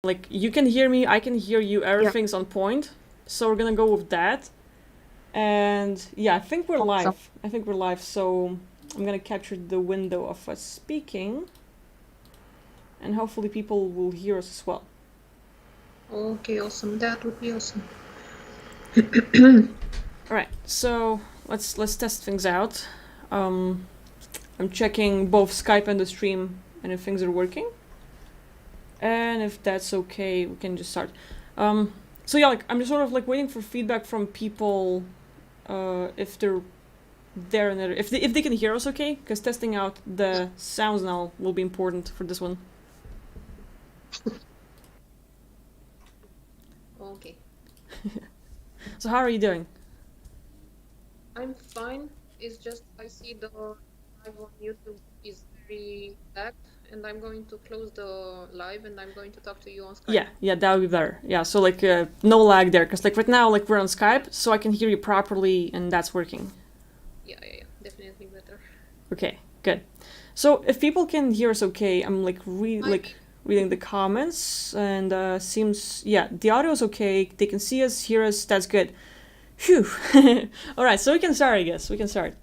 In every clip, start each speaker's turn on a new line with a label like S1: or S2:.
S1: Like, you can hear me, I can hear you, everything's on point. So we're gonna go with that. And yeah, I think we're live. So I'm gonna capture the window of us speaking. And hopefully people will hear us as well.
S2: Okay, awesome. That would be awesome.
S1: Alright, so let's test things out. I'm checking both Skype and the stream, and if things are working. And if that's okay, we can just start. So yeah, like, I'm just sort of like waiting for feedback from people, if they're there and there, if they can hear us okay, because testing out the sounds now will be important for this one.
S2: Okay.
S1: So how are you doing?
S2: I'm fine. It's just I see the live on YouTube is very lagged, and I'm going to close the live and I'm going to talk to you on Skype.
S1: Yeah, that would be better. Yeah, so like no lag there, because like right now, like we're on Skype, so I can hear you properly, and that's working.
S2: Yeah, definitely better.
S1: Okay, good. So if people can hear us okay, I'm like reading the comments, and seems, yeah, the audio is okay. They can see us, hear us. That's good. Phew. All right, so we can start. I guess we can start.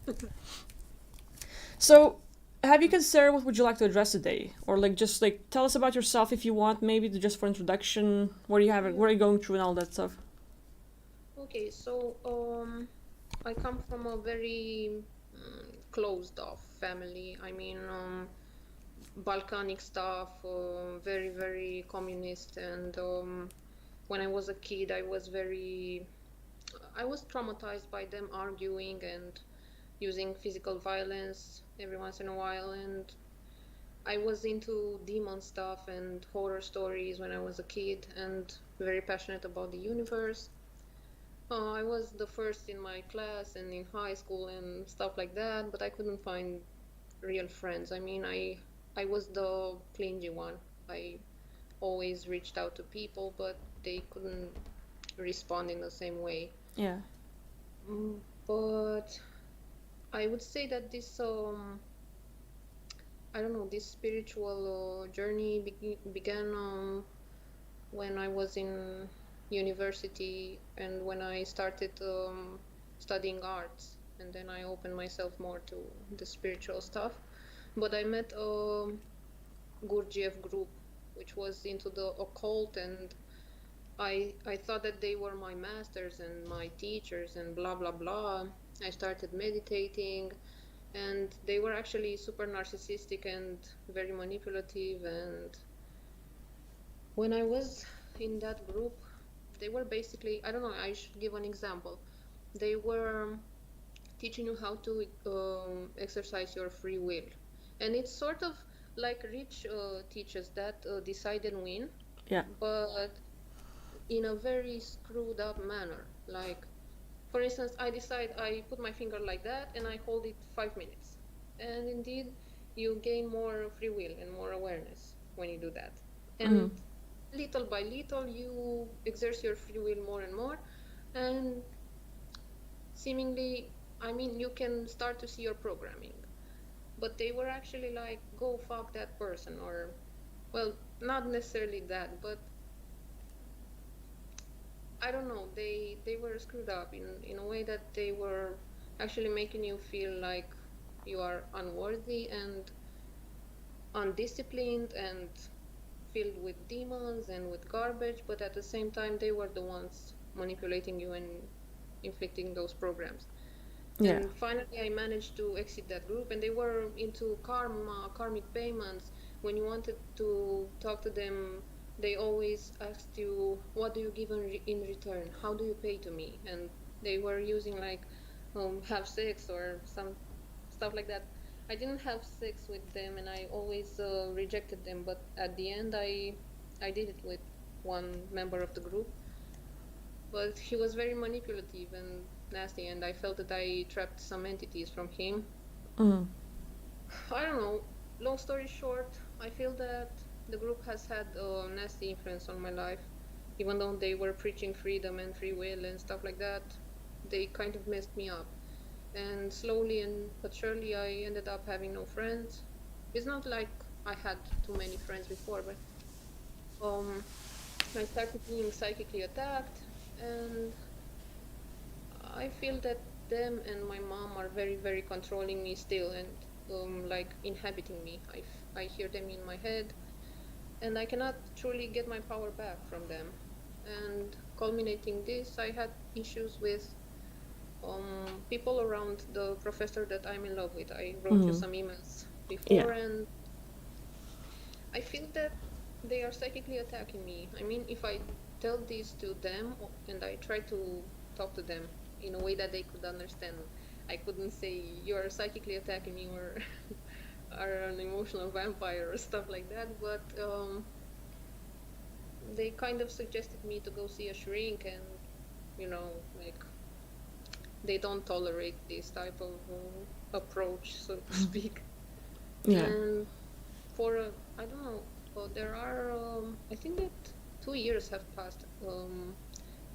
S1: So, have you considered what would you like to address today, or like just like tell us about yourself if you want, maybe just for introduction. What do you have? What are you going through and all that stuff?
S2: Okay, so I come from a very closed off family. I mean, Balkanic stuff, very, very communist. And when I was a kid, I was traumatized by them arguing and using physical violence every once in a while. And I was into demon stuff and horror stories when I was a kid and very passionate about the universe. I was the first in my class and in high school and stuff like that, but I couldn't find real friends. I mean, I was the clingy one. I always reached out to people, but they couldn't respond in the same way.
S1: Yeah.
S2: But I would say that this I don't know, this spiritual journey began when I was in university and when I started studying arts, and then I opened myself more to the spiritual stuff. But I met a Gurdjieff group, which was into the occult, and I thought that they were my masters and my teachers and blah blah blah. I started meditating, and they were actually super narcissistic and very manipulative. And when I was in that group, they were basically, I don't know, I should give an example. They were teaching you how to exercise your free will. And it's sort of like rich teachers that decide and win,
S1: Yeah.
S2: but in a very screwed up manner. Like, for instance, I put my finger like that and I hold it 5 minutes. And indeed, you gain more free will and more awareness when you do that. And little by little, you exert your free will more and more. And seemingly, I mean, you can start to see your programming. But they were actually like, go fuck that person, or, well, not necessarily that, but I don't know, they were screwed up in a way that they were actually making you feel like you are unworthy and undisciplined and filled with demons and with garbage, but at the same time they were the ones manipulating you and inflicting those programs.
S1: Yeah.
S2: And finally I managed to exit that group, and they were into karma, karmic payments. When you wanted to talk to them, they always asked you, what do you give in return? How do you pay to me? And they were using like, have sex or some stuff like that. I didn't have sex with them, and I always rejected them. But at the end, I did it with one member of the group. But he was very manipulative and nasty, and I felt that I trapped some entities from him. I don't know. Long story short, I feel that the group has had a nasty influence on my life. Even though they were preaching freedom and free will and stuff like that, they kind of messed me up. And slowly and but surely, I ended up having no friends. It's not like I had too many friends before, but um, I started being psychically attacked, and I feel that them and my mom are very, very controlling me still, and like inhabiting me. I hear them in my head, and I cannot truly get my power back from them. And culminating this, I had issues with people around the professor that I'm in love with. I wrote you
S1: Mm-hmm.
S2: some emails
S1: Yeah.
S2: before, and I feel that they are psychically attacking me. I mean, if I tell this to them and I try to talk to them in a way that they could understand, I couldn't say you're psychically attacking me or are an emotional vampire or stuff like that. But they kind of suggested me to go see a shrink, and like they don't tolerate this type of approach, so to speak.
S1: Yeah.
S2: And for I don't know, there are I think that 2 years have passed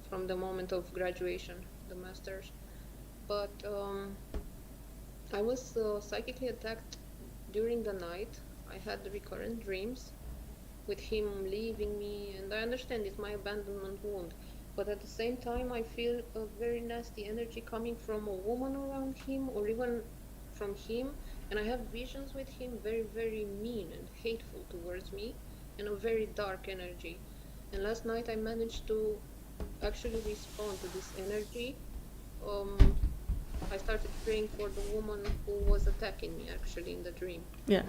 S2: from the moment of graduation, the masters. But I was psychically attacked during the night. I had recurrent dreams with him leaving me, and I understand it's my abandonment wound. But at the same time, I feel a very nasty energy coming from a woman around him, or even from him. And I have visions with him very, very mean and hateful towards me, and a very dark energy. And last night, I managed to actually respond to this energy. Um, I started praying for the woman who was attacking me actually in the dream,
S1: Yeah.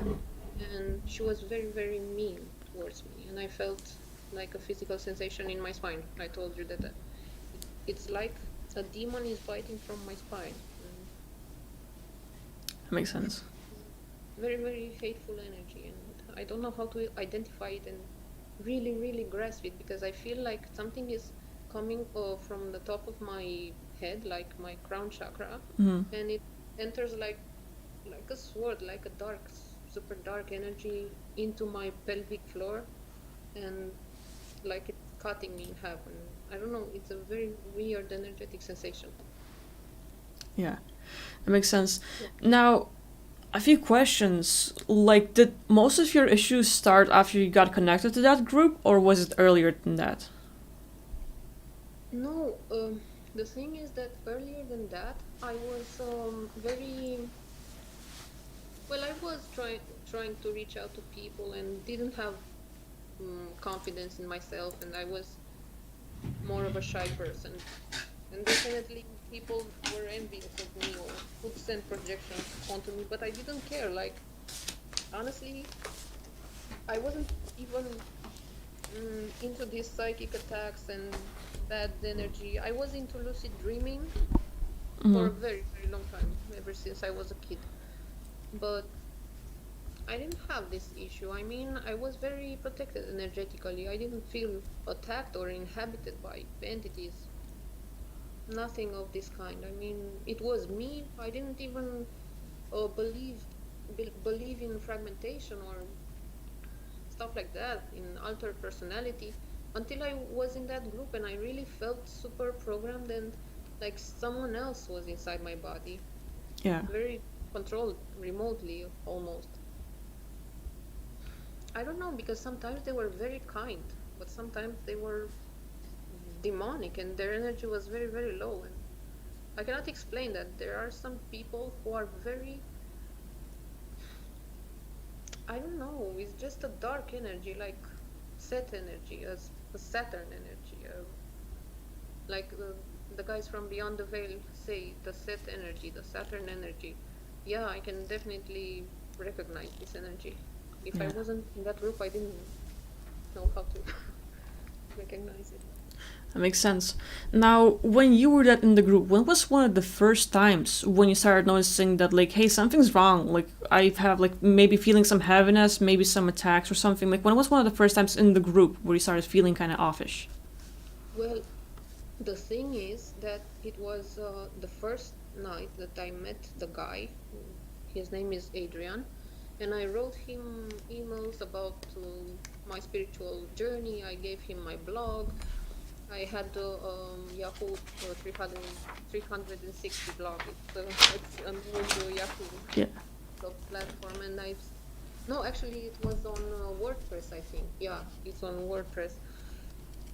S2: and she was very, very mean towards me, and I felt like a physical sensation in my spine. I told you that it's like a demon is biting from my spine, and
S1: That makes sense.
S2: very, very hateful energy, and I don't know how to identify it and really, really grasp it, because I feel like something is coming from the top of my head, like my crown chakra,
S1: Mm-hmm.
S2: and it enters like a sword, like a dark, super dark energy into my pelvic floor, and like it's cutting me in half. And I don't know, it's a very weird energetic sensation.
S1: Yeah. That makes sense.
S2: Yeah.
S1: Now, a few questions. Like, did most of your issues start after you got connected to that group, or was it earlier than that?
S2: No, the thing is that earlier than that, I was very well. I was trying to reach out to people and didn't have confidence in myself, and I was more of a shy person. And definitely people were envious of me or would send projections onto me, but I didn't care. Like, honestly, I wasn't even into these psychic attacks and bad energy. I was into lucid dreaming for
S1: Mm-hmm.
S2: a very, very long time, ever since I was a kid. But I didn't have this issue. I mean, I was very protected energetically. I didn't feel attacked or inhabited by entities. Nothing of this kind. I mean, it was me. I didn't even uh, believe believe in fragmentation or stuff like that, in altered personality, until I was in that group and I really felt super programmed and like someone else was inside my body,
S1: Yeah.
S2: very controlled remotely almost. I don't know, because sometimes they were very kind, but sometimes they were demonic and their energy was very, very low. And I cannot explain that. There are some people who are very, I don't know, it's just a dark energy, like Set energy, a Saturn energy, like the guys from Beyond the Veil say, the Set energy, the Saturn energy. Yeah, I can definitely recognize this energy. If I
S1: Yeah.
S2: wasn't in that group, I didn't know how to recognize it.
S1: That makes sense. Now, when you were that in the group, when was one of the first times when you started noticing that, like, hey, something's wrong? Like, I have, like, maybe feeling some heaviness, maybe some attacks or something. Like, when was one of the first times in the group where you started feeling kind of offish?
S2: Well, the thing is that it was the first night that I met the guy. His name is Adrian, and I wrote him emails about my spiritual journey. I gave him my blog. I had the Yahoo 360 blog. It's an old Yahoo
S1: Yeah.
S2: blog platform, and I No, actually, it was on WordPress, I think. Yeah, it's on WordPress.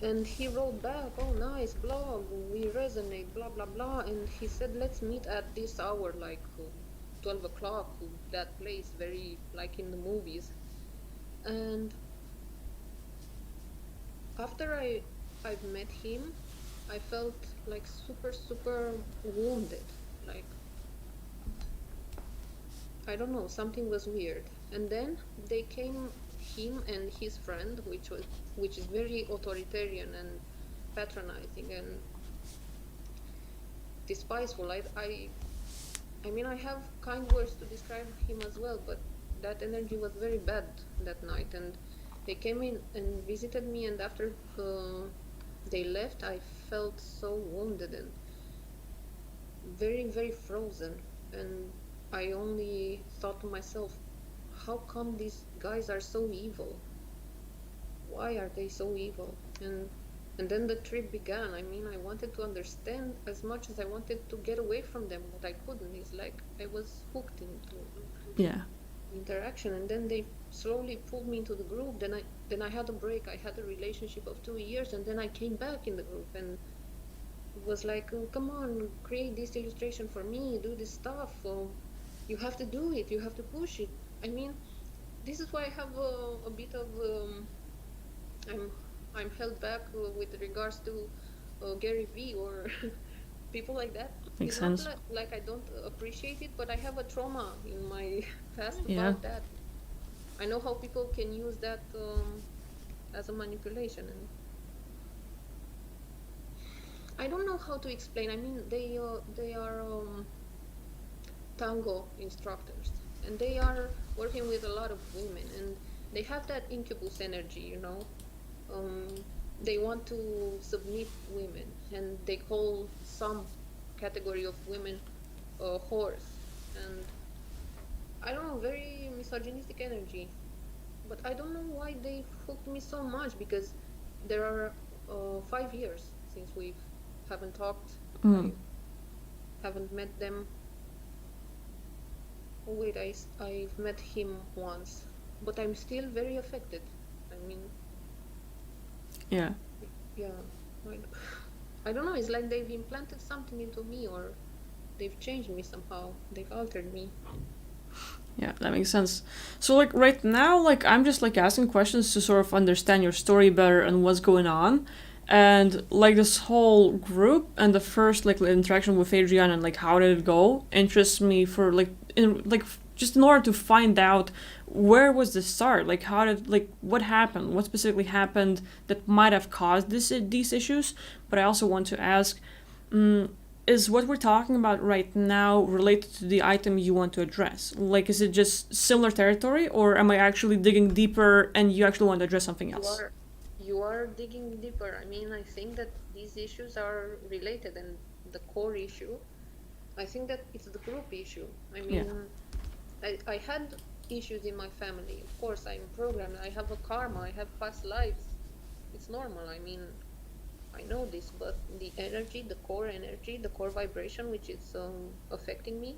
S2: And he wrote back, "Oh, nice blog, we resonate, blah, blah, blah." And he said, "Let's meet at this hour, like 12 o'clock, that place, very like in the movies." And after I've met him, I felt like super, super wounded. Like, I don't know, something was weird. And then they came, him and his friend, which is very authoritarian and patronizing and despiseful. I mean, I have kind words to describe him as well, but that energy was very bad that night. And they came in and visited me, and after they left, I felt so wounded and very, very frozen. And I only thought to myself, how come these guys are so evil? Why are they so evil? And then the trip began. I mean, I wanted to understand as much as I wanted to get away from them, but I couldn't. It's like I was hooked into
S1: Yeah.
S2: interaction. And then they slowly pulled me into the group. Then I had a break. I had a relationship of 2 years, and then I came back in the group, and it was like, "Oh, come on, create this illustration for me, do this stuff. You have to do it. You have to push it." I mean, this is why I have a bit of I'm I'm held back with regards to Gary Vee or people like that.
S1: Makes
S2: It's not
S1: sense.
S2: like I don't appreciate it, but I have a trauma in my past
S1: Yeah.
S2: about that. I know how people can use that as a manipulation, and I don't know how to explain. I mean, they are tango instructors, and they are working with a lot of women, and they have that incubus energy, you know. um, they want to submit women, and they call some category of women whores, and I don't know, very misogynistic energy. But I don't know why they hooked me so much, because there are 5 years since we haven't talked.
S1: Mm.
S2: I haven't met them. Oh wait, I've met him once, but I'm still very affected. I mean,
S1: Yeah.
S2: yeah, I, I don't know. It's like they've implanted something into me, or they've changed me somehow. They've altered me.
S1: Yeah, that makes sense. So like right now, like I'm just like asking questions to sort of understand your story better and what's going on. And like this whole group and the first like interaction with Adriana and like how did it go interests me for like just in order to find out where was the start, like how did like what happened, what specifically happened that might have caused these issues. But I also want to ask, mm, is what we're talking about right now related to the item you want to address? Like, is it just similar territory, or am I actually digging deeper and you actually want to address something
S2: You
S1: else?
S2: are you are digging deeper. I mean, I think that these issues are related, and the core issue, I think that it's the group issue. I
S1: Yeah.
S2: mean, I had issues in my family. Of course, I'm programmed. I have a karma. I have past lives. It's normal. I mean, I know this, but the energy, the core vibration, which is affecting me,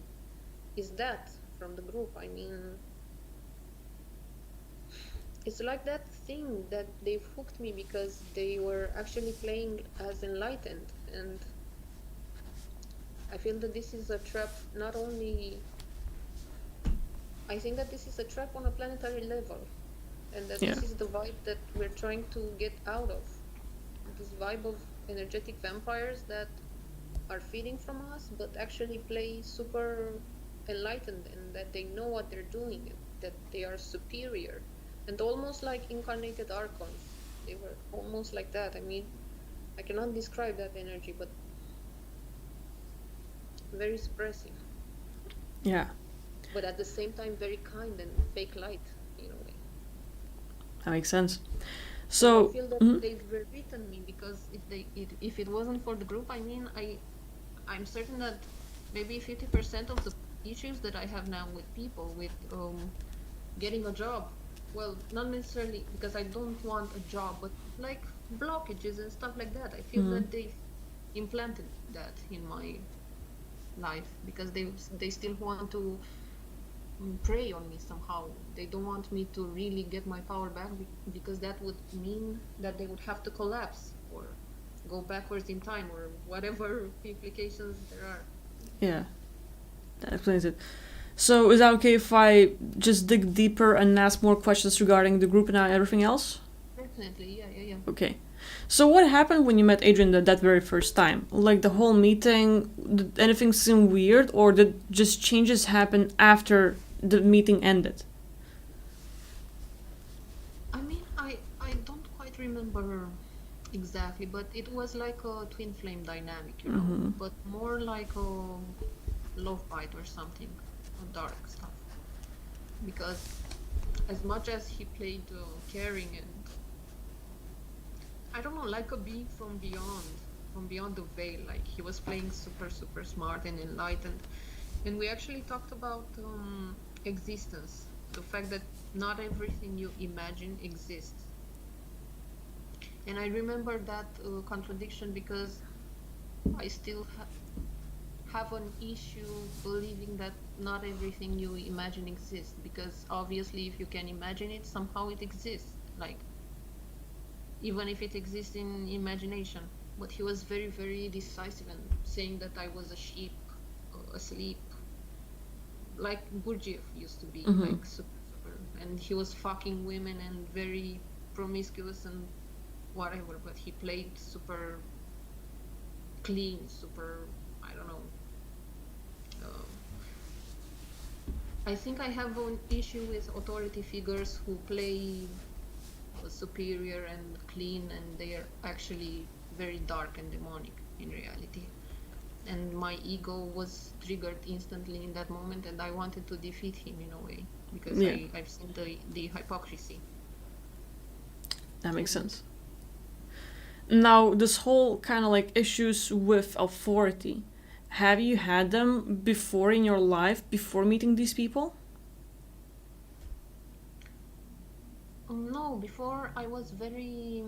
S2: is that from the group. I mean, it's like that thing that they've hooked me because they were actually playing as enlightened. And I feel that this is a trap, not only, I think that this is a trap on a planetary level, and that
S1: Yeah.
S2: this is the vibe that we're trying to get out of. This vibe of energetic vampires that are feeding from us, but actually play super enlightened, and that they know what they're doing, and that they are superior, and almost like incarnated archons. They were almost like that. I mean, I cannot describe that energy, but very expressive,
S1: Yeah.
S2: but at the same time very kind and fake light in a way.
S1: That makes sense.
S2: And I
S1: So,
S2: feel that
S1: mhm.
S2: they've rewritten me, because if it wasn't for the group, I mean, I'm certain that maybe 50% of the issues that I have now with people, with getting a job, well, not necessarily because I don't want a job, but like blockages and stuff like that, I feel
S1: Mhm.
S2: that they've implanted that in my life, because they still want to prey on me somehow. They don't want me to really get my power back because that would mean that they would have to collapse or go backwards in time or whatever implications there are.
S1: Yeah, that explains it. So is that okay if I just dig deeper and ask more questions regarding the group and everything else?
S2: Definitely, yeah.
S1: Okay. So what happened when you met Adrian that very first time? Like the whole meeting, did anything seem weird, or did just changes happen after the meeting ended?
S2: I mean, I don't quite remember exactly, but it was like a twin flame dynamic, you know, but more like a love bite or something, dark stuff. Because as much as he played caring and I don't know, like a being from beyond the veil, like he was playing super smart and enlightened, and we actually talked about existence, the fact that not everything you imagine exists. And I remember that contradiction because I still have an issue believing that not everything you imagine exists, because obviously if you can imagine it, somehow it exists, like even if it exists in imagination. But he was very decisive and saying that I was a sheep asleep, like Gurdjieff used to be, like super, and he was fucking women and very promiscuous and whatever, but he played super clean, super, I don't know. I think I have an issue with authority figures who play superior and clean, and they are actually very dark and demonic in reality. And my ego was triggered instantly in that moment, and I wanted to defeat him in a way because I've seen the hypocrisy.
S1: That makes sense. Now, this whole kind of like issues with authority, have you had them before in your life, before meeting these people?
S2: No, before I was very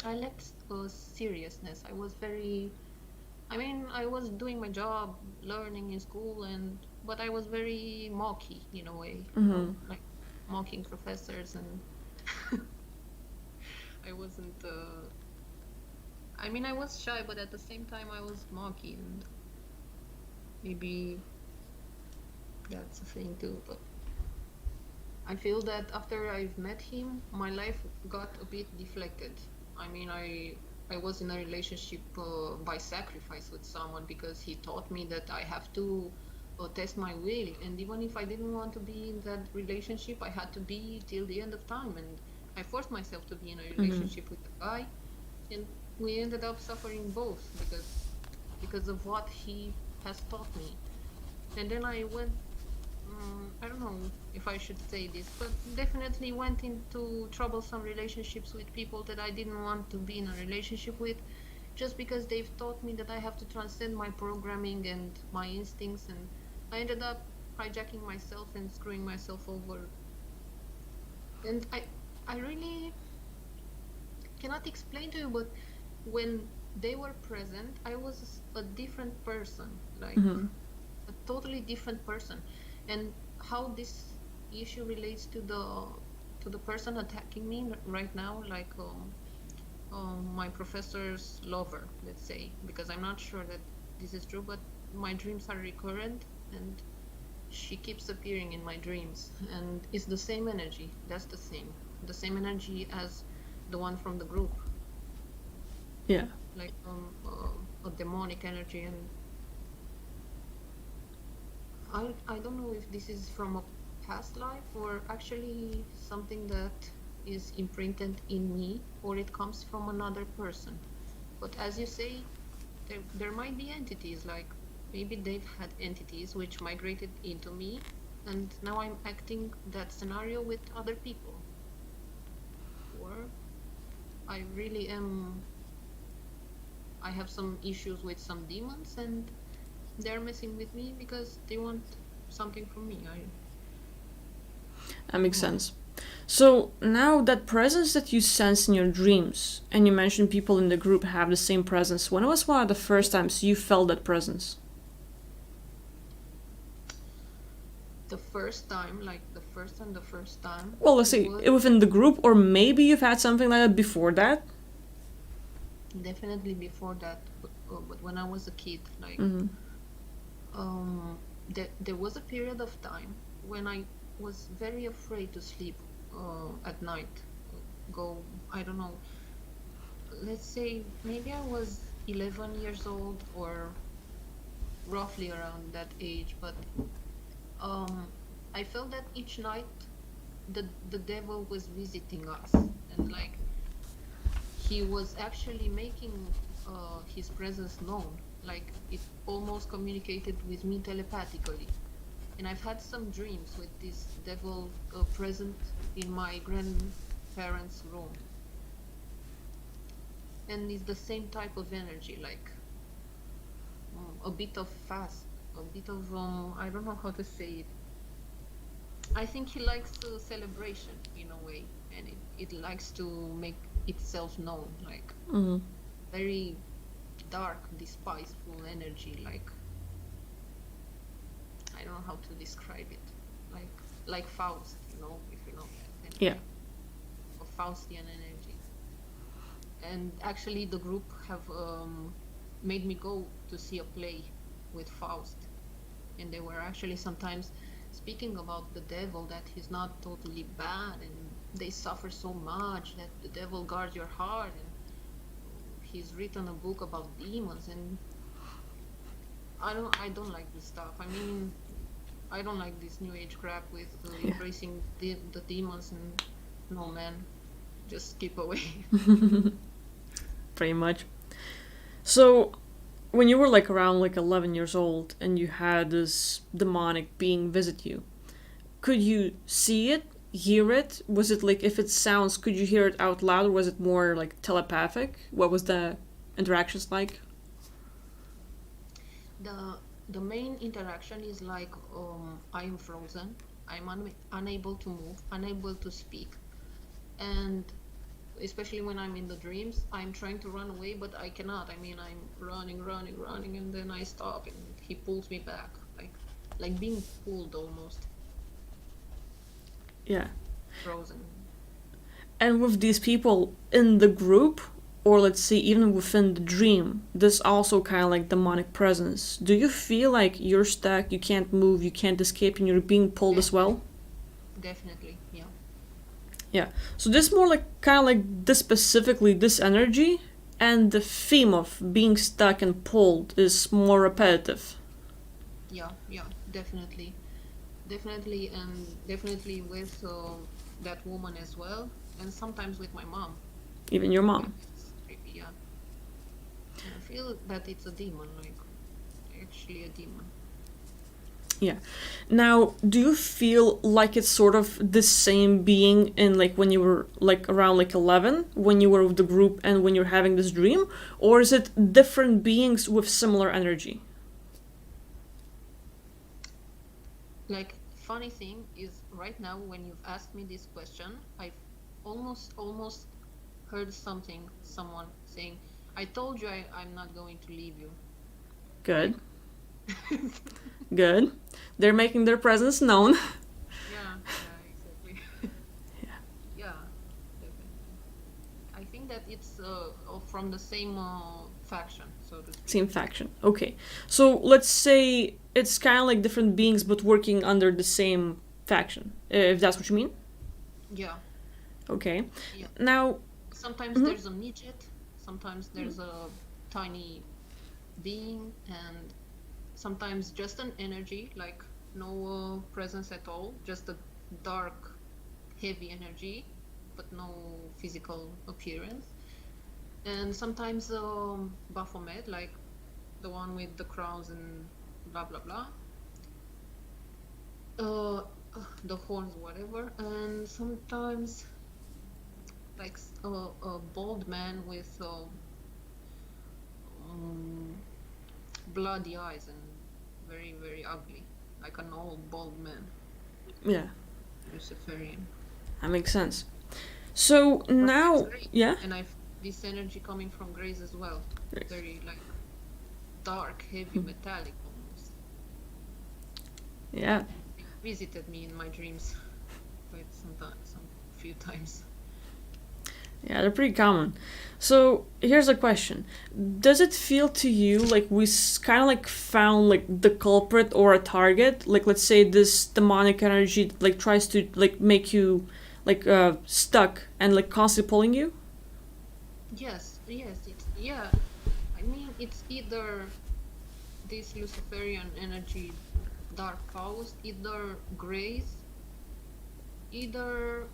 S2: I lacked seriousness. I was doing my job, learning in school, but I was very mocky in a way, like mocking professors, and I wasn't. I was shy, but at the same time, I was mocky, and maybe that's a thing too. But I feel that after I've met him, my life got a bit deflected. I was in a relationship by sacrifice with someone because he taught me that I have to test my will, and even if I didn't want to be in that relationship, I had to be till the end of time, and I forced myself to be in a relationship with a guy, and we ended up suffering both because of what he has taught me. And then I went I don't know if I should say this, but definitely went into troublesome relationships with people that I didn't want to be in a relationship with, just because they've taught me that I have to transcend my programming and my instincts, and I ended up hijacking myself and screwing myself over. And I really cannot explain to you, but when they were present, I was a different person, like a totally different person. And how this issue relates to the person attacking me right now, like my professor's lover, let's say, because I'm not sure that this is true, but my dreams are recurrent, and she keeps appearing in my dreams, and it's the same energy. That's the same energy as the one from the group.
S1: Yeah.
S2: Like a demonic energy, and I don't know if this is from a past life or actually something that is imprinted in me, or it comes from another person. But as you say, there might be entities, like maybe they've had entities which migrated into me, and now I'm acting that scenario with other people. Or I really am, I have some issues with some demons, and they're messing with me because they want something from me.
S1: That makes sense. So now that presence that you sense in your dreams, and you mentioned people in the group have the same presence, when was one of the first times you felt that presence?
S2: the first time, like the first time,
S1: Well, let's say
S2: was
S1: within the group, or maybe you've had something like that before that.
S2: definitely before that. But when I was a kid, like
S1: Mm-hmm.
S2: there was a period of time when I was very afraid to sleep at night. Go, I don't know. Let's say maybe I was 11 years old or roughly around that age, but um, I felt that each night the devil was visiting us, and like he was actually making his presence known. Like it almost communicated with me telepathically. And I've had some dreams with this devil present in my grandparents' room, and it's the same type of energy, like a bit of fast, a bit of I don't know how to say it. I think he likes celebration in a way, and it likes to make itself known, like
S1: Mm-hmm.
S2: very dark, despiseful energy. Like I don't know how to describe it. Like Faust, if you know that
S1: Yeah.
S2: energy, or Faustian energy. And actually, the group have made me go to see a play with Faust, and they were actually sometimes speaking about the devil, that he's not totally bad, and they suffer so much that the devil guards your heart, and he's written a book about demons. And I don't like this stuff. I mean, I don't like this new age crap with
S1: Yeah.
S2: embracing the demons. And no, man, just keep away.
S1: Pretty much. So, when you were like around like 11 years old and you had this demonic being visit you, could you see it, hear it? Was it like, if it sounds, could you hear it out loud, or was it more like telepathic? What was the interactions like?
S2: The main interaction is like I am frozen. I'm unable to move, unable to speak, and especially when I'm in the dreams, I'm trying to run away, but I cannot. I mean, I'm running, and then I stop, and he pulls me back, like being pulled almost,
S1: Yeah.
S2: frozen.
S1: And with these people in the group, or let's say even within the dream, there's also kind of like demonic presence. Do you feel like you're stuck, you can't move, you can't escape, and you're being pulled as well?
S2: Definitely, yeah.
S1: Yeah. So this more like kind of like this specifically this energy, and the theme of being stuck and pulled is more repetitive.
S2: Yeah, definitely, and definitely with that woman as well, and sometimes with my mom.
S1: Even your
S2: Like
S1: mom.
S2: it's creepy, yeah. And I feel that it's a demon, like actually a demon.
S1: Yeah. Now, do you feel like it's sort of the same being in like when you were like around like 11, when you were with the group and when you're having this dream, or is it different beings with similar energy?
S2: Like funny thing is, right now when you've asked me this question, I've almost heard someone saying, "I told you I'm not going to leave you."
S1: Good.
S2: Like,
S1: Good. They're making their presence known.
S2: yeah, exactly.
S1: Yeah.
S2: Yeah, definitely. I think that it's from the same faction, so to speak.
S1: Same faction. Okay. So let's say it's kind of like different beings but working under the same faction, if that's what you mean.
S2: Yeah,
S1: Okay.
S2: yeah.
S1: Now,
S2: Sometimes
S1: mhm,
S2: there's a midget, sometimes there's a tiny being, and sometimes just an energy, like no presence at all, just a dark, heavy energy, but no physical appearance. And sometimes Baphomet, like the one with the crowns and blah blah blah, uh, the horns, whatever. And sometimes like a bald man with um, bloody eyes and very very ugly, like an old bald man,
S1: yeah,
S2: Luciferian.
S1: that makes sense. So
S2: Sometimes
S1: now,
S2: gray,
S1: yeah,
S2: and I've this energy coming from grays as well,
S1: Great.
S2: very like dark, heavy, metallic almost.
S1: Yeah,
S2: visited me in my dreams quite some few times.
S1: Yeah, they're pretty common. So here's a question: does it feel to you like we kind of like found like the culprit or a target? Like, let's say this demonic energy like tries to like make you like stuck and like constantly pulling you.
S2: Yes, it's yeah. I mean, it's either this Luciferian energy, dark Faust, either grace, either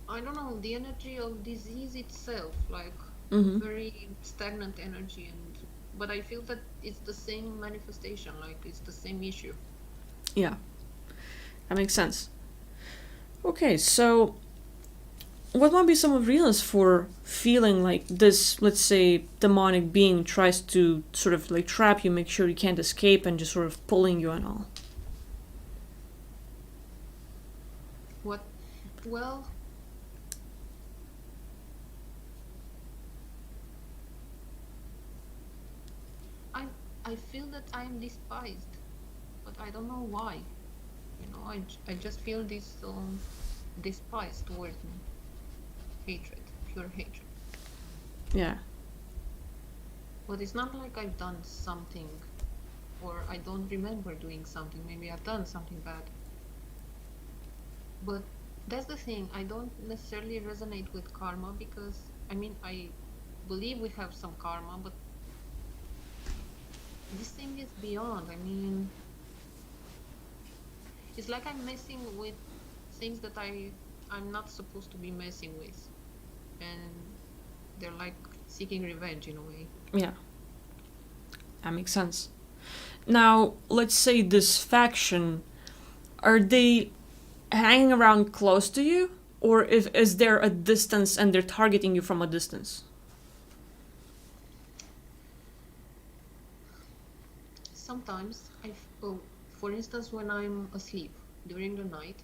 S2: I don't know, the energy of disease itself, like
S1: Mm-hmm.
S2: very stagnant energy, and but I feel that it's the same manifestation, like it's the same issue.
S1: Yeah, that makes sense. Okay, so what might be some reasons for feeling like this, let's say, demonic being tries to sort of like trap you, make sure you can't escape, and just sort of pulling you and all?
S2: What? Well, I I feel that I'm despised, but I don't know why. You know, I just feel this despise towards me, hatred, pure hatred.
S1: Yeah.
S2: But it's not like I've done something, or I don't remember doing something. Maybe I've done something bad. But that's the thing. I don't necessarily resonate with karma because, I mean, I believe we have some karma, but this thing is beyond. I mean, it's like I'm messing with things that I'm not supposed to be messing with, and they're like seeking revenge in a way.
S1: Yeah, that makes sense. Now, let's say this faction, are they hanging around close to you? Or if is there a distance and they're targeting you from a distance?
S2: Sometimes oh, for instance, when I'm asleep during the night,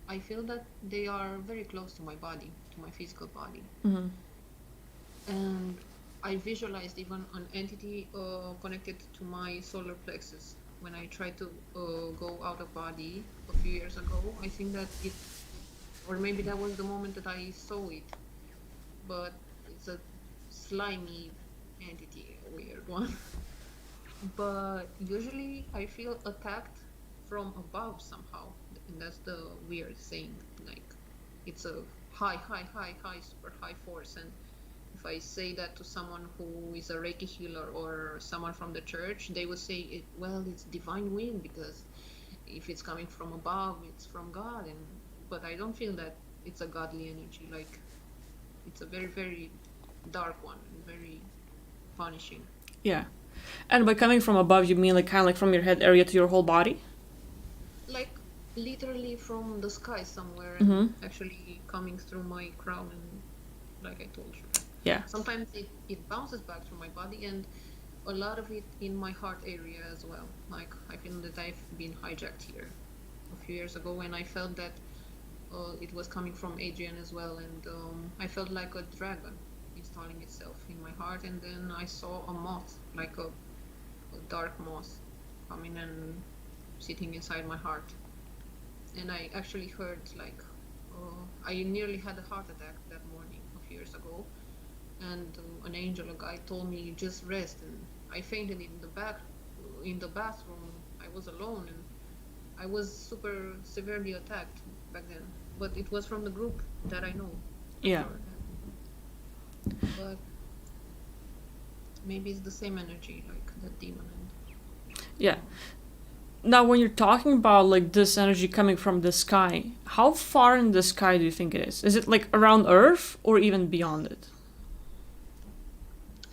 S2: I feel that they are very close to my body, to my physical body.
S1: Mm-hmm.
S2: And I visualized even an entity connected to my solar plexus. When I tried to go out of body a few years ago, I think that it, or maybe that was the moment that I saw it, but it's a slimy entity, a weird one. But usually I feel attacked from above somehow, and that's the weird thing. Like it's a high, super high force, and if I say that to someone who is a Reiki healer or someone from the church, they would say, well, it's divine wind because if it's coming from above, it's from God. And but I don't feel that it's a godly energy. Like it's a very, very dark one and very punishing.
S1: Yeah. And by coming from above, you mean like kind of like from your head area to your whole body?
S2: Like literally from the sky somewhere and
S1: Mm-hmm.
S2: actually coming through my crown and like I told you.
S1: Yeah.
S2: Sometimes it bounces back through my body and a lot of it in my heart area as well. Like I feel that I've been hijacked here a few years ago when I felt that it was coming from Adrian as well, and I felt like a dragon installing itself in my heart, and then I saw a moth, like a dark moth, coming and sitting inside my heart, and I actually heard like I nearly had a heart attack that morning a few years ago, and an angel, a guy, told me just rest, and I fainted in the bathroom. I was alone, and I was super severely attacked back then. But it was from the group that I know. For
S1: Yeah.
S2: sure. But maybe it's the same energy, like that demon.
S1: Yeah. Now, when you're talking about like this energy coming from the sky, how far in the sky do you think it is? Is it like around Earth or even beyond it?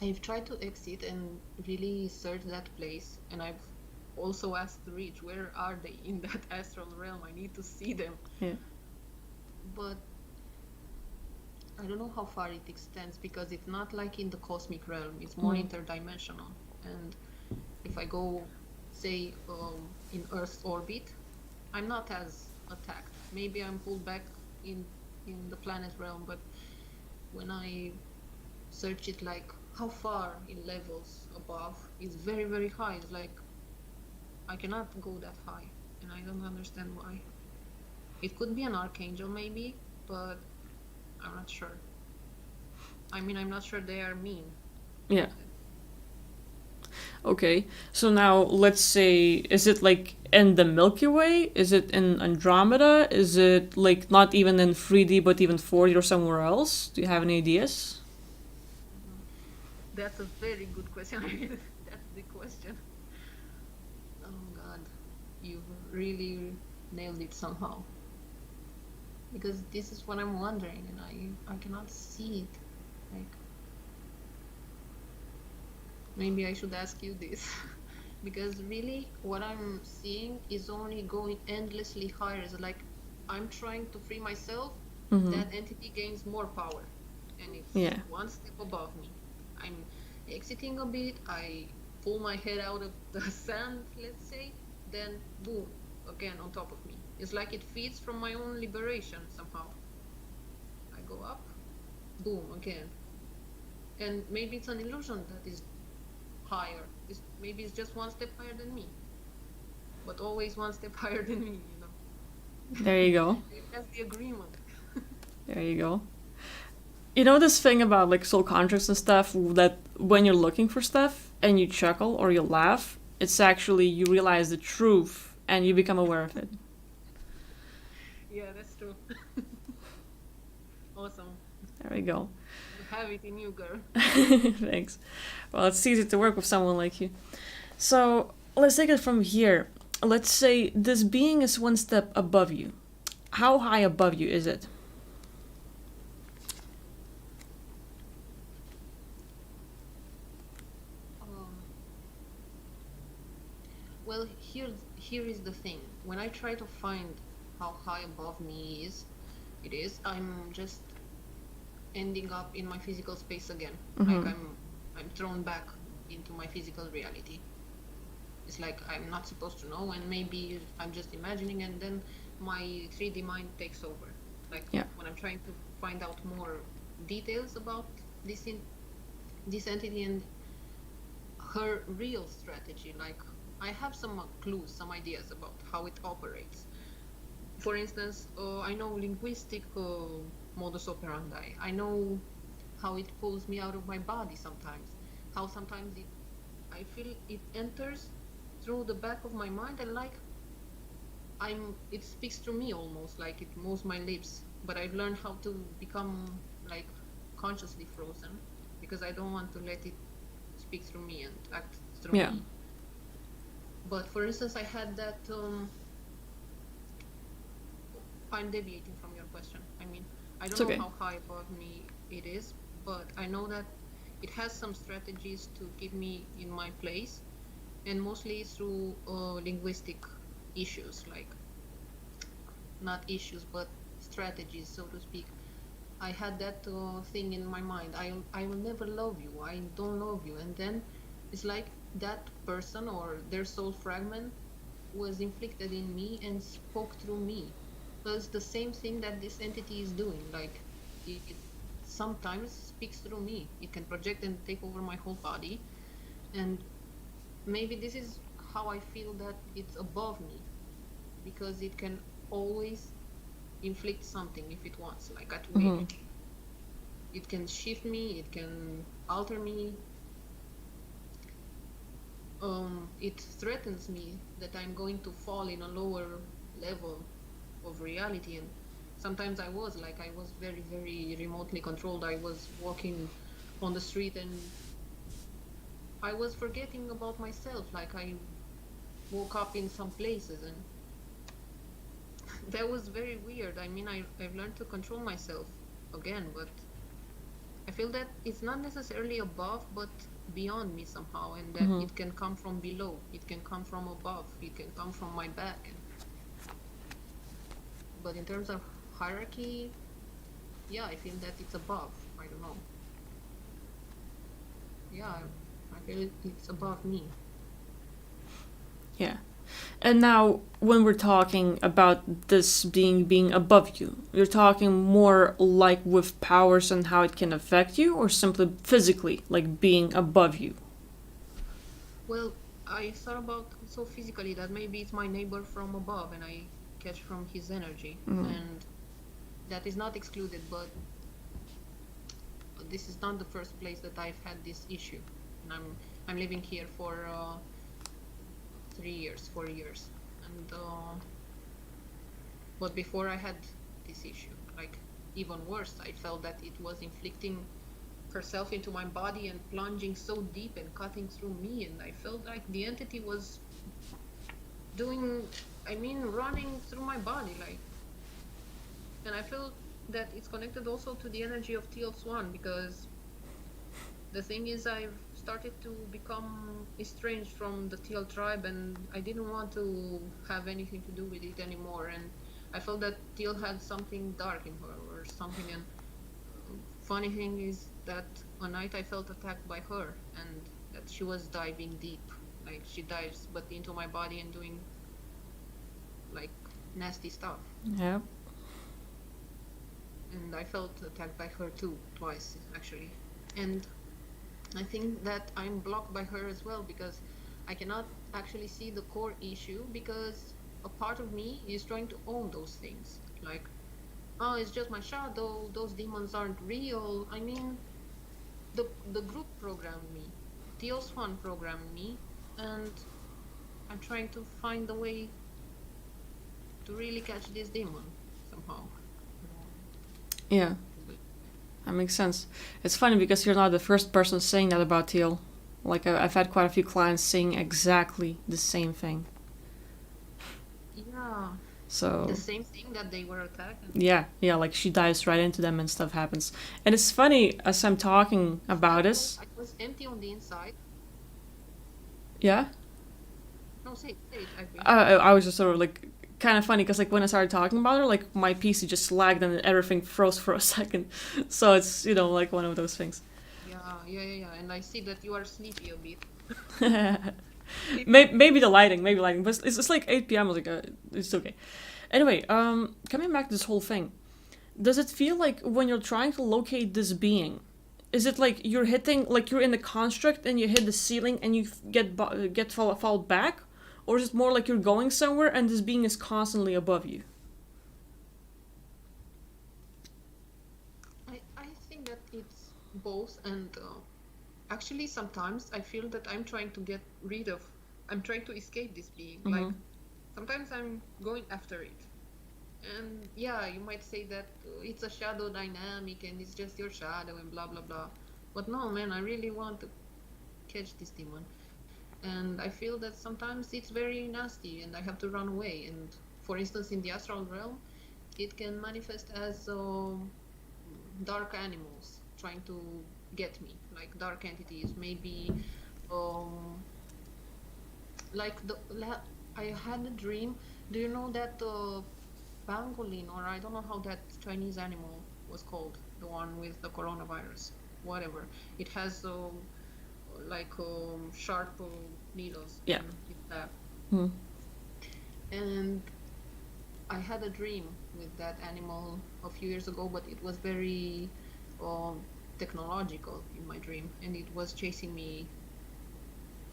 S2: I've tried to exit and really search that place, and I've also asked the Reach, where are they in that astral realm? I need to see them.
S1: Yeah.
S2: But I don't know how far it extends because it's not like in the cosmic realm, it's more interdimensional. And if I go, say, in Earth's orbit, I'm not as attacked. Maybe I'm pulled back in the planet realm, but when I search it, like how far in levels above, it's very, very high. It's like I cannot go that high. and I don't understand why. It could be an archangel maybe, but I'm not sure. I mean, I'm not sure they are mean.
S1: Yeah. Okay. So now let's say, is it like in the Milky Way? Is it in Andromeda? Is it like not even in 3D but even 4D or somewhere else? Do you have any ideas?
S2: That's a very good question. That's the question. Oh God, you really nailed it somehow. Because this is what I'm wondering, and I cannot see it. Like, maybe I should ask you this. Because really, what I'm seeing is only going endlessly higher. It's like I'm trying to free myself,
S1: Mm-hmm.
S2: that entity gains more power, and it's
S1: Yeah.
S2: one step above me. I'm exiting a bit, I pull my head out of the sand, let's say, then boom, again on top of me. It's like it feeds from my own liberation somehow. I go up, boom, again. And maybe it's an illusion that is higher. Maybe it's just one step higher than me, but always one step higher than me, you know.
S1: There you go.
S2: That's the agreement.
S1: There you go. You know this thing about like soul contracts and stuff that when you're looking for stuff and you chuckle or you laugh, it's actually you realize the truth and you become aware of it.
S2: Yeah, that's true. Awesome.
S1: There we go.
S2: You have it in you, girl.
S1: Thanks. Well, it's easy to work with someone like you. So let's take it from here. Let's say this being is one step above you. How high above you is it?
S2: Um, well, here is the thing. When I try to find how high above me it is, I'm just ending up in my physical space again. Like
S1: Mm-hmm.
S2: I'm thrown back into my physical reality. It's like I'm not supposed to know, and maybe I'm just imagining, and then my 3D mind takes over. Like
S1: Yeah.
S2: when I'm trying to find out more details about this entity and her real strategy. Like I have some clues, some ideas about how it operates. For instance, I know linguistic modus operandi. I know how it pulls me out of my body sometimes. How sometimes I feel it enters through the back of my mind, and like it speaks to me almost, like it moves my lips. But I've learned how to become like consciously frozen because I don't want to let it speak through me and act through
S1: Yeah.
S2: me. But for instance, I had that. I'm deviating from your question. I mean, I
S1: It's
S2: don't know
S1: okay.
S2: how high above me it is, but I know that it has some strategies to keep me in my place, and mostly through linguistic issues, like not issues, but strategies, so to speak. I had that thing in my mind. I will never love you. I don't love you. And then it's like that person or their soul fragment was inflicted in me and spoke through me. So it's the same thing that this entity is doing. Like it sometimes speaks through me. It can project and take over my whole body. And maybe this is how I feel that it's above me, because it can always inflict something if it wants, like at will.
S1: Mm-hmm.
S2: It can shift me, it can alter me. It threatens me that I'm going to fall in a lower level of reality. And sometimes I was very, very remotely controlled. I was walking on the street and I was forgetting about myself. Like I woke up in some places, and that was very weird. I mean, I've learned to control myself again, but I feel that it's not necessarily above, but beyond me somehow, and that
S1: Mm-hmm.
S2: it can come from below, it can come from above, it can come from my back. But in terms of hierarchy, yeah, I feel that it's above. I don't know. Yeah, I feel it's above me.
S1: Yeah. And now, when we're talking about this being above you, you're talking more like with powers and how it can affect you, or simply physically, like being above you?
S2: Well, I thought about so physically that maybe it's my neighbor from above and I catch from his energy,
S1: Mm.
S2: and that is not excluded, but this is not the first place that I've had this issue. And I'm living here for 3 years, 4 years, and but before I had this issue, like even worse, I felt that it was inflicting herself into my body and plunging so deep and cutting through me, and I felt like the entity was doing, I mean, running through my body, like, and I feel that it's connected also to the energy of Teal Swan, because the thing is I've started to become estranged from the Teal tribe, and I didn't want to have anything to do with it anymore, and I felt that Teal had something dark in her or something. And funny thing is that one night I felt attacked by her, and that she was diving deep, like she dives but into my body and doing like nasty stuff.
S1: Yeah.
S2: And I felt attacked by her too, twice actually. And I think that I'm blocked by her as well, because I cannot actually see the core issue, because a part of me is trying to own those things. Like, oh, it's just my shadow, those demons aren't real. I mean, the group programmed me, Teal Swan programmed me, and I'm trying to find a way to really catch this demon somehow.
S1: Yeah. That makes sense. It's funny because you're not the first person saying that about Teal. Like, I've had quite a few clients saying exactly the same thing.
S2: Yeah,
S1: So,
S2: the same thing that they were attacked.
S1: yeah, like she dives right into them and stuff happens. And it's funny as I'm talking about this.
S2: I was empty on the inside.
S1: Yeah?
S2: No, say it.
S1: I was just sort of like kind of funny because like when I started talking about her, like my PC just lagged and everything froze for a second. So it's like one of those things.
S2: Yeah. And I see that you are sleepy a bit.
S1: Maybe the lighting, but it's like 8 p.m. I was like, it's okay. Anyway, coming back to this whole thing, does it feel like when you're trying to locate this being, is it like you're hitting, like you're in the construct and you hit the ceiling and you get fall back, or is it more like you're going somewhere and this being is constantly above you?
S2: I think that it's both, and actually sometimes I feel that I'm trying to escape this being.
S1: Mhm.
S2: Like sometimes I'm going after it. And yeah, you might say that it's a shadow dynamic and it's just your shadow and blah blah blah. But no, man, I really want to catch this demon. And I feel that sometimes it's very nasty and I have to run away. And for instance, in the astral realm, it can manifest as dark animals trying to get me, like dark entities, maybe um, I had a dream. Do you know that pangolin, or I don't know how that Chinese animal was called, the one with the coronavirus, whatever. It has sharp needles
S1: Yeah.
S2: in its back.
S1: Hmm.
S2: And I had a dream with that animal a few years ago, but it was very technological in my dream, and it was chasing me,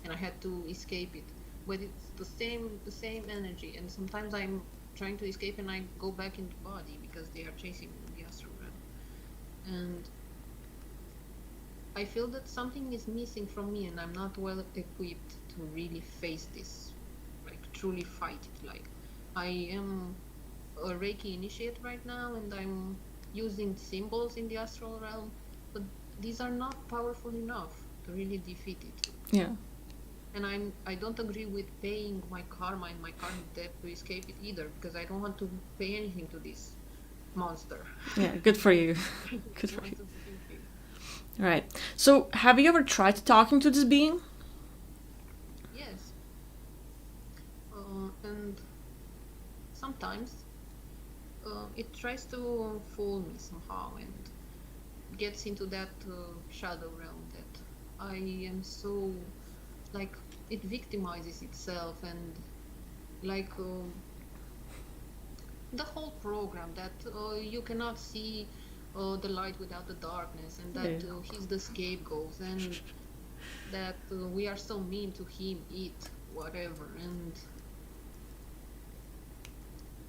S2: and I had to escape it. But it's the same energy, and sometimes I'm trying to escape and I go back into the body because they are chasing me in the astral realm. And I feel that something is missing from me, and I'm not well equipped to really face this, like truly fight it. Like, I am a Reiki initiate right now, and I'm using symbols in the astral realm, but these are not powerful enough to really defeat it.
S1: Yeah.
S2: And I don't agree with paying my karma and my karmic debt to escape it either, because I don't want to pay anything to this monster.
S1: Yeah. Good for you. Good
S2: I
S1: for
S2: want
S1: you.
S2: to defeat him.
S1: Right. So, have you ever tried talking to this being?
S2: Yes. And sometimes it tries to fool me somehow and gets into that shadow realm that I am so, like, it victimizes itself, and like the whole program that you cannot see the light without the darkness, and that
S1: Yeah.
S2: he's the scapegoat, and that we are so mean to him, eat whatever, and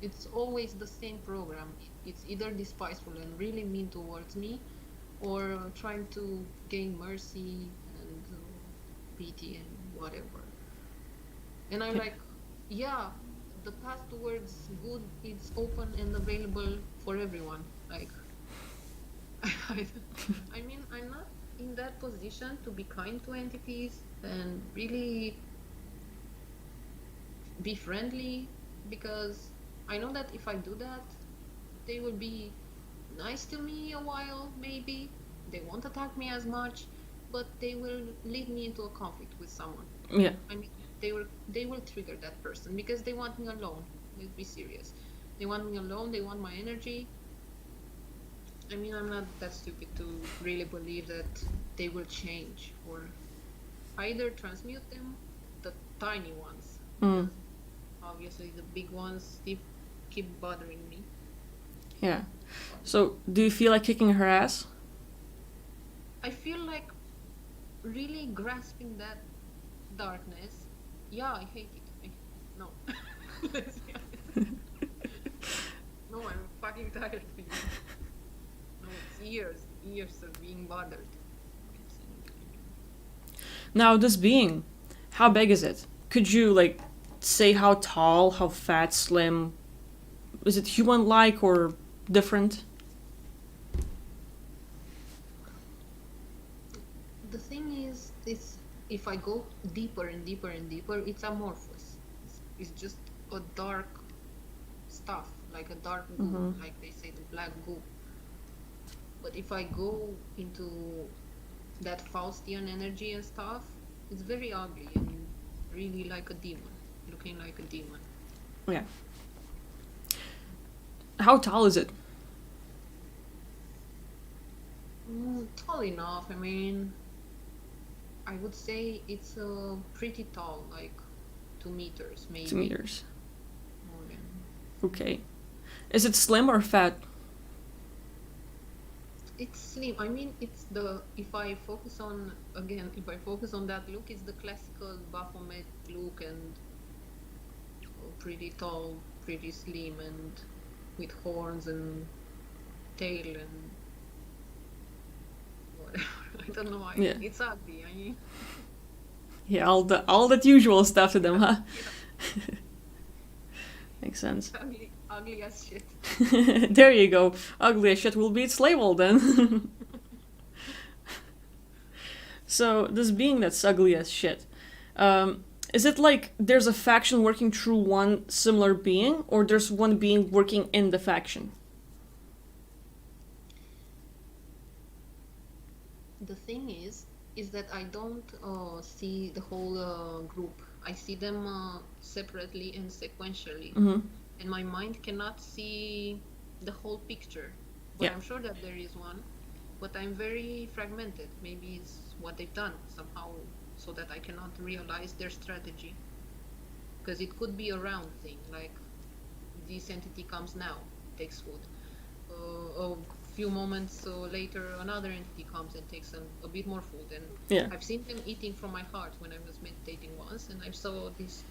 S2: it's always the same program. It's either despiteful and really mean towards me, or trying to gain mercy and pity and whatever. And I'm like, yeah, the path towards good is open and available for everyone. Like, I mean, I'm not in that position to be kind to entities and really be friendly, because I know that if I do that, they will be nice to me a while, maybe. They won't attack me as much, but they will lead me into a conflict with someone.
S1: Yeah.
S2: I mean, they will trigger that person because they want me alone. Let's be serious. They want me alone. They want my energy. I mean, I'm not that stupid to really believe that they will change, or either transmute them, the tiny ones.
S1: Mm.
S2: Obviously, the big ones keep bothering me.
S1: Yeah. So, do you feel like kicking her ass?
S2: I feel like really grasping that darkness. Yeah, I hate it. No. Let's be honest. No, I'm fucking tired of being. No, it's years of being bothered.
S1: Now, this being, how big is it? Could you, like, say how tall, how fat, slim? Is it human-like or different?
S2: The thing is, if I go deeper and deeper and deeper, it's amorphous. It's just a dark stuff, like a dark goo, like they say, the black goo. But if I go into that Faustian energy and stuff, it's very ugly and really like a demon, looking like a demon.
S1: Yeah. How tall is it?
S2: Tall enough. I mean, I would say it's pretty tall, like 2 meters, maybe.
S1: 2 meters.
S2: More than.
S1: Okay. Is it slim or fat?
S2: It's slim. I mean, if I focus on that look, it's the classical Baphomet look, and pretty tall, pretty slim, and with horns and tail and whatever. I don't know why.
S1: Yeah.
S2: It's ugly. I mean,
S1: Yeah, all that usual stuff to them, huh? Makes sense.
S2: ugly as shit.
S1: There you go. Ugly as shit will be its label then. So, this being that's ugly as shit, is it like there's a faction working through one similar being, or there's one being working in the faction?
S2: The thing is that I don't see the whole group. I see them separately and sequentially, and my mind cannot see the whole picture. But
S1: Yeah.
S2: I'm sure that there is one, but I'm very fragmented. Maybe it's what they've done somehow, so that I cannot realize their strategy. Because it could be a round thing, like this entity comes now, takes food. A few moments later, another entity comes and takes a bit more food. And
S1: Yeah.
S2: I've seen them eating from my heart when I was meditating once, and I saw this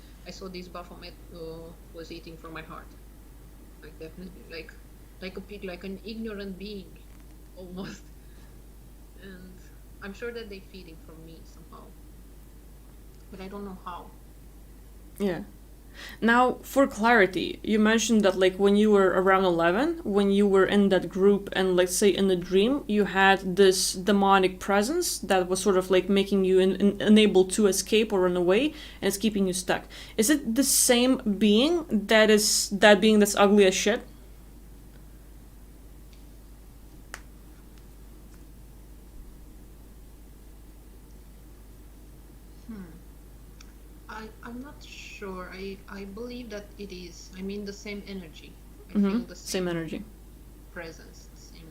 S2: Baphomet was eating from my heart, like definitely, like a pig, like an ignorant being, almost. And I'm sure that they're feeding from me somehow, but I don't know how.
S1: Yeah. Now, for clarity, you mentioned that like when you were around 11, when you were in that group and let's say in the dream, you had this demonic presence that was sort of like making you unable to escape or run away, and it's keeping you stuck. Is it the same being that being that's ugly as shit?
S2: I'm not sure. I believe that it is. I mean, the same energy. I
S1: Mm-hmm.
S2: feel the
S1: Same energy.
S2: presence, same.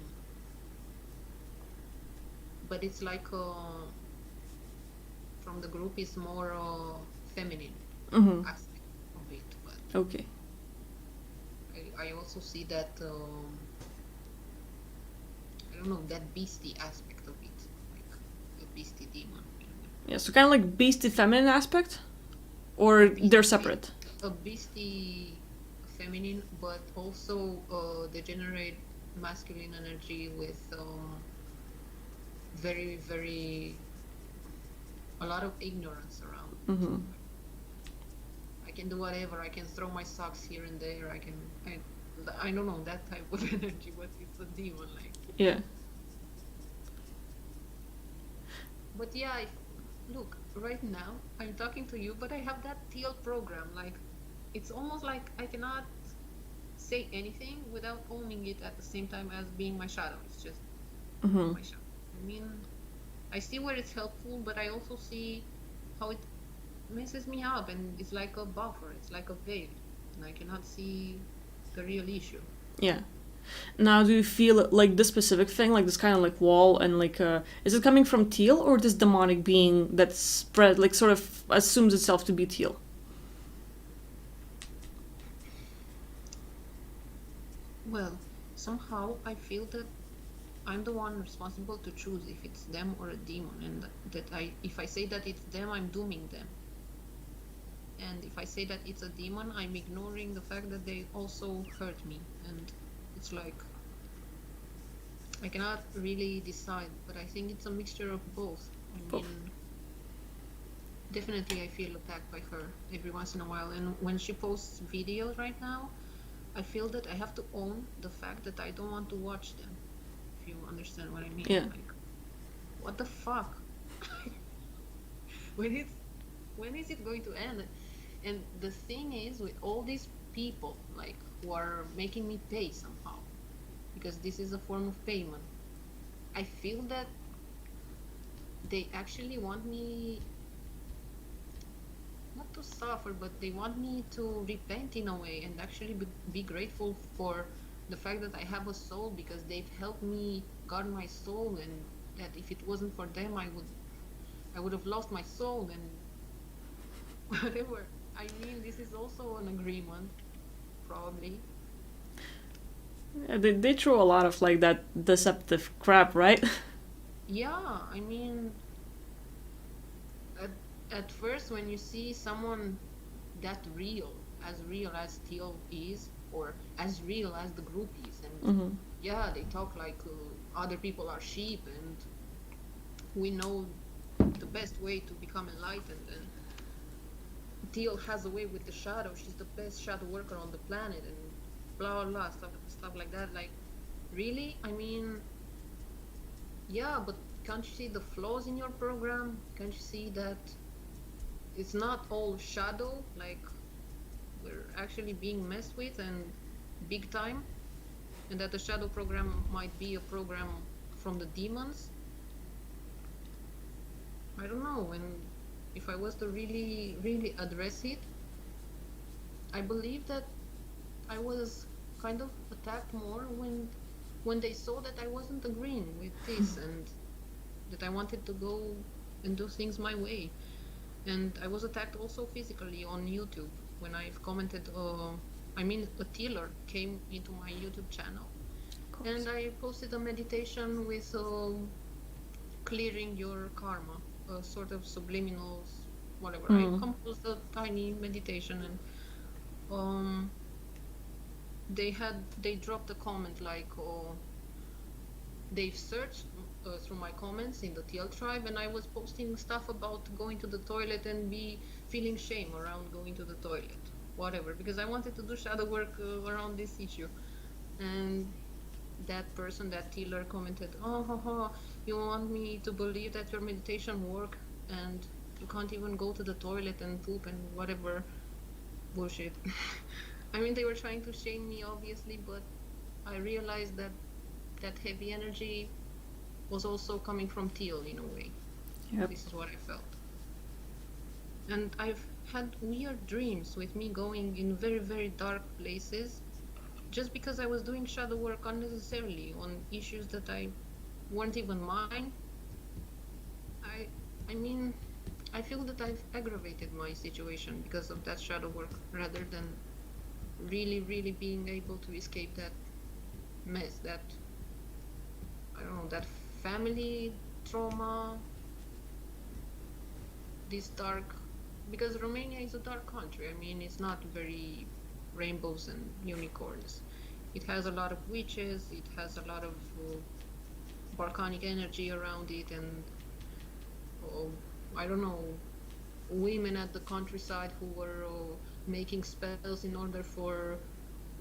S2: But it's like from the group is more feminine
S1: Mm-hmm.
S2: aspect of it. But
S1: Okay.
S2: I also see that I don't know, that beastie aspect of it, like the beastie demon.
S1: Yeah, so kind of like beastie feminine aspect, or they're separate.
S2: A beastie feminine, but also degenerate masculine energy with very, very a lot of ignorance around it.
S1: Mm-hmm.
S2: I can do whatever. I can throw my socks here and there. I don't know that type of energy, but it's a demon, like.
S1: Yeah.
S2: But yeah, look, right now I'm talking to you, but I have that teal program. Like, it's almost like I cannot say anything without owning it at the same time as being my shadow. It's just
S1: Mm-hmm.
S2: my shadow. I mean, I see where it's helpful, but I also see how it messes me up, and it's like a buffer. It's like a veil, and I cannot see the real issue.
S1: Yeah. Now, do you feel like this specific thing, like this kind of like wall, and like, is it coming from teal or this demonic being that spread, like, sort of assumes itself to be teal?
S2: Well, somehow I feel that I'm the one responsible to choose if it's them or a demon, and if I say that it's them, I'm dooming them. And if I say that it's a demon, I'm ignoring the fact that they also hurt me. And it's like, I cannot really decide, but I think it's a mixture of both. I
S1: Both.
S2: mean, definitely I feel attacked by her every once in a while. And when she posts videos right now, I feel that I have to own the fact that I don't want to watch them. If you understand what I mean.
S1: Yeah.
S2: Like, what the fuck? when is it going to end? And the thing is, with all these people, like, who are making me pay somehow, because this is a form of payment, I feel that they actually want me not to suffer, but they want me to repent in a way and actually be grateful for the fact that I have a soul, because they've helped me guard my soul, and that if it wasn't for them, I would have lost my soul and whatever. I mean, this is also an agreement, probably.
S1: Yeah, they throw a lot of like that deceptive crap, right?
S2: Yeah, I mean, at, at first, when you see someone that real as Teal is, or as real as the group is, and
S1: Mm-hmm.
S2: yeah, they talk like other people are sheep, and we know the best way to become enlightened, and Teal has a way with the shadow. She's the best shadow worker on the planet, and blah blah blah, stuff like that. Like, really? I mean, yeah, but can't you see the flaws in your program? Can't you see that it's not all shadow? Like, we're actually being messed with, and big time, and that the shadow program might be a program from the demons. I don't know. And if I was to really, really address it, I believe that I was kind of attacked more when they saw that I wasn't agreeing with this, and that I wanted to go and do things my way. And I was attacked also physically on YouTube when I've commented. I mean, a Tealer came into my YouTube channel, and I posted a meditation with clearing your karma, a sort of subliminals, whatever. I composed a tiny meditation, and um, they dropped a comment like, they've searched through my comments in the TL tribe, and I was posting stuff about going to the toilet and be feeling shame around going to the toilet, whatever, because I wanted to do shadow work around this issue. And that person, that Tealer, commented, oh, you want me to believe that your meditation work and you can't even go to the toilet and poop and whatever bullshit. I mean, they were trying to shame me, obviously, but I realized that that heavy energy was also coming from Teal in a way.
S1: Yep.
S2: This is what I felt. And I've had weird dreams with me going in very, very dark places just because I was doing shadow work unnecessarily on issues that I weren't even mine. I mean, I feel that I've aggravated my situation because of that shadow work rather than really, really being able to escape that mess, that, I don't know, that family trauma. this dark, because Romania is a dark country. I mean, it's not very rainbows and unicorns. It has a lot of witches. It has a lot of volcanic energy around it, and I don't know, women at the countryside who were making spells in order for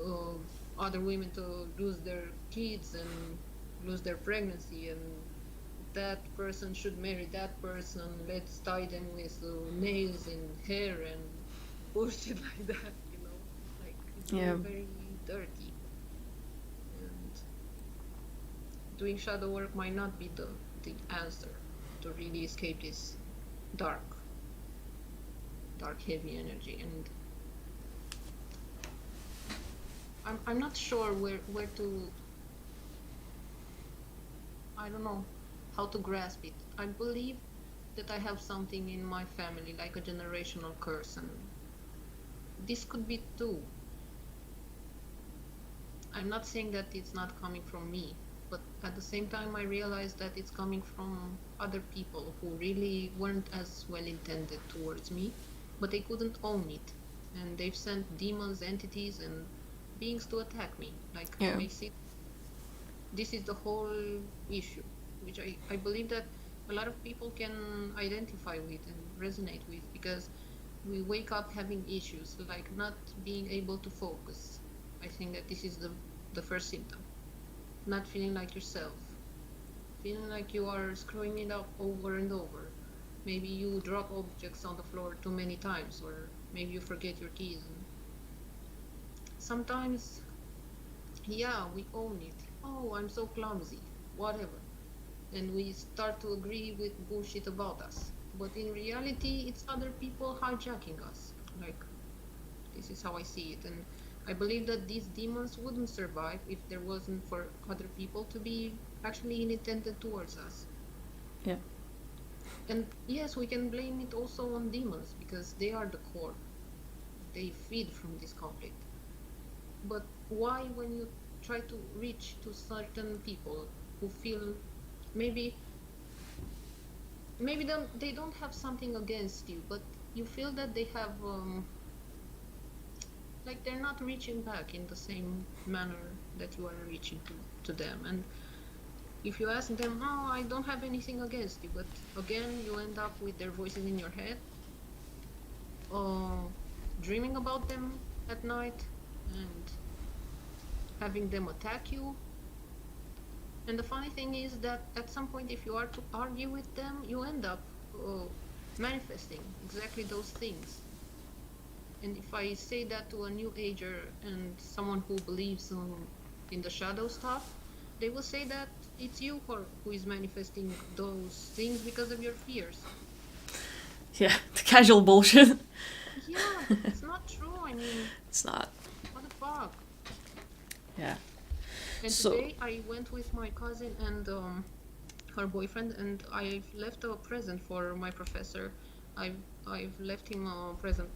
S2: uh, other women to lose their kids and lose their pregnancy, and that person should marry that person. Let's tie them with nails and hair and bullshit like that, you know. Like, it's
S1: Yeah.
S2: very, very dirty. And doing shadow work might not be the answer to really escape this dark, dark, heavy energy. And I'm not sure where to, I don't know how to grasp it. I believe that I have something in my family, like a generational curse, and this could be too. I'm not saying that it's not coming from me, but at the same time, I realized that it's coming from other people who really weren't as well intended towards me, but they couldn't own it. And they've sent demons, entities, and beings to attack me. Like,
S1: Yeah.
S2: makes it, this is the whole issue, which I believe that a lot of people can identify with and resonate with, because we wake up having issues, like not being able to focus. I think that this is the first symptom. Not feeling like yourself. Feeling like you are screwing it up over and over. Maybe you drop objects on the floor too many times, or maybe you forget your keys. Sometimes, yeah, we own it. Oh, I'm so clumsy, whatever. And we start to agree with bullshit about us. But in reality, it's other people hijacking us. Like, this is how I see it. And I believe that these demons wouldn't survive if there wasn't for other people to be actually intended towards us.
S1: Yeah.
S2: And yes, we can blame it also on demons, because they are the core. They feed from this conflict. But why, when you try to reach to certain people who feel maybe they don't have something against you, but you feel that they have like they're not reaching back in the same manner that you are reaching to them. And if you ask them, oh, I don't have anything against you, but again you end up with their voices in your head, dreaming about them at night and having them attack you. And the funny thing is that at some point, if you are to argue with them, you end up manifesting exactly those things. And if I say that to a new ager and someone who believes in the shadow stuff, they will say that it's you who is manifesting those things because of your fears.
S1: Yeah, the casual bullshit.
S2: Yeah, it's not true. I mean,
S1: It's not.
S2: what the fuck?
S1: Yeah.
S2: And
S1: So-
S2: today I went with my cousin and her boyfriend, and I've left a present for my professor. I've left him a present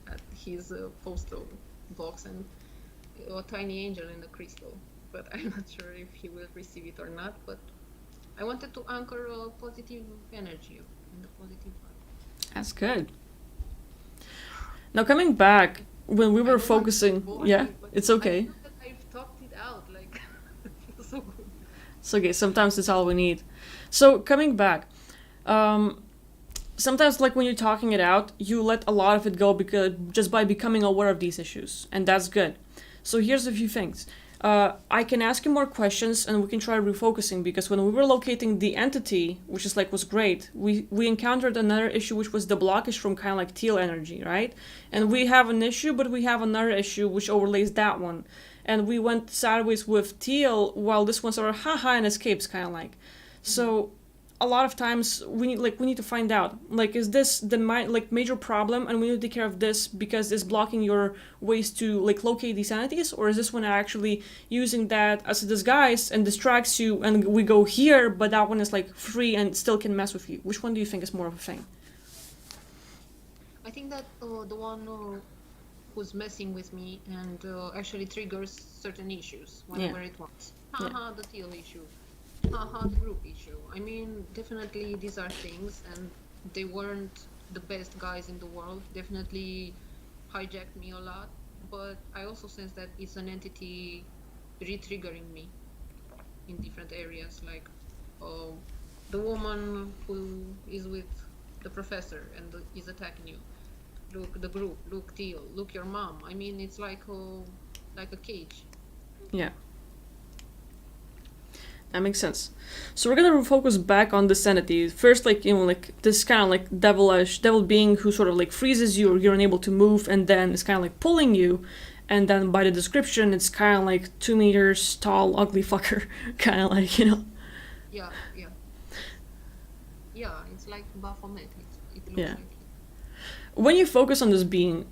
S2: at his postal box, and a tiny angel and a crystal. But I'm not sure if he will receive it or not. But I wanted to anchor a positive energy and a positive vibe.
S1: That's good. Now coming back, when we
S2: I
S1: were
S2: don't want to
S1: focusing,
S2: bore
S1: yeah,
S2: you, but
S1: it's
S2: I
S1: okay.
S2: feel that I've talked it out. Like, it feels so good.
S1: It's okay. Sometimes it's all we need. So coming back, sometimes like when you're talking it out, you let a lot of it go because just by becoming aware of these issues, and that's good. So here's a few things. I can ask you more questions and we can try refocusing, because when we were locating the entity, which is like was great, we encountered another issue, which was the blockage from kind of like teal energy, right? And we have an issue, but we have another issue which overlays that one. And we went sideways with teal while this one sort of haha and escapes kind of like. So a lot of times we need to find out, like, is this the major problem and we need to take care of this because it's blocking your ways to like locate these entities, or is this one actually using that as a disguise and distracts you and we go here, but that one is like free and still can mess with you? Which one do you think is more of a thing?
S2: I think that the one who's messing with me and actually triggers certain issues whenever it wants. Haha, the teal issue. Haha, the group issue. I mean, definitely these are things, and they weren't the best guys in the world. Definitely hijacked me a lot, but I also sense that it's an entity re-triggering me in different areas, like uh, the woman who is with the professor and is attacking you. Look, the group. Look, Teal. Look, your mom. I mean, it's like a cage.
S1: Yeah, that makes sense. So we're gonna focus back on this entity first, like like this kind of like devilish devil being who sort of like freezes you, or you're unable to move, and then it's kind of like pulling you, and then by the description, it's kind of like 2 meters tall, ugly fucker, kind of like
S2: Yeah, yeah, yeah. It's like Baphomet. It looks
S1: Yeah.
S2: like.
S1: When you focus on this being,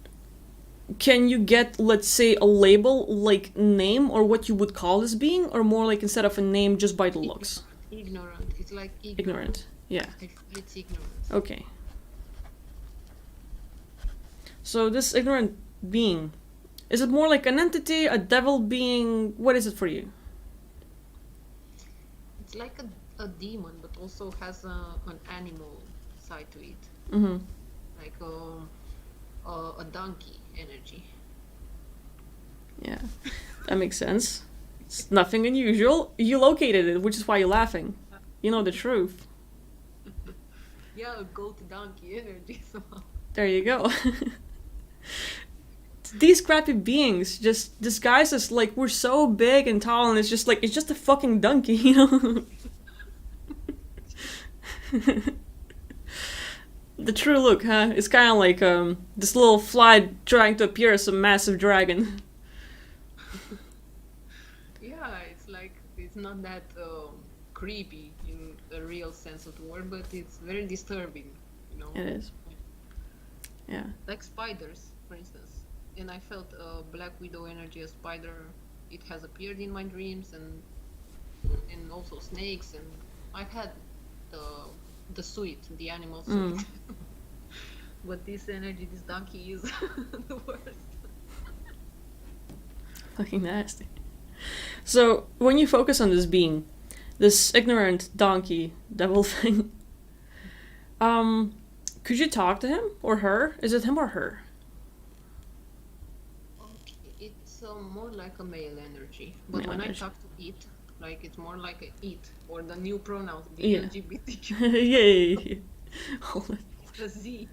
S1: can you get, let's say, a label like name or what you would call this being, or more like instead of a name just by the looks?
S2: Ignorant. It's like ignorant.
S1: Ignorant. Yeah.
S2: I feel it's ignorance.
S1: Okay. So this ignorant being, is it more like an entity, a devil being? What is it for you?
S2: It's like a demon, but also has an animal side to it,
S1: Mm-hmm.
S2: like a donkey energy.
S1: Yeah, that makes sense. It's nothing unusual. You located it, which is why you're laughing. You know the truth.
S2: Yeah, a goat donkey energy somehow.
S1: There you go. These crappy beings just disguise us like we're so big and tall, and it's just like it's just a fucking donkey, The true look, huh? It's kind of like this little fly trying to appear as a massive dragon.
S2: Yeah, it's like it's not that creepy in the real sense of the word, but it's very disturbing, you know.
S1: It is. Yeah.
S2: Like spiders, for instance. And I felt a Black Widow energy, a spider. It has appeared in my dreams, and also snakes. And I've had the suit, the animal suit. But this energy, this donkey is the worst.
S1: Fucking nasty. So when you focus on this being, this ignorant donkey devil thing, could you talk to him or her? Is it him or her?
S2: Okay, it's more like a male energy. But
S1: Male
S2: when
S1: energy.
S2: I talk to it, like it's more like a it, or the new pronouns, the
S1: Yeah.
S2: LGBTQ,
S1: Yay! Hold it.
S2: the Z.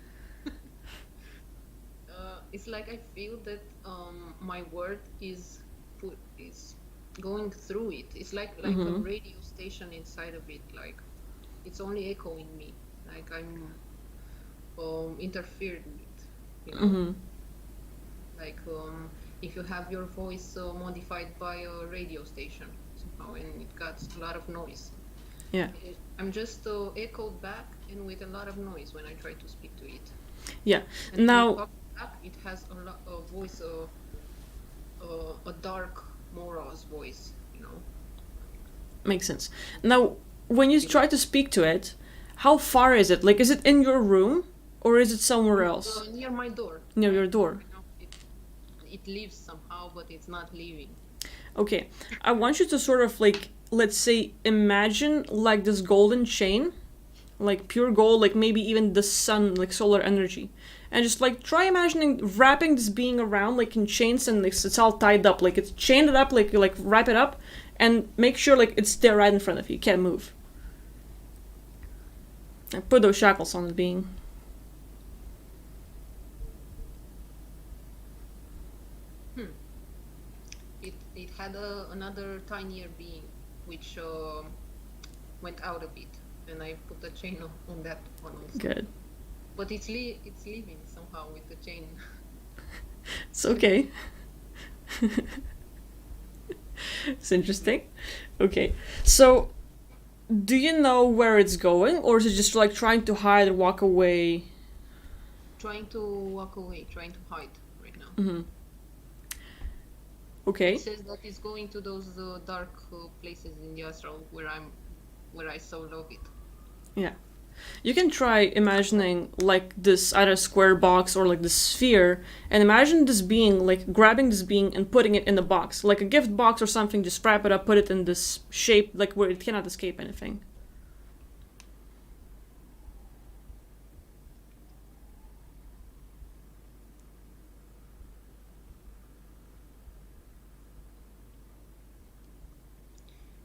S2: It's like I feel that my word is going through it. It's like a radio station inside of it. Like it's only echoing me. Like I'm interfered with. You know? Like if you have your voice modified by a radio station somehow, and it got a lot of noise.
S1: Yeah.
S2: I'm just echoed back and with a lot of noise when I try to speak to it.
S1: Yeah.
S2: And
S1: Now.
S2: when it talks back, it has a voice, a dark Mora's voice, you know.
S1: Makes sense. Now, when you try to speak to it, how far is it? Like, is it in your room, or is it somewhere else?
S2: Near my door.
S1: Near your door.
S2: You know, it lives somehow, but it's not living.
S1: Okay, I want you to sort of like, let's say, imagine like this golden chain, like pure gold, like maybe even the sun, like solar energy. And just like try imagining wrapping this being around like in chains, and like it's all tied up, like it's chained it up, like you like wrap it up and make sure like it's there right in front of you, can't move. And put those shackles on the being.
S2: It had another tinier being, which went out a bit, and I put a chain on that one also.
S1: Good.
S2: But it's living somehow with the chain.
S1: It's okay. It's interesting. Okay, so do you know where it's going, or is it just like trying to hide or walk away?
S2: Trying to walk away, trying to hide right now.
S1: Okay.
S2: It says that it's going to those dark places in the astral where I so love it.
S1: Yeah. You can try imagining like this either square box or like this sphere, and imagine this being like grabbing this being and putting it in the box, like a gift box or something. Just wrap it up, put it in this shape, like where it cannot escape anything.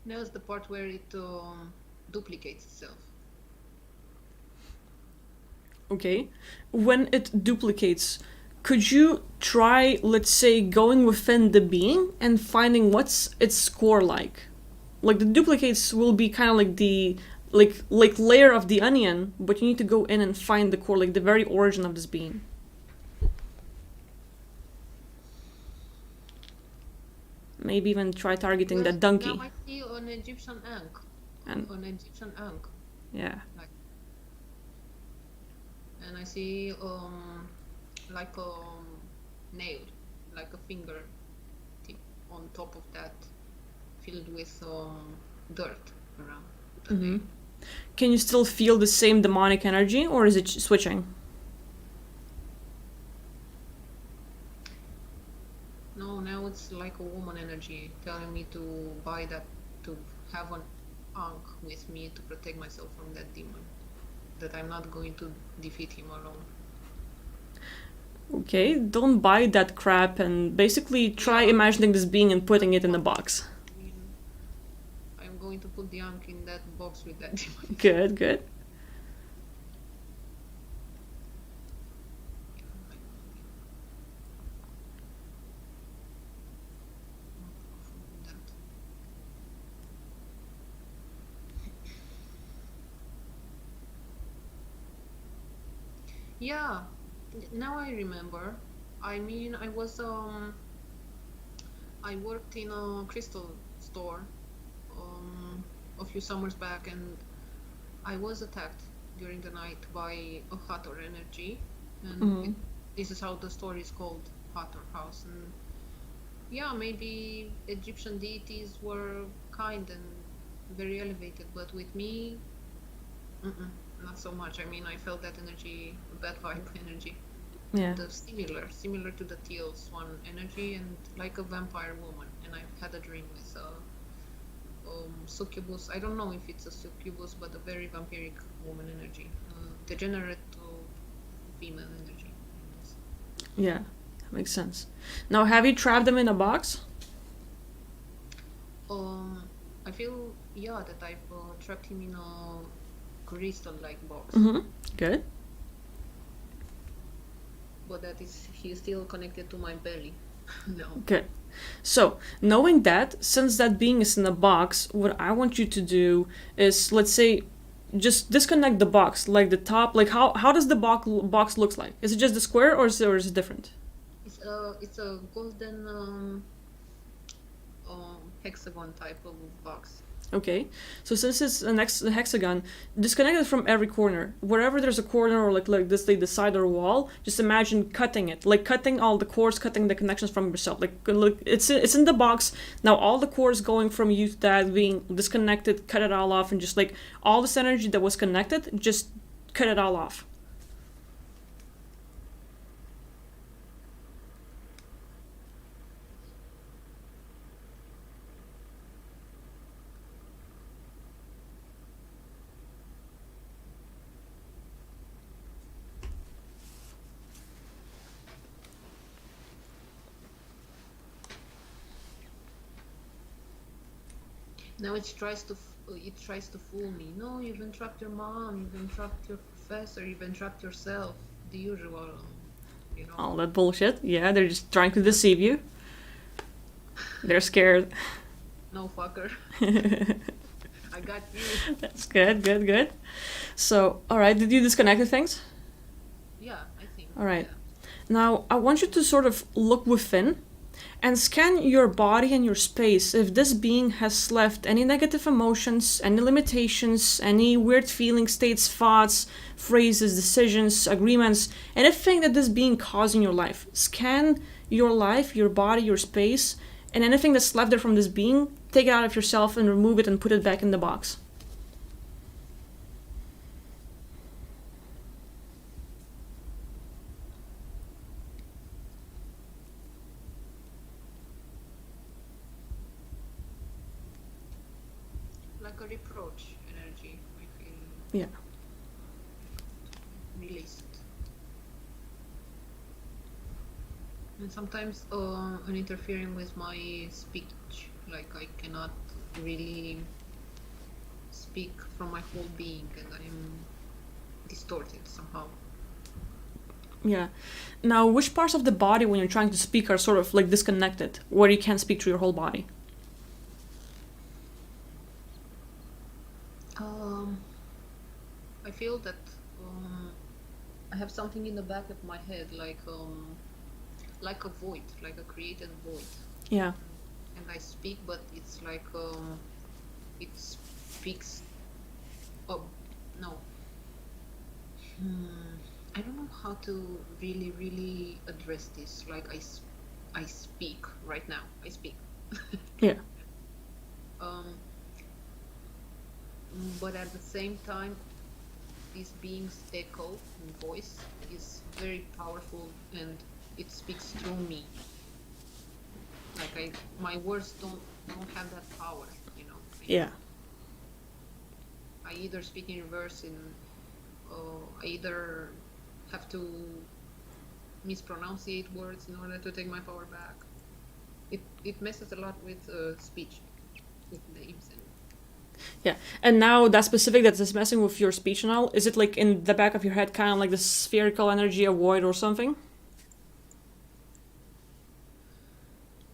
S2: Now is the part where it duplicates itself.
S1: Okay. When it duplicates, could you try, let's say, going within the being and finding what's its score like? Like the duplicates will be kind of like the like layer of the onion, but you need to go in and find the core, like the very origin of this being. Maybe even try targeting that donkey.
S2: Now I see an Egyptian ankh.
S1: And
S2: An Egyptian ankh.
S1: yeah.
S2: And I see like a nail, like a finger tip on top of that, filled with dirt around the nail.
S1: Can you still feel the same demonic energy, or is it switching?
S2: No, now it's like a woman energy telling me to buy that, to have an ankh with me to protect myself from that demon. That I'm not going to defeat him alone.
S1: Okay, don't buy that crap and basically try imagining this being and putting it in a box.
S2: I mean, I'm going to put the ankh in that box with that demon.
S1: Good, good.
S2: Yeah, now I remember. I mean, I worked in a crystal store a few summers back, and I was attacked during the night by a Hathor energy, and this is how the store is called, Hathor House. And yeah, maybe Egyptian deities were kind and very elevated, but with me, not so much. I mean, I felt that energy, bad vibe energy.
S1: Yeah.
S2: And similar to the teal swan energy, and like a vampire woman. And I had a dream with a succubus. I don't know if it's a succubus, but a very vampiric woman energy, degenerate female energy.
S1: Yeah, that makes sense. Now, have you trapped them in a box?
S2: I feel, yeah, that I've trapped him in a crystal-like box.
S1: Good.
S2: But he's still connected to my belly. No.
S1: Good. So, knowing that, since that being is in a box, what I want you to do is, let's say, just disconnect the box, like the top, like how does the box looks like? Is it just the square, or is it different?
S2: It's a golden hexagon type of box.
S1: Okay, so since it's an hexagon, disconnect it from every corner. Wherever there's a corner or like this, like the side or wall, just imagine cutting it, like cutting all the cords, cutting the connections from yourself. Like it's in the box now. All the cords going from you to that being disconnected, cut it all off, and just like all this energy that was connected, just cut it all off.
S2: Now it tries to fool me. No, you've entrapped your mom, you've entrapped your professor, you've entrapped yourself. The usual, you know.
S1: All that bullshit. Yeah, they're just trying to deceive you. They're scared.
S2: No, fucker. I got you.
S1: That's good, good, good. So, all right, did you disconnect the things?
S2: Yeah, I think.
S1: All right.
S2: Yeah.
S1: Now, I want you to sort of look within and scan your body and your space if this being has left any negative emotions, any limitations, any weird feelings, states, thoughts, phrases, decisions, agreements, anything that this being caused in your life. Scan your life, your body, your space, and anything that's left there from this being, take it out of yourself and remove it and put it back in the box.
S2: Like a reproach energy, I feel.
S1: Yeah.
S2: Released. And sometimes an interfering with my speech, like I cannot really speak from my whole being, and I am distorted somehow.
S1: Yeah. Now, which parts of the body when you're trying to speak are sort of like disconnected, where you can't speak to your whole body?
S2: I feel that I have something in the back of my head, like a void, like a created void,
S1: Yeah.
S2: and I speak, but it's like it speaks. Oh no, I don't know how to really address this. Like I speak right now. I speak.
S1: Yeah.
S2: But at the same time, this being's echo and voice is very powerful, and it speaks through me. Like my words don't have that power, you know.
S1: Yeah.
S2: I either speak in reverse, I either have to mispronunciate words in order to take my power back. It messes a lot with speech, with names and.
S1: Yeah. And now that specific that is messing with your speech now, is it like in the back of your head, kind of like the spherical energy, a void or something?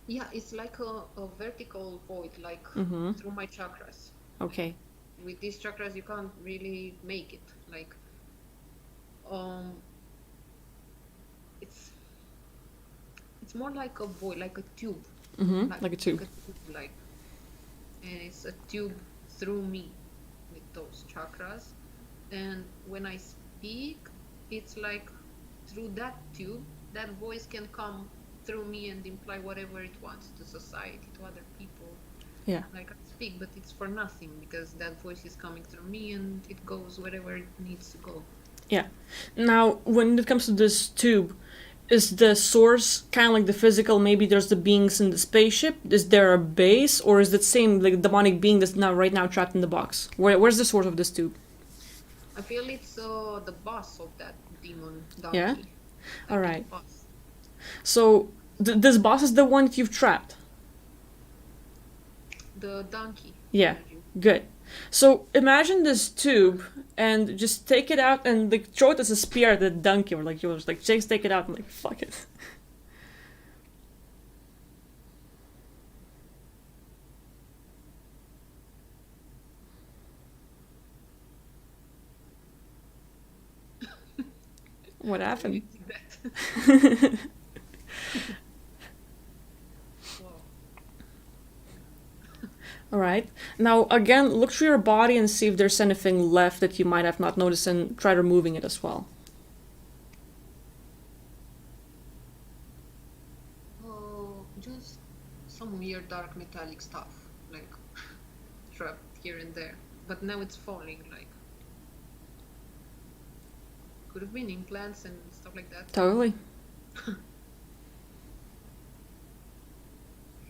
S2: Yeah, it's like a vertical void, like through my chakras.
S1: Okay.
S2: With these chakras, you can't really make it. Like, it's more like a void, like a tube.
S1: Like a tube.
S2: And it's a tube through me with those chakras. And when I speak, it's like through that tube, that voice can come through me and imply whatever it wants to society, to other people.
S1: Yeah.
S2: Like I speak, but it's for nothing because that voice is coming through me and it goes wherever it needs to go.
S1: Yeah. Now, when it comes to this tube, is the source kind of like the physical? Maybe there's the beings in the spaceship. Is there a base, or is that same like demonic being that's now right now trapped in the box? Where's the source of this tube?
S2: I feel it's the boss of that demon donkey.
S1: Yeah?
S2: That
S1: All right.
S2: boss.
S1: So this boss is the one that you've trapped.
S2: The donkey.
S1: Yeah. Good. So imagine this tube and just take it out and like throw it as a spear at the donkey, or like yours, like just take it out and like fuck it. What happened? All right. Now again, look through your body and see if there's anything left that you might have not noticed, and try removing it as well.
S2: Just some weird dark metallic stuff, like trapped here and there. But now it's falling, like could have been implants and stuff like that.
S1: Totally.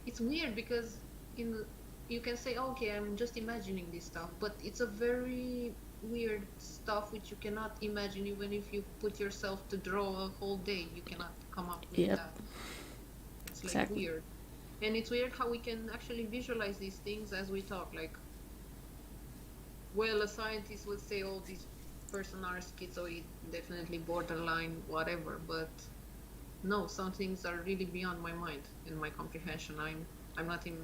S2: It's weird because you can say, okay, I'm just imagining this stuff, but it's a very weird stuff which you cannot imagine. Even if you put yourself to draw a whole day, you cannot come up with that. It's like
S1: exactly.
S2: weird. And it's weird how we can actually visualize these things as we talk. Like, well, a scientist would say, oh, this person are schizoid, definitely borderline, whatever, but no, some things are really beyond my mind and my comprehension. I'm not in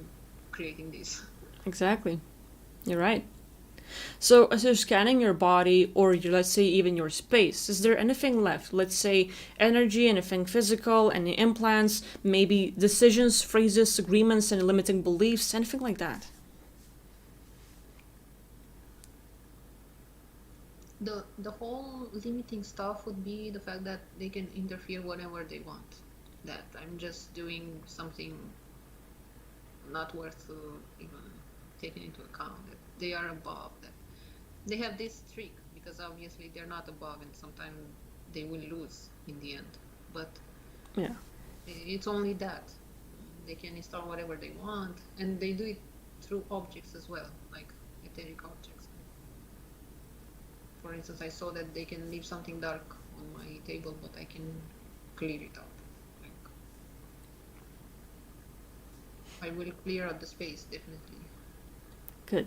S2: creating this.
S1: Exactly. You're right. So as you're scanning your body, or let's say even your space, is there anything left? Let's say energy, anything physical, any implants, maybe decisions, phrases, agreements, and limiting beliefs, anything like that?
S2: The whole limiting stuff would be the fact that they can interfere whenever they want. That I'm just doing something not worth even taking into account. That they are above. That they have this trick because obviously they're not above, and sometimes they will lose in the end. But
S1: yeah,
S2: it's only that they can install whatever they want, and they do it through objects as well, like etheric objects. For instance, I saw that they can leave something dark on my table, but I can clear it out. Like, I will clear out the space, definitely.
S1: Good.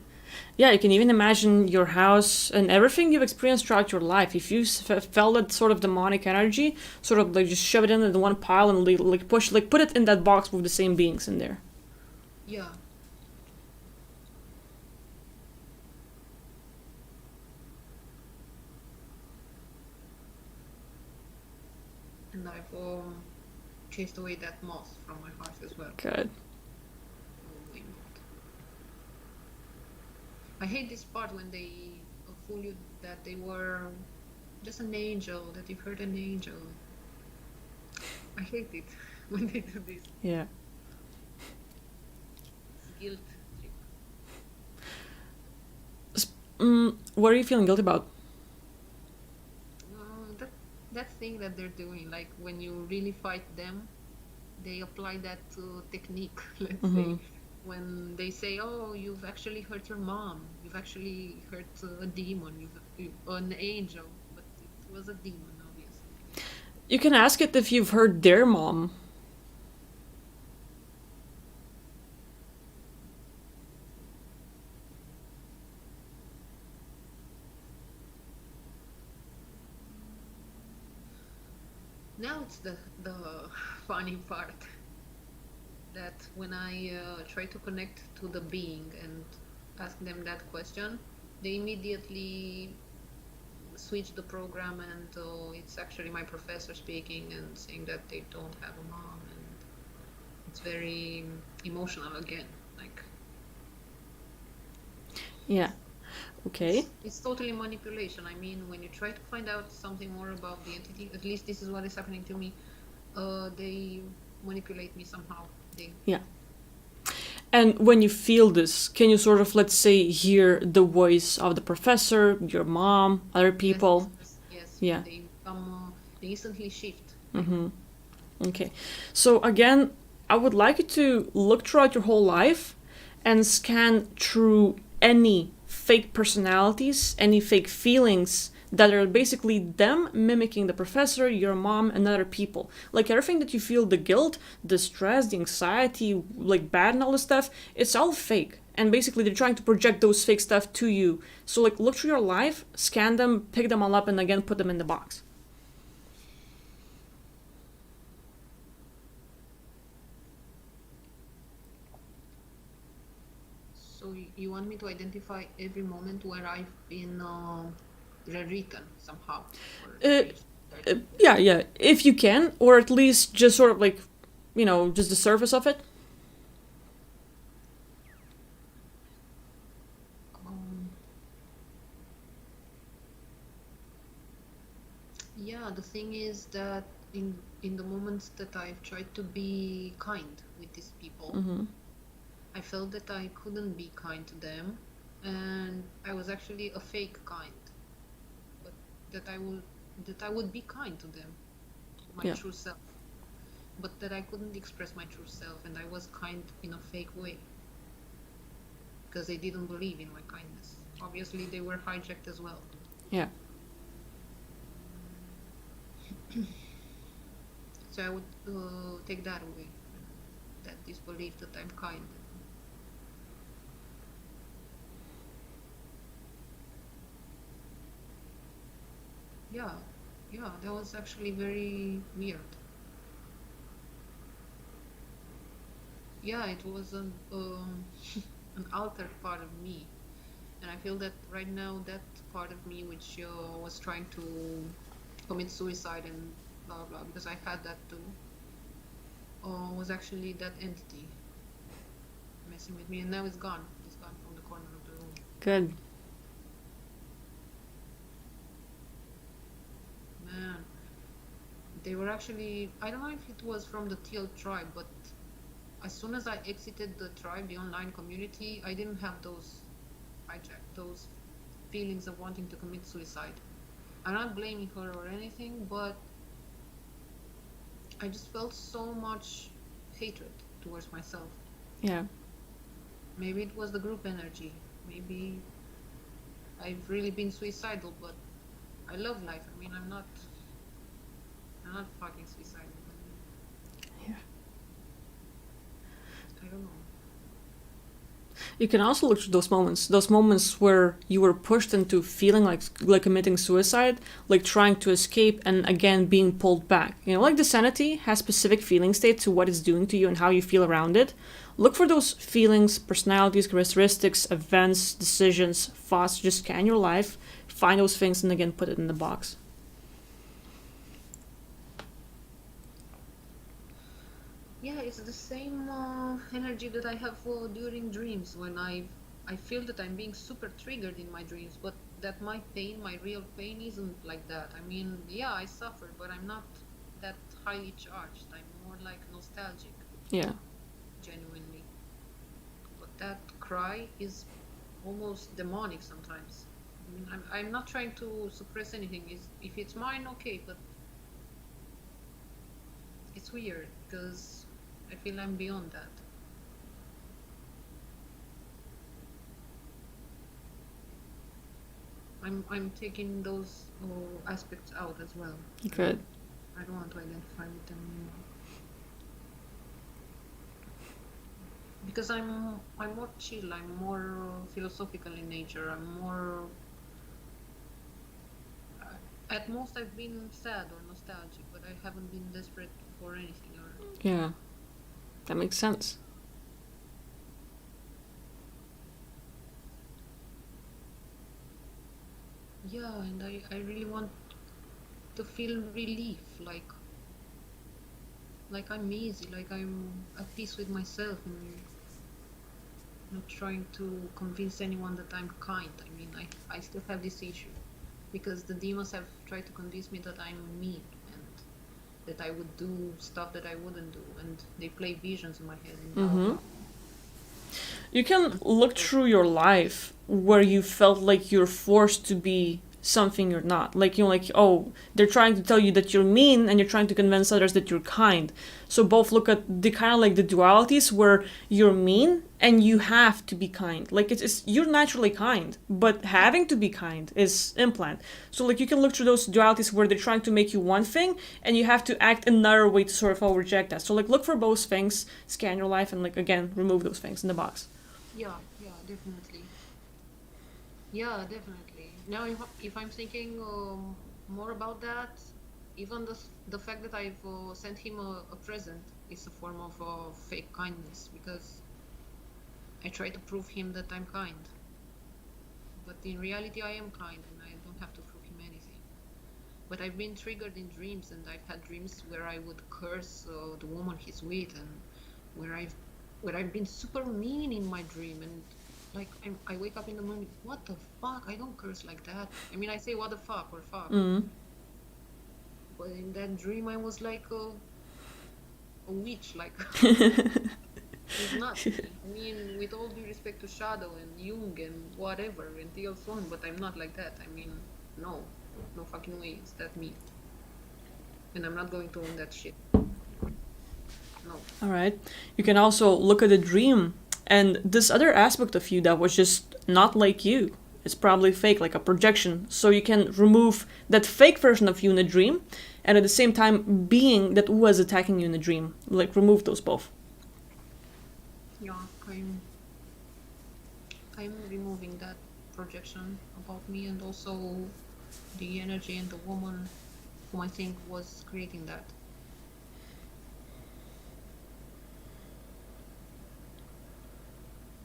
S1: Yeah, you can even imagine your house and everything you've experienced throughout your life. If you felt that sort of demonic energy, sort of like just shove it in one pile and like push, like put it in that box with the same beings in there.
S2: Yeah. And I've chased away that moth from my heart as well.
S1: Good.
S2: I hate this part when they fool you that they were just an angel, that you heard an angel. I hate it when they do this.
S1: Yeah.
S2: It's guilt trip.
S1: What are you feeling guilty about?
S2: That thing that they're doing, like when you really fight them, they apply that technique, let's say. When they say, oh, you've actually hurt your mom, you've actually hurt a demon, an angel, but it was a demon, obviously.
S1: You can ask it if you've hurt their mom.
S2: Now it's the funny part that when I try to connect to the being and ask them that question, they immediately switch the program and it's actually my professor speaking and saying that they don't have a mom, and it's very emotional again. Like,
S1: Yeah. Okay.
S2: it's totally manipulation. I mean, when you try to find out something more about the entity, at least this is what is happening to me, they manipulate me somehow.
S1: Yeah. And when you feel this, can you sort of, let's say, hear the voice of the professor, your mom, other people?
S2: Yes.
S1: Yeah.
S2: They come, they instantly shift.
S1: Okay. So again, I would like you to look throughout your whole life and scan through any fake personalities, any fake feelings that are basically them mimicking the professor, your mom, and other people. Like everything that you feel, the guilt, the stress, the anxiety, like bad and all this stuff, it's all fake. And basically they're trying to project those fake stuff to you. So like look through your life, scan them, pick them all up, and again put them in the box.
S2: So you want me to identify every moment where I've been rewritten somehow?
S1: Yeah, if you can, or at least just sort of like, just the surface of it.
S2: Yeah, the thing is that in the moments that I've tried to be kind with these people, I felt that I couldn't be kind to them, and I was actually a fake kind, but that I would be kind to them, my
S1: Yeah.
S2: true self, but that I couldn't express my true self, and I was kind in a fake way because they didn't believe in my kindness. Obviously, they were hijacked as well.
S1: Yeah.
S2: So I would take that away, that disbelief that I'm kind. Yeah, that was actually very weird. Yeah, it was an altered part of me, and I feel that right now that part of me which was trying to commit suicide and blah blah, because I had that too, was actually that entity messing with me, and now it's gone. It's gone from the corner of the room.
S1: Good.
S2: Man, they were actually, I don't know if it was from the Teal tribe, but as soon as I exited the tribe, the online community, I didn't have those feelings of wanting to commit suicide. I'm not blaming her or anything, but I just felt so much hatred towards myself.
S1: Yeah.
S2: Maybe it was the group energy. Maybe I've really been suicidal, but I love life. I mean, I'm not fucking suicidal.
S1: Yeah.
S2: I don't know.
S1: You can also look through those moments where you were pushed into feeling like committing suicide, like trying to escape and again being pulled back. You know, like the sanity has specific feeling state to what it's doing to you and how you feel around it. Look for those feelings, personalities, characteristics, events, decisions, thoughts. Just scan your life, find those things, and again put it in the box.
S2: Yeah, it's the same energy that I have during dreams when I feel that I'm being super triggered in my dreams, but that my pain, my real pain, isn't like that. I mean, yeah, I suffer, but I'm not that highly charged. I'm more like nostalgic,
S1: Yeah.
S2: genuinely. But that cry is almost demonic sometimes. I mean, I'm not trying to suppress anything. If it's mine, okay, but it's weird because I feel I'm beyond that. I'm taking those aspects out as well.
S1: Good.
S2: I don't want to identify with them anymore. Because I'm more chill, I'm more philosophical in nature, I'm more at most I've been sad or nostalgic, but I haven't been desperate for anything or
S1: Yeah. That makes sense.
S2: yeah, and I really want to feel relief, like I'm easy, like I'm at peace with myself and not trying to convince anyone that I'm kind. I mean, I still have this issue because the demons have tried to convince me that I'm mean and that I would do stuff that I wouldn't do, and they play visions in my head. And
S1: Mm-hmm. You can look through your life where you felt like you're forced to be something you're not. Like, you know, like, oh, they're trying to tell you that you're mean and you're trying to convince others that you're kind. So both look at the kind of like the dualities where you're mean and you have to be kind. Like, it's you're naturally kind, but having to be kind is implant. So like you can look through those dualities where they're trying to make you one thing and you have to act another way to sort of reject that. So like look for both things, scan your life, and like again remove those things in the box.
S2: yeah, definitely. Yeah, definitely. Now, if I'm thinking more about that, even the fact that I've sent him a present is a form of fake kindness because I try to prove him that I'm kind. But in reality, I am kind and I don't have to prove him anything. But I've been triggered in dreams, and I've had dreams where I would curse the woman he's with, and where I've been super mean in my dream, and like I wake up in the morning, what the fuck? I don't curse like that. I mean, I say what the fuck or fuck,
S1: Mm.
S2: but in that dream, I was like a witch, like it's not. I mean, with all due respect to Shadow and Jung and whatever and Theo Swan, but I'm not like that. I mean, no, no fucking way. Is that me? And I'm not going to own that shit. No.
S1: All right. You can also look at the dream and this other aspect of you that was just not like you. It's probably fake, like a projection. So you can remove that fake version of you in a dream, and at the same time, being that was attacking you in a dream. Like remove those both.
S2: Yeah, I'm removing that projection about me, and also the energy and the woman whom I think was creating that.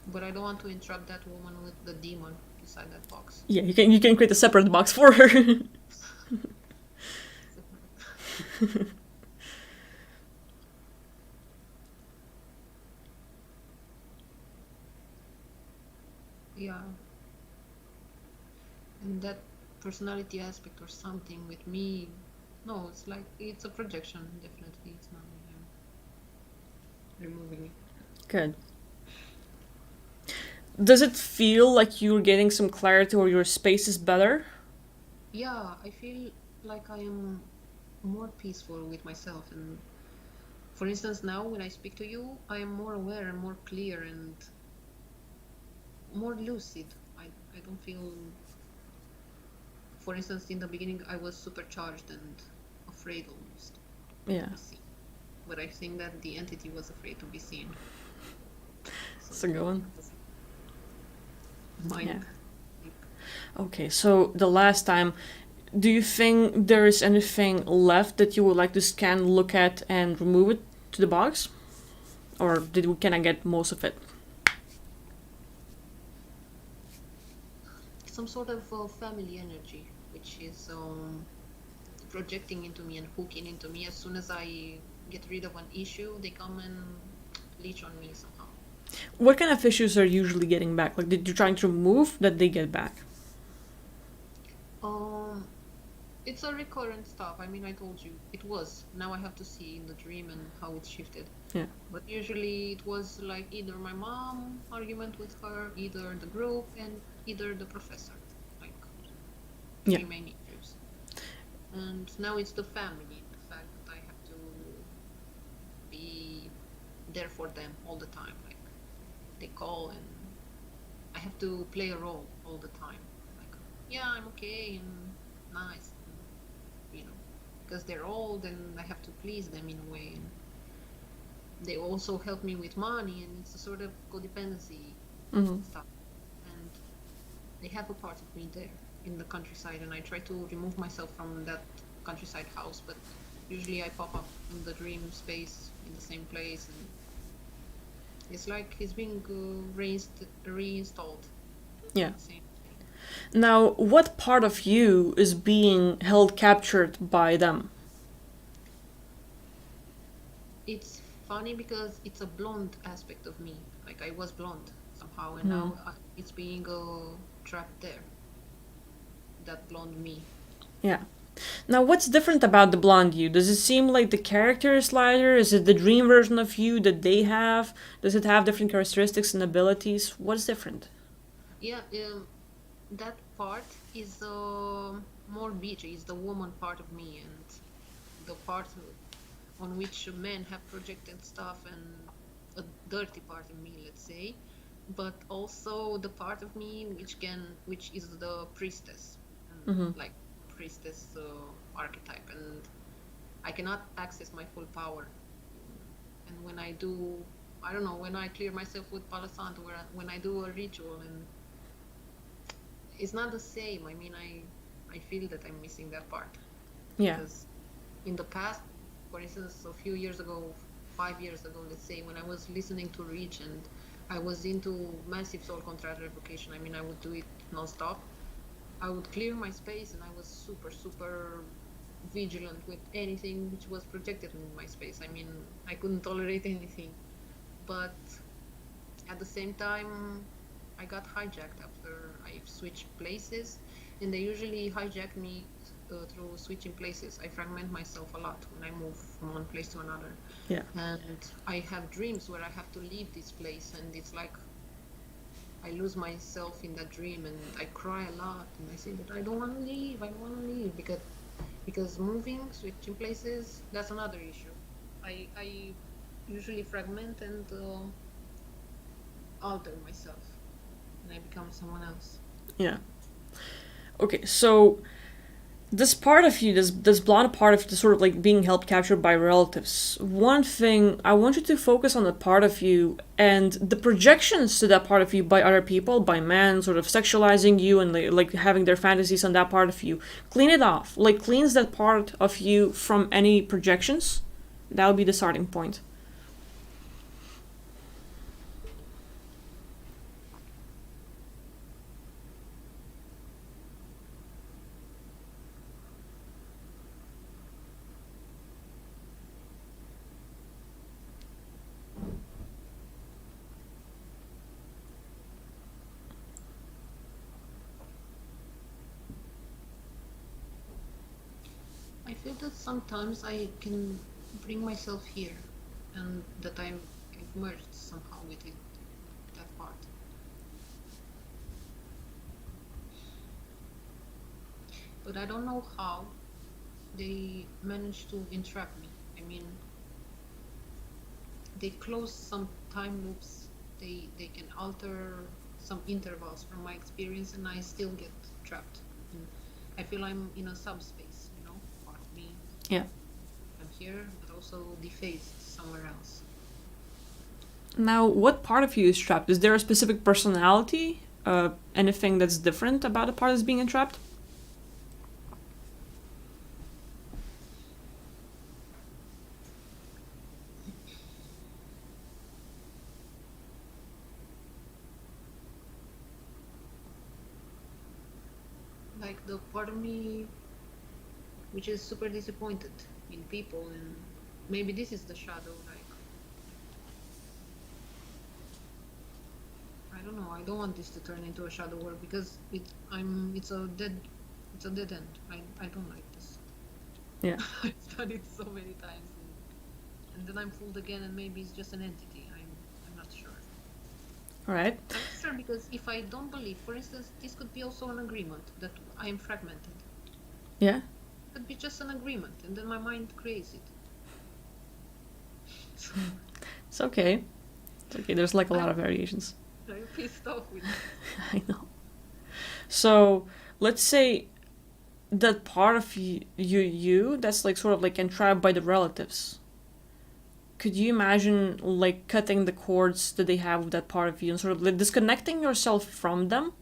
S2: But I don't want to entrap that woman with the demon inside that box.
S1: Yeah, you can create a separate box for her.
S2: Yeah, and that personality aspect or something with me, no, it's like it's a projection. Definitely, it's not me. I'm removing it.
S1: Good. Does it feel like you're getting some clarity or your space is better?
S2: Yeah, I feel like I am more peaceful with myself. And for instance, now when I speak to you, I am more aware and more clear and more lucid. I don't feel, for instance, in the beginning, I was supercharged and afraid almost
S1: Yeah.
S2: to be seen. But I think that the entity was afraid to be seen.
S1: That's a good one.
S3: mind.
S1: Okay, so the last time, do you think there is anything left that you would like to scan, look at, and remove it to the box? Or can I get most of it?
S3: Some sort of family energy, which is projecting into me and hooking into me. As soon as I get rid of an issue, they come and leech on me somehow.
S1: What kind of issues are you usually getting back? Like, that you're trying to remove that they get back?
S3: It's a recurrent stuff. I mean, I told you it was. Now I have to see in the dream and how it shifted.
S1: Yeah.
S3: But usually it was like either my mom argument with her, either the group, and either the professor. Like three main issues. And now it's the family. The fact that I have to be there for them all the time. Like they call and I have to play a role all the time. Like, yeah, I'm okay and nice. Because they're old and I have to please them in a way. And they also help me with money, and it's a sort of codependency stuff. And they have a part of me there in the countryside, and I try to remove myself from that countryside house, but usually I pop up in the dream space in the same place, and it's like he's being reinstalled.
S1: Yeah. Now, what part of you is being held captured by them?
S3: It's funny because it's a blonde aspect of me. Like I was blonde somehow, and now it's being trapped there. That blonde me.
S1: Yeah. Now, what's different about the blonde you? Does it seem like the character is lighter? Is it the dream version of you that they have? Does it have different characteristics and abilities? What's different?
S3: Yeah, that part is more beachy. It's the woman part of me, and the part on which men have projected stuff, and a dirty part of me, let's say, but also the part of me which is the priestess, like priestess archetype, and I cannot access my full power. And when I do, I don't know, when I clear myself with Palo Santo, when I do a ritual, and it's not the same. I mean, I feel that I'm missing that part.
S1: Yeah.
S3: Because in the past, for instance, a few years ago, 5 years ago, let's say, when I was listening to Reach and I was into massive soul contract revocation, I mean, I would do it non-stop. I would clear my space, and I was super, super vigilant with anything which was projected in my space. I mean, I couldn't tolerate anything. But at the same time, I got hijacked after I switched places, and they usually hijack me through switching places. I fragment myself a lot when I move from one place to another.
S1: Yeah.
S3: And I have dreams where I have to leave this place, and it's like I lose myself in that dream, and I cry a lot, and I say that I don't want to leave, because moving, switching places, that's another issue. I usually fragment and alter myself, and I become someone else.
S1: Yeah. Okay, so this part of you, this blonde part of you, sort of like being held captured by relatives. One thing, I want you to focus on that part of you and the projections to that part of you by other people, by men, sort of sexualizing you and like having their fantasies on that part of you. Clean it off. Like, cleanse that part of you from any projections. That would be the starting point.
S3: I feel that sometimes I can bring myself here, and that I've merged somehow with it, that part. But I don't know how they managed to entrap me. I mean, they close some time loops, they can alter some intervals from my experience, and I still get trapped. And I feel I'm in a subspace, part of me.
S1: Yeah.
S3: I'm here, but also dephased somewhere else.
S1: Now, what part of you is trapped? Is there a specific personality anything that's different about the part that's being entrapped?
S3: Like the part of me which is super disappointed in people, and maybe this is the shadow. Like, I don't know. I don't want this to turn into a shadow work because it's a dead end. I don't like this.
S1: Yeah.
S3: I've studied so many times, and then I'm fooled again, and maybe it's just an entity. I'm not sure.
S1: All right.
S3: I'm not sure because if I don't believe, for instance, this could be also an agreement that I am fragmented.
S1: Yeah.
S3: It could be just an agreement, and then my mind creates it. So
S1: It's okay. It's okay. There's like a lot of variations.
S3: I'm pissed off with it.
S1: I know. So let's say that part of you that's like sort of like entrapped by the relatives. Could you imagine like cutting the cords that they have with that part of you and sort of like disconnecting yourself from them?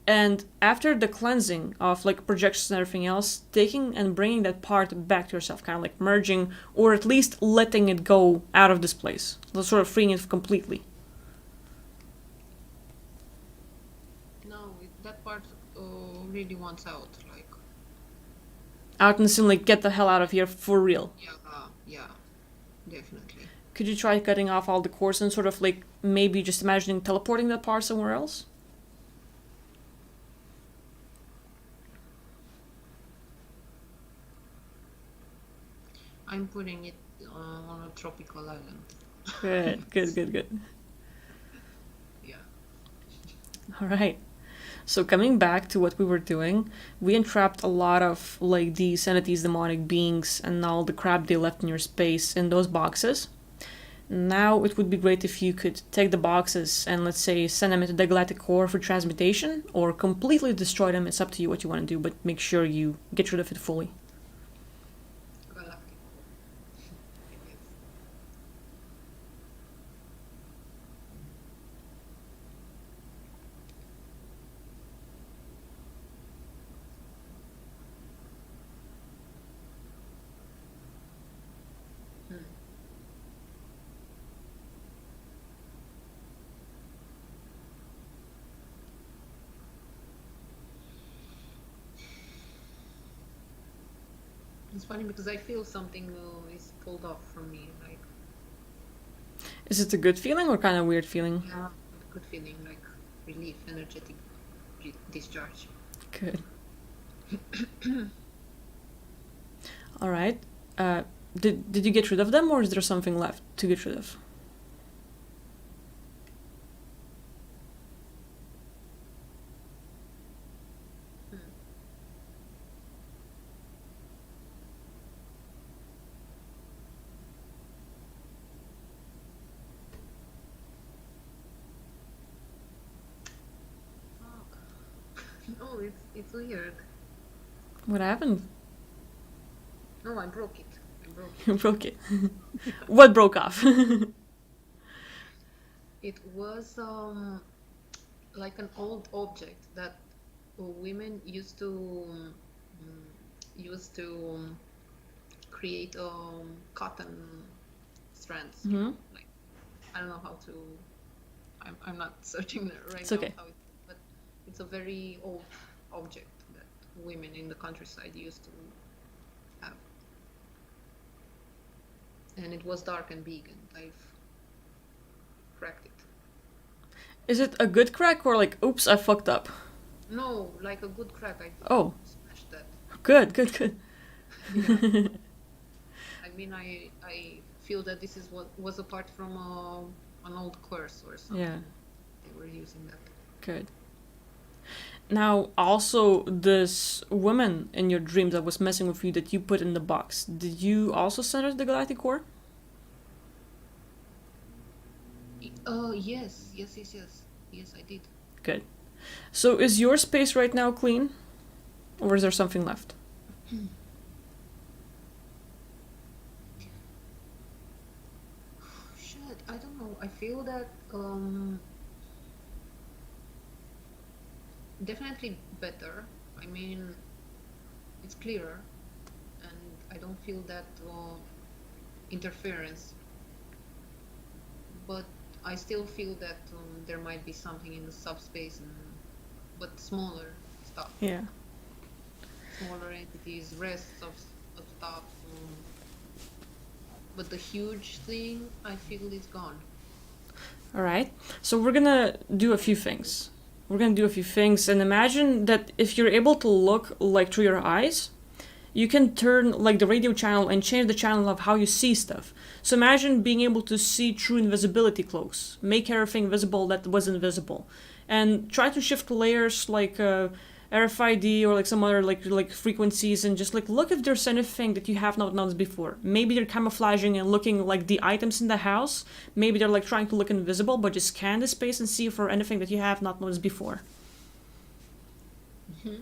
S1: And after the cleansing of like projections and everything else, taking and bringing that part back to yourself, kind of like merging or at least letting it go out of this place, sort of freeing it completely.
S3: No, that part really wants out. Like,
S1: Out and soon, like get the hell out of here for real.
S3: yeah, definitely.
S1: Could you try cutting off all the cords and sort of like maybe just imagining teleporting that part somewhere else?
S3: I'm putting it on a tropical island.
S1: Good, good.
S3: Yeah.
S1: All right. So coming back to what we were doing, we entrapped a lot of like these entities, demonic beings, and all the crap they left in your space in those boxes. Now it would be great if you could take the boxes and let's say send them into the galactic core for transmutation, or completely destroy them. It's up to you what you want to do, but make sure you get rid of it fully.
S3: Galactic. Yes. Hmm. It's funny because I feel something is pulled off from me, like
S1: Is it a good feeling or kind of weird feeling?
S3: yeah, good feeling, like relief, energetic discharge.
S1: Good. All right. Did you get rid of them, or is there something left to get rid of?
S3: Hmm. Fuck. No, it's weird.
S1: What happened?
S3: No, I broke it. I broke it.
S1: You broke it. What broke off?
S3: It was like an old object that women used to create cotton strands. You
S1: Mhm.
S3: know, like I don't know how to. I'm not searching right
S1: It's
S3: now
S1: okay.
S3: how it, but it's a very old object that women in the countryside used to have, and it was dark and big, and I've cracked it.
S1: Is it a good crack or like, oops, I fucked up?
S3: No, like a good crack. I
S1: Oh,
S3: smashed that.
S1: good.
S3: Yeah. I mean, I feel that this is what was apart from an old curse or something.
S1: Yeah,
S3: They were using that.
S1: good. Now, also, this woman in your dream that was messing with you that you put in the box, did you also send her to the Galactic Core?
S3: Yes, yes, I did.
S1: Good. So, is your space right now clean? Or is there something left?
S3: Shit, I don't know. I feel that definitely better. I mean, it's clearer, and I don't feel that interference. But I still feel that there might be something in the subspace, but smaller stuff,
S1: Yeah.
S3: smaller entities, rests of stuff. But the huge thing, I feel, is gone.
S1: All right. So we're gonna do a few things. We're gonna do a few things, and imagine that if you're able to look like through your eyes, you can turn like the radio channel and change the channel of how you see stuff. So imagine being able to see through invisibility cloaks, make everything visible that was invisible, and try to shift layers like RFID or like some other like frequencies, and just like look if there's anything that you have not noticed before. Maybe they're camouflaging and looking like the items in the house. Maybe they're like trying to look invisible, but just scan the space and see for anything that you have not noticed before.
S3: Mm-hmm.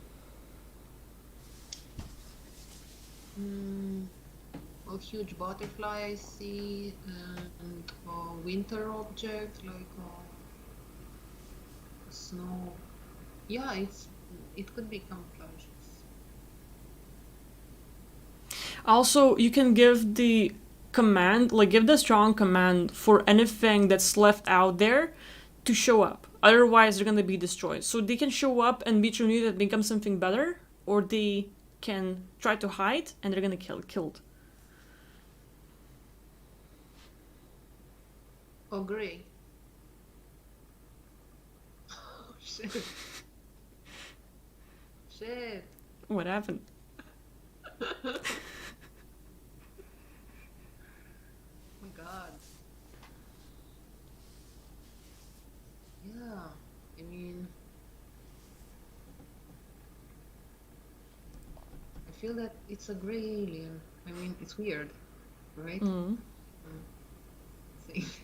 S3: A huge butterfly I see, and a winter object like snow. Yeah, it could be camouflages.
S1: Also, you can give the command, like give the strong command for anything that's left out there to show up. Otherwise, they're gonna be destroyed. So they can show up and be renewed and become something better, or they can try to hide and they're gonna killed.
S3: Oh, gray. Oh, shit. Shit.
S1: What happened?
S3: Oh my god. Yeah. I mean, I feel that it's a gray alien. I mean, it's weird, right?
S1: Mm.
S3: Things.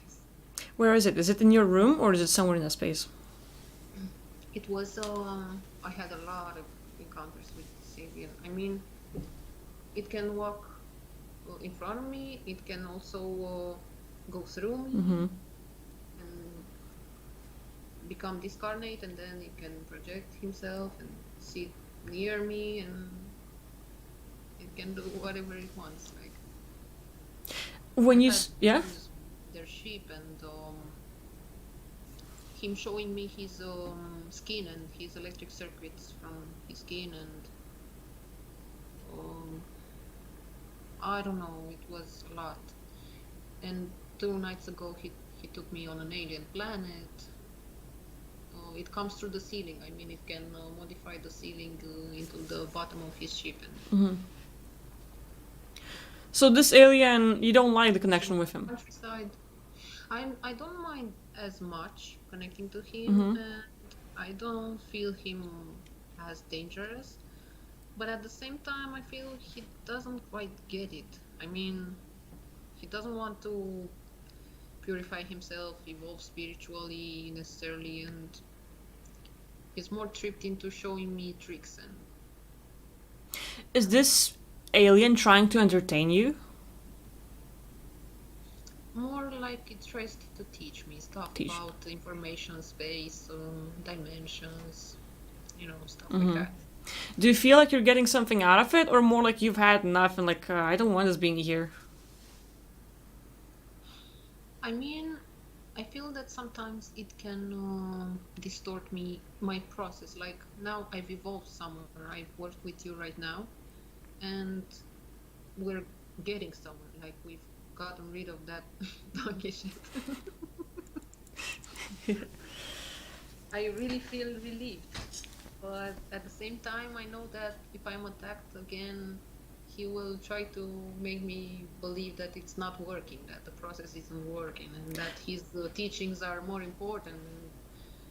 S1: Where is it? Is it in your room or is it somewhere in a space?
S3: It was, I had a lot of encounters with this alien. I mean, it can walk in front of me, it can also go through me
S1: Mm-hmm.
S3: and become discarnate, and then it can project himself and sit near me, and it can do whatever it wants. Like,
S1: When
S3: I've
S1: you
S3: had
S1: yeah.
S3: use their ship, and him showing me his skin and his electric circuits from his skin, and I don't know, it was a lot. And 2 nights ago he took me on an alien planet. It comes through the ceiling. I mean, it can modify the ceiling into the bottom of his ship. And
S1: Mm-hmm. So this alien, you don't like the connection with him.
S3: countryside, I don't mind as much connecting to him,
S1: Mhm.
S3: and I don't feel him as dangerous. But at the same time, I feel he doesn't quite get it. I mean, he doesn't want to purify himself, evolve spiritually necessarily, and he's more tripped into showing me tricks. And
S1: Is this alien trying to entertain you?
S3: more like it tries to teach me stuff
S1: Teach.
S3: about information space, dimensions, stuff
S1: Mhm.
S3: like that.
S1: Do you feel like you're getting something out of it, or more like you've had enough and like I don't want this being here?
S3: I mean, I feel that sometimes it can distort my process. Like, now I've evolved somewhere. I've worked with you right now, and we're getting somewhere. Like, we've gotten rid of that donkey shit. I really feel relieved. But at the same time, I know that if I'm attacked again, he will try to make me believe that it's not working, that the process isn't working, and that his teachings are more important.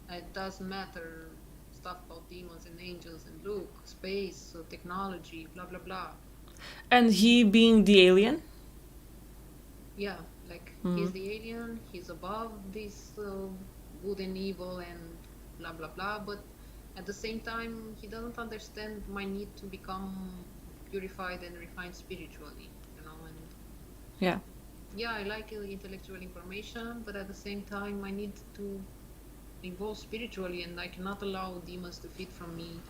S3: And it doesn't matter stuff about demons and angels and look, space, technology, blah blah blah.
S1: And he being the alien?
S3: Yeah, like he's the alien, he's above this good and evil and blah blah blah, but at the same time he doesn't understand my need to become purified and refined spiritually, and
S1: Yeah.
S3: I like intellectual information, but at the same time I need to evolve spiritually, and I cannot allow demons to feed from me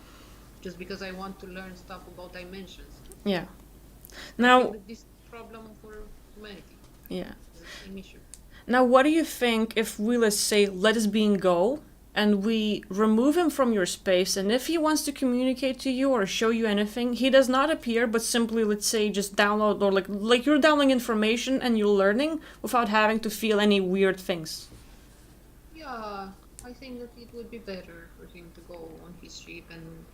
S3: just because I want to learn stuff about dimensions.
S1: Yeah.
S3: I feel
S1: Now,
S3: that this is a problem for humanity.
S1: yeah.
S3: It's the same issue.
S1: Now, what do you think if we, let's say, let this being go and we remove him from your space, and if he wants to communicate to you or show you anything, he does not appear, but simply, let's say, just download, or like you're downloading information and you're learning without having to feel any weird things.
S3: Yeah, I think that it would be better for him to go on his ship and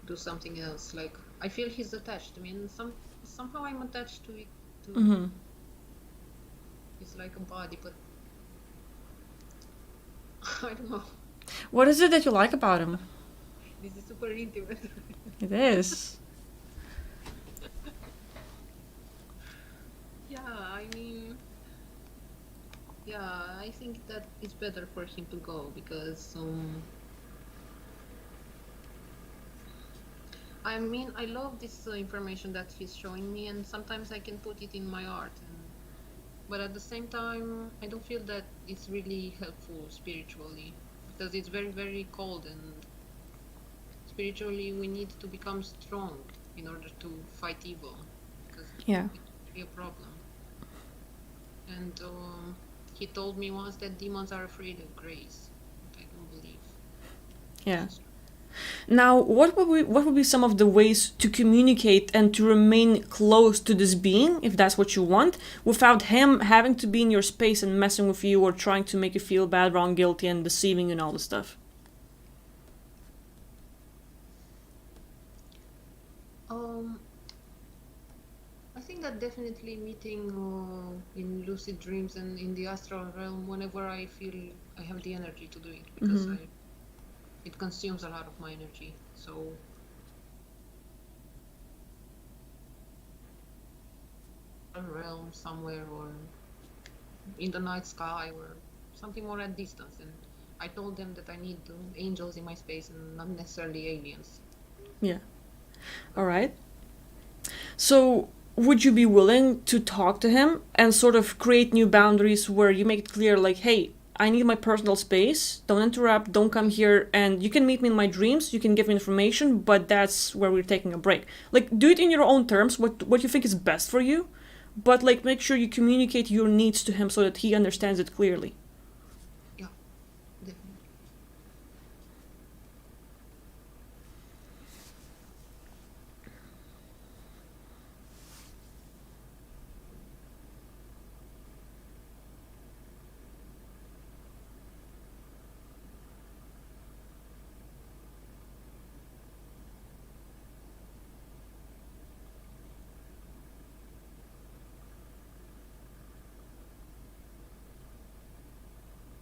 S3: do something else. Like, I feel he's attached to me, and somehow I'm attached to it too.
S1: Mm-hmm.
S3: It's like a body, but I don't know.
S1: What is it that you like about him?
S3: This is super intimate.
S1: It is.
S3: Yeah, I mean, yeah, I think that it's better for him to go because I mean, I love this information that he's showing me, and sometimes I can put it in my art. But at the same time, I don't feel that it's really helpful spiritually because it's very, very cold, and spiritually we need to become strong in order to fight evil because
S1: Yeah.
S3: it's really a problem. And he told me once that demons are afraid of grace. I don't believe.
S1: Yeah.
S3: This is true.
S1: Now, what would be some of the ways to communicate and to remain close to this being, if that's what you want, without him having to be in your space and messing with you or trying to make you feel bad, wrong, guilty, and deceiving you and all this stuff?
S3: Um, I think that definitely meeting in lucid dreams and in the astral realm whenever I feel I have the energy to do it because
S1: Mm-hmm.
S3: it consumes a lot of my energy. So a realm somewhere or in the night sky or something more at distance. And I told them that I need angels in my space and not necessarily aliens.
S1: Yeah. All right. So, would you be willing to talk to him and sort of create new boundaries where you make it clear, like, hey, I need my personal space. Don't interrupt. Don't come here. And you can meet me in my dreams. You can give me information, but that's where we're taking a break. Like, do it in your own terms. What you think is best for you, but like make sure you communicate your needs to him so that he understands it clearly.
S3: Yeah, definitely.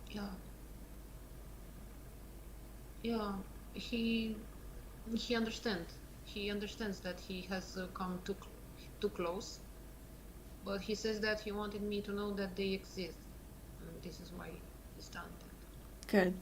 S3: Yeah, yeah. He he understands. He understands that he has come too close, but he says that he wanted me to know that they exist. And this is why he's done that.
S1: Good.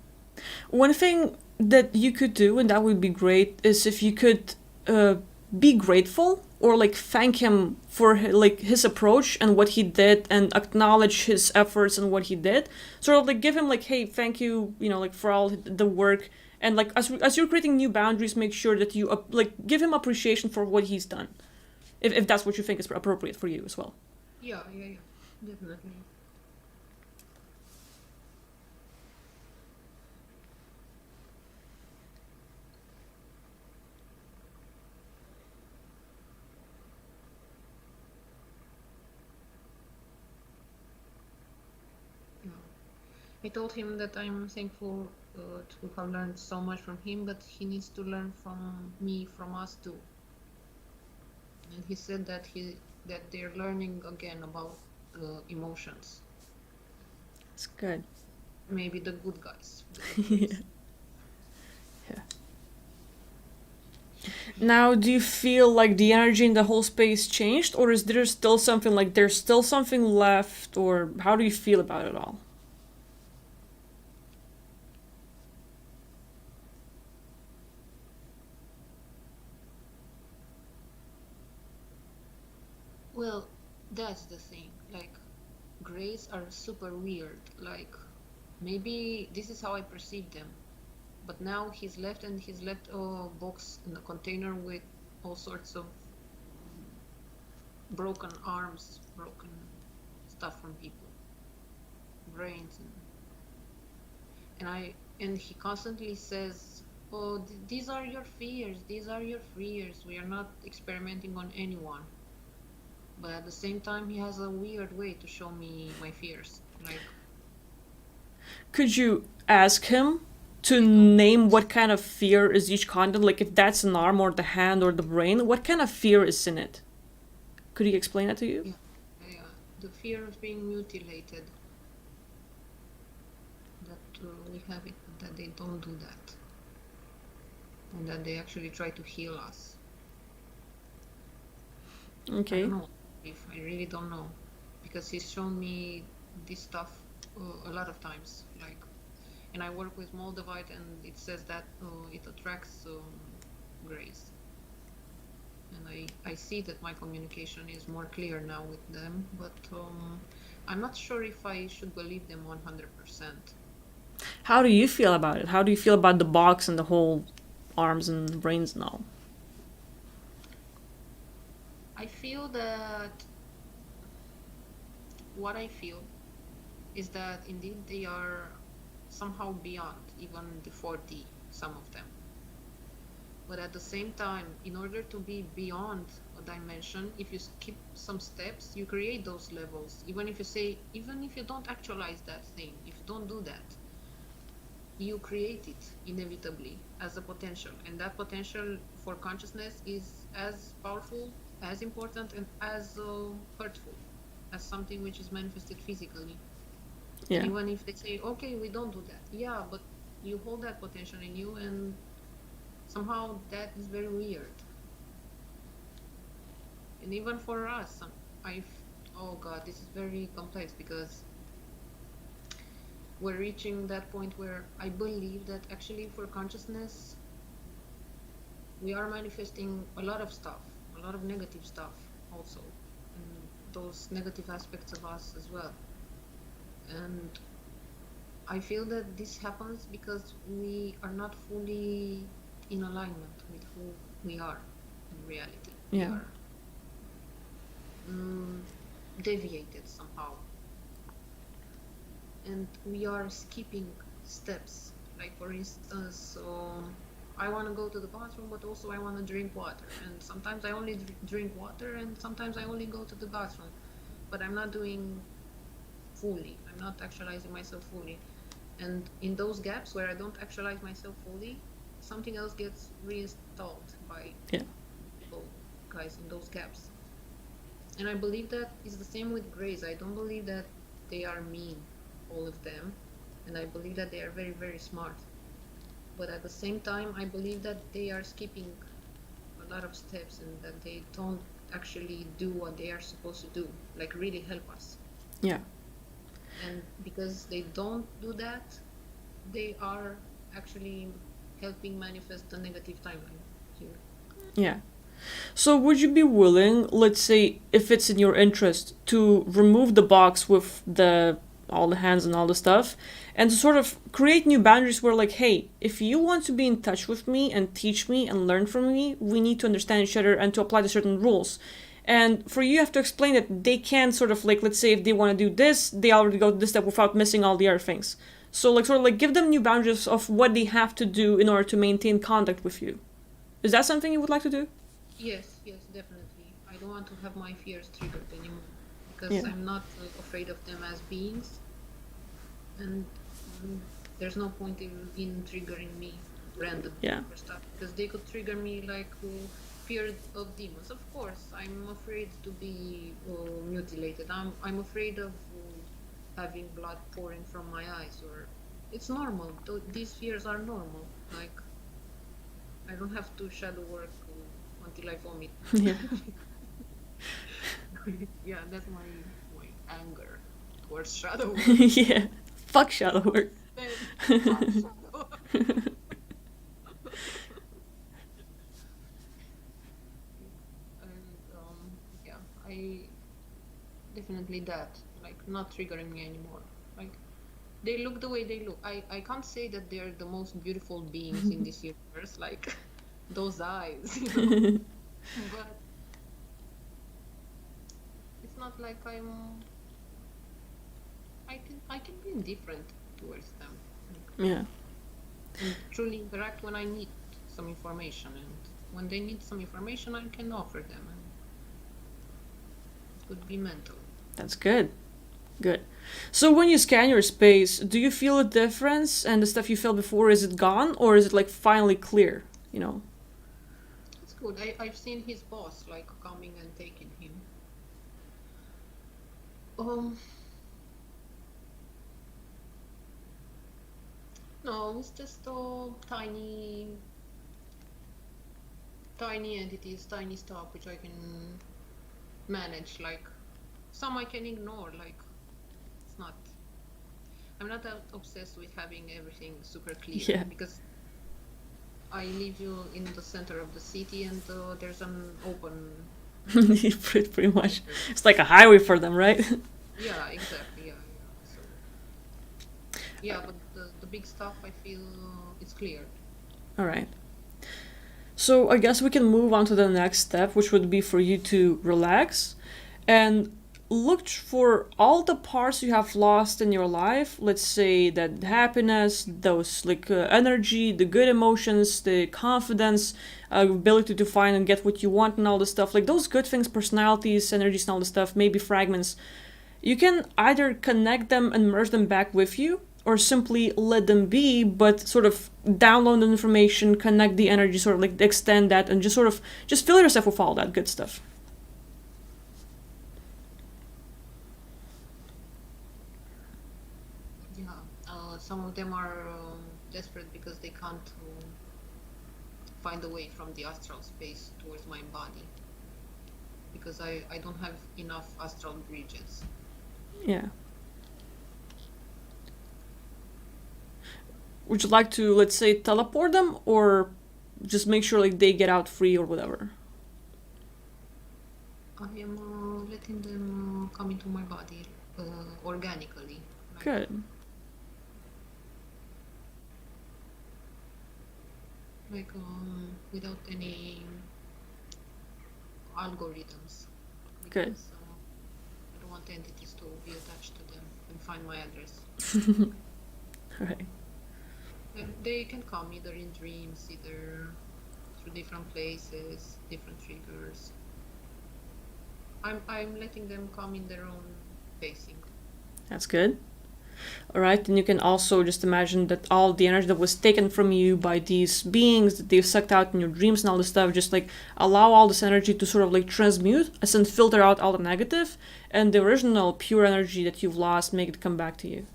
S1: One thing that you could do, and that would be great, is if you could uh, be grateful or like thank him for like his approach and what he did, and acknowledge his efforts and what he did. Sort of like give him like, hey, thank you, like for all the work, and like as you're creating new boundaries, make sure that you like give him appreciation for what he's done, if that's what you think is appropriate for you as well.
S3: Yeah, yeah, yeah. Definitely. Yeah. I told him that I'm thankful to have learned so much from him, but he needs to learn from me, from us too. And he said that they're learning again about emotions.
S1: It's good.
S3: Maybe the good guys.
S1: Yeah. Yeah. Now, do you feel like the energy in the whole space changed, or is there still something like there's still something left, or how do you feel about it all?
S3: Well, that's the thing. Like, grays are super weird. Like, maybe this is how I perceive them. But now he's left, and he's left a box in a container with all sorts of broken arms, broken stuff from people, brains, and he constantly says, "Oh, these are your fears. These are your fears. We are not experimenting on anyone." But at the same time, he has a weird way to show me my fears. Like,
S1: Could you ask him to name what kind of fear is each content? Like if that's an arm or the hand or the brain, what kind of fear is in it? Could he explain that to you?
S3: yeah, the fear of being mutilated. That we have it, that they don't do that, and that they actually try to heal us. I
S1: Okay.
S3: don't know if I really don't know, because he's shown me this stuff a lot of times. Like, and I work with Moldavite, and it says that it attracts grace. And I see that my communication is more clear now with them, but I'm not sure if I should believe them 100%.
S1: How do you feel about it? How do you feel about the box and the whole arms and brains and all?
S3: I feel that what I feel is that indeed they are somehow beyond even the 4D, some of them. But at the same time, in order to be beyond a dimension, if you skip some steps, you create those levels. Even if you don't actualize that thing, if you don't do that, you create it inevitably as a potential. And that potential for consciousness is as powerful, as important, and as hurtful as something which is manifested physically.
S1: Yeah.
S3: Even if they say, okay, we don't do that. Yeah, but you hold that potential in you, and somehow that is very weird. And even for us, oh God, this is very complex, because we're reaching that point where I believe that actually for consciousness, we are manifesting a lot of stuff, a lot of negative stuff also, and those negative aspects of us as well. And I feel that this happens because we are not fully in alignment with who we are in reality.
S1: Yeah.
S3: We are deviated somehow. And we are skipping steps. Like, for instance, I want to go to the bathroom, but also I want to drink water. And sometimes I only drink water, and sometimes I only go to the bathroom. But I'm not doing fully. I'm not actualizing myself fully. And in those gaps where I don't actualize myself fully, something else gets reinstalled by people, guys, in those gaps. And I believe that is the same with grace. I don't believe that they are mean, all of them, and I believe that they are very, very smart. But at the same time, I believe that they are skipping a lot of steps, and that they don't actually do what they are supposed to do, like really help us.
S1: Yeah.
S3: And because they don't do that, they are actually helping manifest the negative timeline here.
S1: Yeah. So would you be willing, let's say, if it's in your interest, to remove the box with all the hands and all the stuff, and to sort of create new boundaries where, like, hey, if you want to be in touch with me and teach me and learn from me, we need to understand each other and to apply to certain rules. And for you have to explain that they can't sort of, like, let's say if they want to do this, they already go this step without missing all the other things. So, like, sort of like give them new boundaries of what they have to do in order to maintain contact with you. Is that something you would like to do?
S3: Yes, definitely. I don't want to have my fears triggered anymore, because I'm not afraid of them as beings, and there's no point in triggering me randomly for stuff, because they could trigger me like fear of demons. Of course, I'm afraid to be mutilated. I'm afraid of having blood pouring from my eyes, or it's normal. These fears are normal. Like, I don't have to shadow work until I vomit. Yeah, that's my anger towards shadow work.
S1: Yeah. Fuck shadow work.
S3: Yeah, I definitely that, like, not triggering me anymore. Like, they look the way they look. I can't say that they're the most beautiful beings in this universe, like those eyes, you know. But it's not like I can be indifferent towards them.
S1: Yeah,
S3: And truly interact when I need some information, and when they need some information, I can offer them, and it could be mental.
S1: that's good. Good. So when you scan your space, do you feel a difference and the stuff you felt before, is it gone or is it like finally clear? You know?
S3: It's good. I've seen his boss like coming and taking him. Um, no, it's just tiny entities, tiny stuff which I can manage. Like some I can ignore. Like it's not. I'm not that obsessed with having everything super clear
S1: Yeah.
S3: because I live in the center of the city, and there's an open.
S1: Pretty much. It's like a highway for them, right?
S3: Yeah, exactly. Yeah, yeah. So yeah, but the big stuff I feel it's clear.
S1: All right. So I guess we can move on to the next step, which would be for you to relax and look for all the parts you have lost in your life. Let's say that happiness, those like energy, the good emotions, the confidence, ability to find and get what you want, and all this stuff. Like those good things, personalities, energies, and all this stuff. Maybe fragments. You can either connect them and merge them back with you, or simply let them be, but sort of download the information, connect the energy, sort of like extend that, and just fill yourself with all that good stuff.
S3: Yeah, some of them are desperate because they can't find a way from the astral space towards my body because I don't have enough astral bridges.
S1: Yeah. Would you like to, let's say, teleport them, or just make sure like they get out free or whatever?
S3: I am letting them come into my body organically. Like,
S1: Good.
S3: like without any algorithms.
S1: Good.
S3: Because I don't want entities to be attached to them and find my address.
S1: All right.
S3: And they can come either in dreams, either through different places, different triggers. I'm letting them come in their own pacing.
S1: That's good. All right, and you can also just imagine that all the energy that was taken from you by these beings that they've sucked out in your dreams and all this stuff, just like allow all this energy to sort of like transmute and filter out all the negative, and the original pure energy that you've lost, make it come back to you.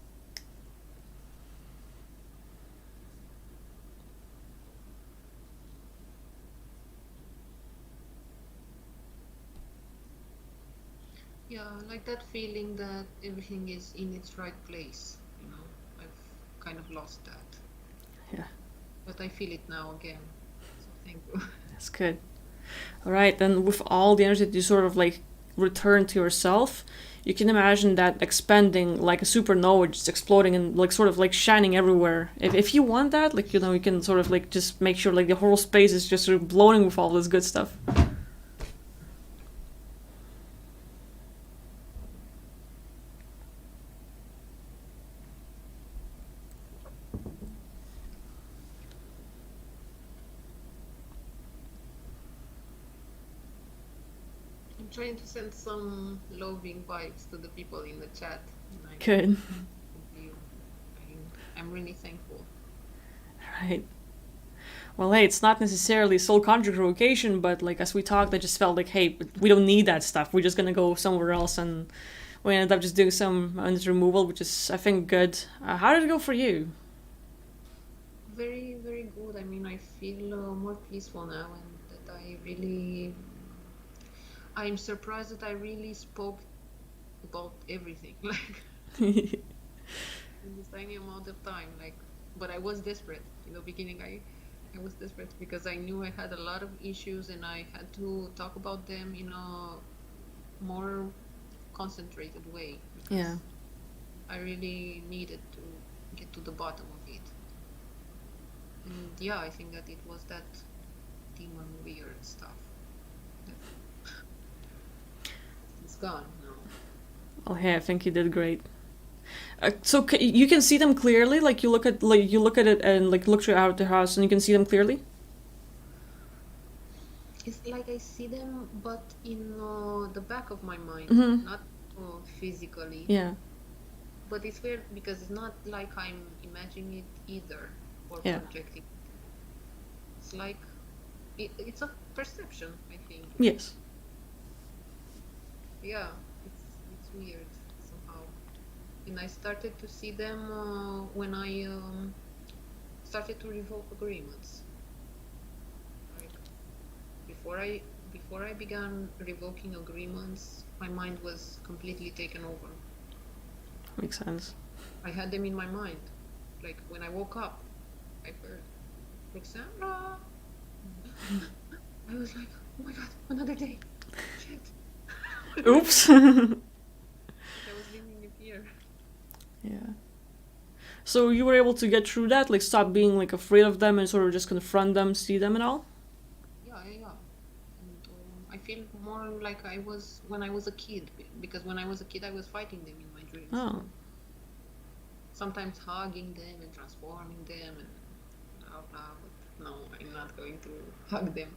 S3: Yeah, like that feeling that everything is in its right place. I've kind of lost that.
S1: Yeah.
S3: But I feel it now again. So thank you.
S1: That's good. All right, then with all the energy that you sort of like return to yourself, you can imagine that expanding like a supernova, just exploding and like sort of like shining everywhere. If you want that, like, you can sort of like just make sure like the whole space is just sort of blowing with all this good stuff.
S3: I'm trying to send some loving vibes to the people in the chat. And
S1: Good.
S3: you. I'm really thankful.
S1: All right. Well, hey, it's not necessarily soul contract revocation, but like as we talked, I just felt like, hey, we don't need that stuff. We're just gonna go somewhere else, and we ended up just doing some energy removal, which is, I think, good. How did it go for you?
S3: Very, very good. I mean, I feel more peaceful now, and that I'm surprised that I really spoke about everything, like in this tiny amount of time. Like, but I was desperate. In the beginning, I was desperate because I knew I had a lot of issues, and I had to talk about them in a more concentrated way. Because
S1: Yeah.
S3: I really needed to get to the bottom of it. And yeah, I think that it was that demon weird stuff. It's gone now.
S1: Oh, hey, I think you did great. So you can see them clearly. Like you look at it and like look throughout the house, and you can see them clearly.
S3: It's like I see them, but in the back of my mind,
S1: Mhm.
S3: not physically.
S1: Yeah.
S3: But it's weird because it's not like I'm imagining it either or
S1: Yeah.
S3: projecting. It's like it's a perception, I think.
S1: Yes.
S3: Yeah, it's weird somehow. And I started to see them when I started to revoke agreements. Like before I began revoking agreements, my mind was completely taken over.
S1: Makes sense.
S3: I had them in my mind. Like when I woke up, I heard Roxana. I was like, oh my god, another day. Shit.
S1: Oops.
S3: I was living in fear.
S1: Yeah. So you were able to get through that, like stop being like afraid of them and sort of just confront them, see them and all?
S3: Yeah. And I feel more like I was when I was a kid, because when I was a kid, I was fighting them in my dreams.
S1: Oh.
S3: Sometimes hugging them and transforming them and blah blah. But no, I'm not going to hug them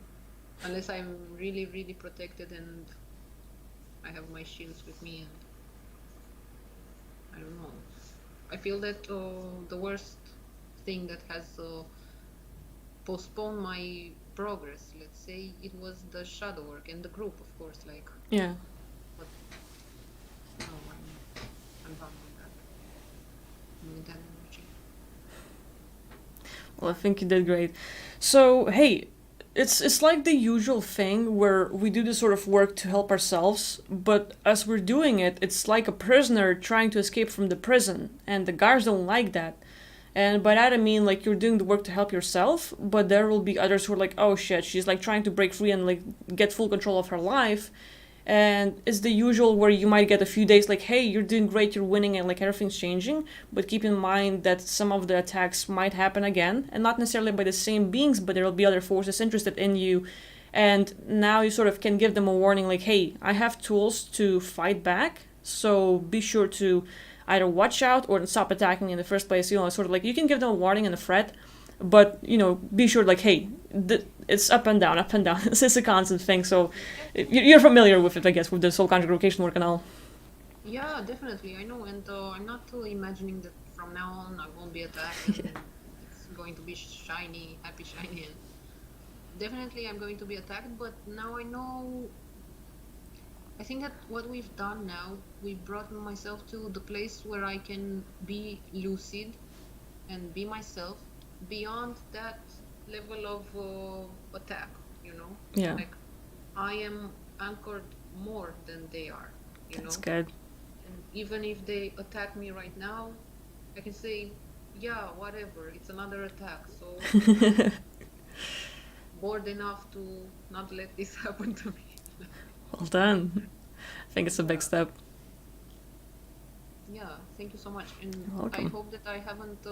S3: unless I'm really, really protected and I have my shields with me. And I don't know. I feel that the worst thing that has postponed my progress, let's say, it was the shadow work and the group, of course. Like,
S1: Yeah.
S3: but no, I'm done with that. With that energy.
S1: Well, I think you did great. So, hey, it's like the usual thing where we do this sort of work to help ourselves, but as we're doing it, it's like a prisoner trying to escape from the prison, and the guards don't like that. And by that I mean like you're doing the work to help yourself, but there will be others who are like, oh shit, she's like trying to break free and like get full control of her life. And it's the usual where you might get a few days like, hey, you're doing great, you're winning, and like everything's changing. But keep in mind that some of the attacks might happen again, and not necessarily by the same beings, but there will be other forces interested in you. And now you sort of can give them a warning like, hey, I have tools to fight back, so be sure to either watch out or stop attacking in the first place. You know, sort of like you can give them a warning and a threat, but you know, be sure like, hey, it's up and down, up and down. It's a constant thing. So you're familiar with it, I guess, with the soul conjugation work and all.
S3: Yeah, definitely. I know, and I'm not imagining that from now on I won't be attacked. And it's going to be shiny, happy, shiny. And definitely, I'm going to be attacked. But now I know. I think that what we've done now, we brought myself to the place where I can be lucid and be myself beyond that level of attack. You know,
S1: Yeah,
S3: like I am anchored more than they are. You
S1: that's
S3: know.
S1: good.
S3: And even if they attack me right now, I can say, yeah, whatever, it's another attack. So I'm bored enough to not let this happen to me.
S1: Well done. I think it's a big step.
S3: Yeah, thank you so much. And
S1: You're
S3: I
S1: welcome.
S3: hope that I haven't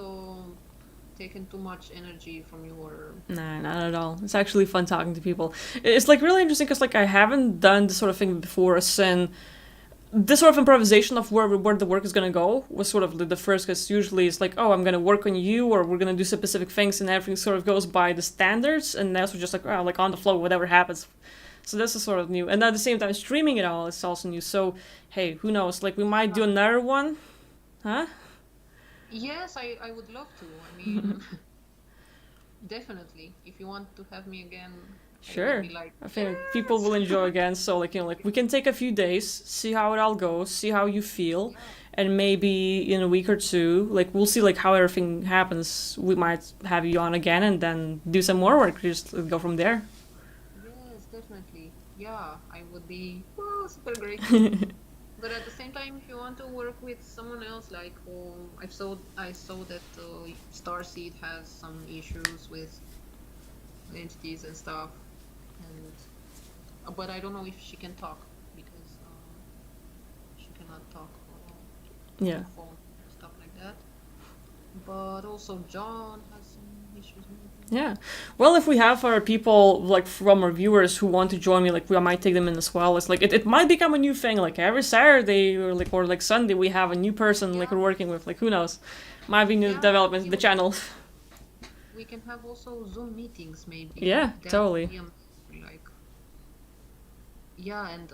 S3: taken too much energy from your.
S1: Nah, not at all. It's actually fun talking to people. It's like really interesting because like I haven't done this sort of thing before, and this sort of improvisation of where the work is gonna go was sort of the first. Because usually it's like, oh, I'm gonna work on you, or we're gonna do specific things, and everything sort of goes by the standards, and that's just like, oh, like on the flow, whatever happens. So this is sort of new, and at the same time, streaming it all is also new. So hey, who knows? Like we might do another one, huh?
S3: Yes, I would love to. I mean, definitely. If you want to have me again, I
S1: Sure.
S3: would be like,
S1: I think people will enjoy again. So like, you know, like we can take a few days, see how it all goes, see how you feel,
S3: yeah,
S1: and maybe in a week or two, like we'll see like how everything happens. We might have you on again and then do some more work. Just go from there.
S3: yes, definitely. Yeah, I would be super great. But at the same time, if you want to work with someone else, like I saw that Starseed has some issues with entities and stuff, and but I don't know if she can talk because she cannot talk on
S1: Yeah.
S3: the phone. but also John has some issues maybe.
S1: Yeah. Well, if we have our people like from our viewers who want to join me, like we might take them in as well. It's like it might become a new thing. Like every Saturday or like Sunday, we have a new person like
S3: Yeah.
S1: we're working with. Like who knows? Might be new
S3: Yeah,
S1: developments in the
S3: even
S1: channel.
S3: we can have also Zoom meetings maybe.
S1: Yeah,
S3: That
S1: totally.
S3: would be like yeah, and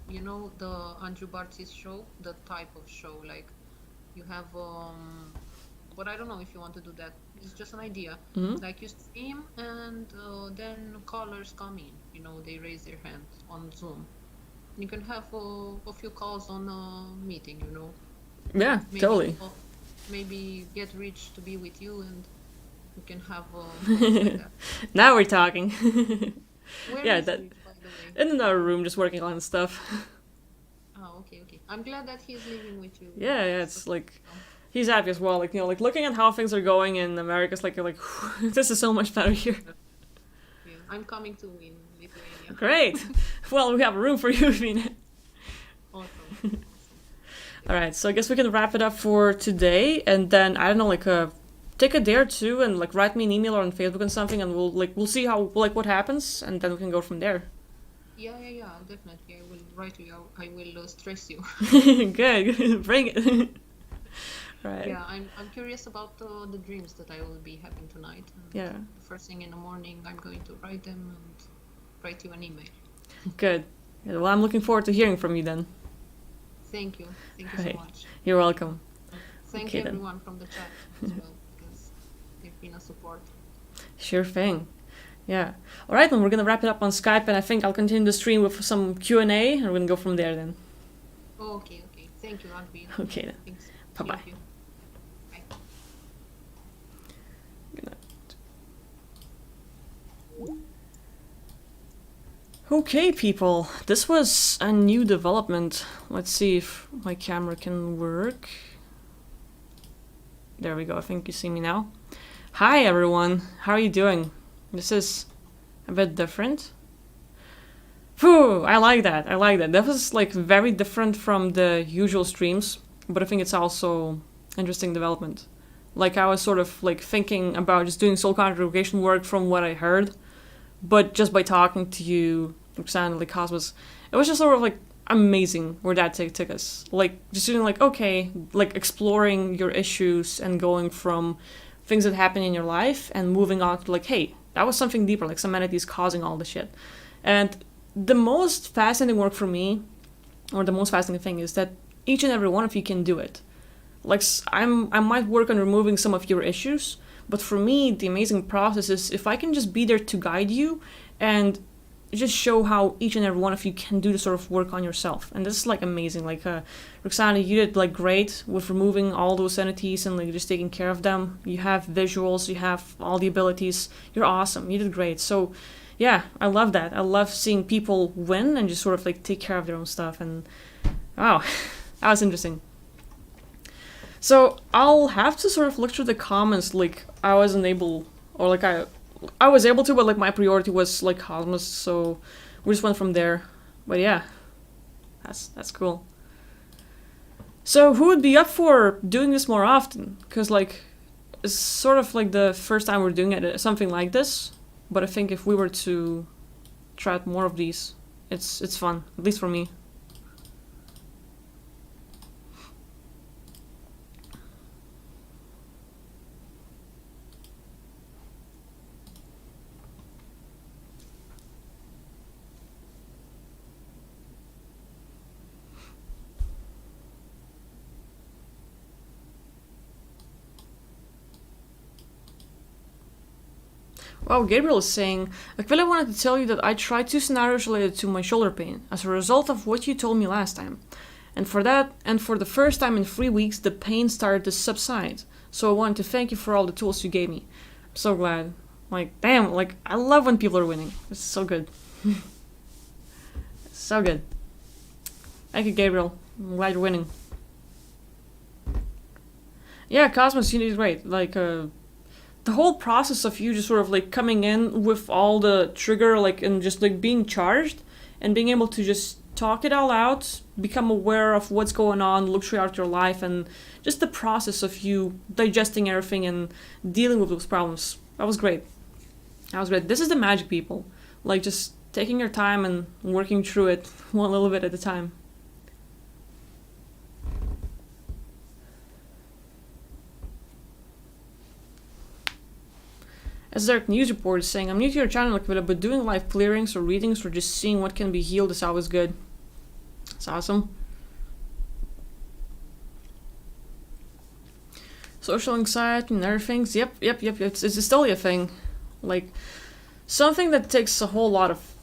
S3: you know the Andrew Bart's show, the type of show like you have but I don't know if you want to do that. It's just an idea.
S1: Hmm.
S3: Like you stream and then callers come in. You know, they raise their hand on Zoom. You can have a few calls on a meeting. You know,
S1: Yeah,
S3: maybe
S1: totally.
S3: maybe get Rich to be with you and we can have calls like that.
S1: Now we're talking.
S3: Where
S1: Yeah,
S3: is
S1: that
S3: Rich, by the way?
S1: in another room, just working on stuff.
S3: Oh, okay, okay. I'm glad that he's living with you.
S1: Yeah, it's like he's happy as well. Like like looking at how things are going in America, it's like you're like this is so much better here.
S3: Yeah, I'm coming to in Lithuania.
S1: Great. Well, we have a room for you, Vina.
S3: Awesome. Awesome.
S1: All right, so I guess we can wrap it up for today, and then I don't know, like take a day or two and like write me an email or on Facebook and something, and we'll see how like what happens, and then we can go from there.
S3: Yeah, yeah, yeah, definitely. I will write you. I will stress you.
S1: Good, bring it. Right.
S3: Yeah, I'm curious about the dreams that I will be having tonight. And
S1: Yeah.
S3: first thing in the morning, I'm going to write them and write you an email.
S1: Good. Yeah, well, I'm looking forward to hearing from you then.
S3: Thank you. Thank you
S1: Right.
S3: so much.
S1: You're welcome.
S3: Thank
S1: Okay, then.
S3: everyone from the chat as well because they've been a support.
S1: Sure thing. Yeah. All right, then we're gonna wrap it up on Skype, and I think I'll continue the stream with some Q&A, and we're gonna go from there then.
S3: Okay, okay. Thank you, Albi.
S1: Okay then.
S3: Thanks.
S1: Bye-bye.
S3: Thank you. Bye.
S1: Good night. Okay, people. This was a new development. Let's see if my camera can work. There we go. I think you see me now. Hi, everyone. How are you doing? This is a bit different. Phew, I like that. I like that. That was like very different from the usual streams, but I think it's also interesting development. Like I was sort of like thinking about just doing soul congregation work from what I heard, but just by talking to you, Roxanne, like Cosmos, it was just sort of like amazing where that took us. Like just doing like okay, like exploring your issues and going from things that happen in your life and moving on to like, hey, that was something deeper, like some entities causing all the shit. And the most fascinating work for me, or the most fascinating thing, is that each and every one of you can do it. Like I might work on removing some of your issues, but for me, the amazing process is if I can just be there to guide you and just show how each and every one of you can do the sort of work on yourself. And this is like amazing. Like Roxana, you did like great with removing all those entities and like just taking care of them. You have visuals, you have all the abilities. You're awesome. You did great. So yeah, I love that. I love seeing people win and just sort of like take care of their own stuff. And wow, that was interesting. So I'll have to sort of look through the comments. Like I wasn't able, or like I was able to, but like my priority was like Cosmos, so we just went from there. But yeah, that's cool. So who would be up for doing this more often? Because like it's sort of like the first time we're doing it, something like this. But I think if we were to try out more of these, it's fun, at least for me. Wow, Gabriel is saying, Aquila wanted to tell you that I tried 2 scenarios related to my shoulder pain as a result of what you told me last time. And for that, and for the first time in 3 weeks, the pain started to subside. So I wanted to thank you for all the tools you gave me. I'm so glad. Like, damn, like, I love when people are winning. It's so good. So good. Thank you, Gabriel. I'm glad you're winning. Yeah, Cosmos, you did great. Like, the whole process of you just sort of like coming in with all the trigger, like, and just like being charged and being able to just talk it all out, become aware of what's going on, look throughout your life, and just the process of you digesting everything and dealing with those problems. That was great. That was great. This is the magic, people. Like, just taking your time and working through it one little bit at a time. As Derek News Report is saying, I'm new to your channel, but doing live clearings or readings or just seeing what can be healed is always good. It's awesome. Social anxiety and other things. Yep. It's still a thing. Like, something that takes a whole lot of,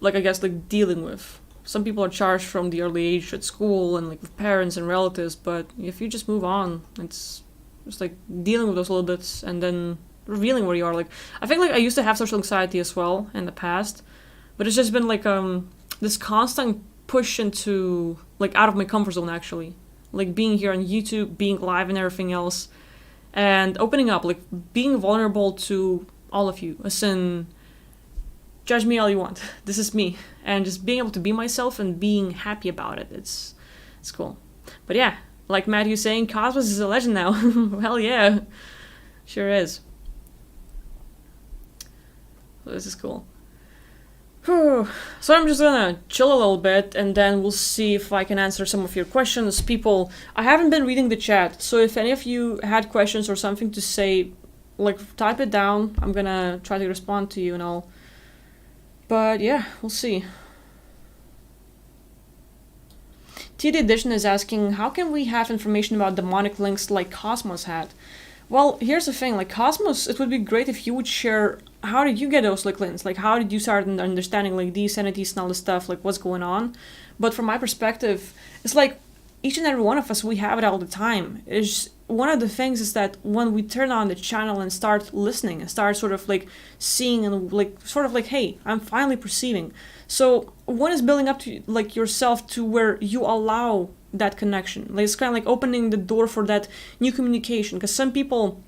S1: like, I guess, like, dealing with. Some people are charged from the early age at school and, like, with parents and relatives, but if you just move on, it's just, like, dealing with those little bits and then revealing where you are. Like, I think, like, I used to have social anxiety as well in the past, but it's just been, like, this constant push into, like, out of my comfort zone, actually. Like, being here on YouTube, being live and everything else, and opening up, like, being vulnerable to all of you, as in, judge me all you want, this is me, and just being able to be myself and being happy about it, it's cool. But yeah, like Matthew saying, Cosmos is a legend now. Hell yeah, sure is. So this is cool. Whew. So I'm just gonna chill a little bit and then we'll see if I can answer some of your questions. People, I haven't been reading the chat, so if any of you had questions or something to say, like, type it down. I'm gonna try to respond to you and all. But yeah, we'll see. TD Edition is asking, how can we have information about demonic links like Cosmos had? Well, here's the thing, like, Cosmos, it would be great if you would share, how did you get those, like, links? Like, how did you start understanding, like, these entities and all this stuff, like, what's going on? But from my perspective, it's like, each and every one of us, we have it all the time. It's one of the things is that when we turn on the channel and start listening and start sort of, like, seeing and, like, sort of like, hey, I'm finally perceiving. So one is building up to, like, yourself to where you allow that connection. Like, it's kind of like opening the door for that new communication, because some people,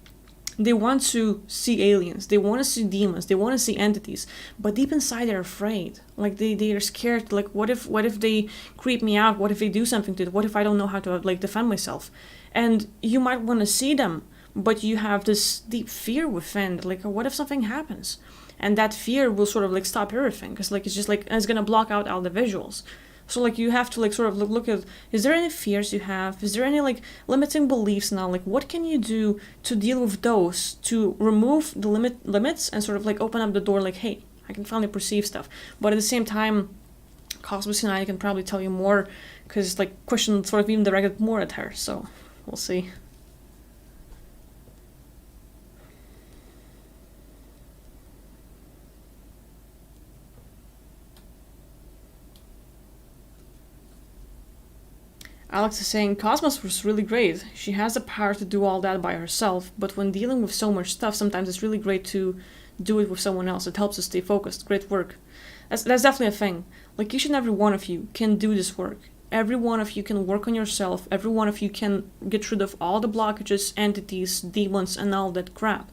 S1: they want to see aliens, they want to see demons, they want to see entities, but deep inside they're afraid. Like, they are scared, like, what if they creep me out, what if they do something to it, what if I don't know how to, like, defend myself? And you might want to see them, but you have this deep fear within, like, what if something happens? And that fear will sort of, like, stop everything, because, like, it's just like, it's gonna block out all the visuals. So, like, you have to, like, sort of look at, is there any fears you have? Is there any, like, limiting beliefs now? Like, what can you do to deal with those, to remove the limits and sort of, like, open up the door, like, hey, I can finally perceive stuff. But at the same time, Cosmos and I can probably tell you more, because, like, question sort of even directed more at her, so we'll see. Alex is saying, Cosmos was really great. She has the power to do all that by herself, but when dealing with so much stuff, sometimes it's really great to do it with someone else. It helps us stay focused. Great work. That's definitely a thing. Like, each and every one of you can do this work. Every one of you can work on yourself. Every one of you can get rid of all the blockages, entities, demons, and all that crap.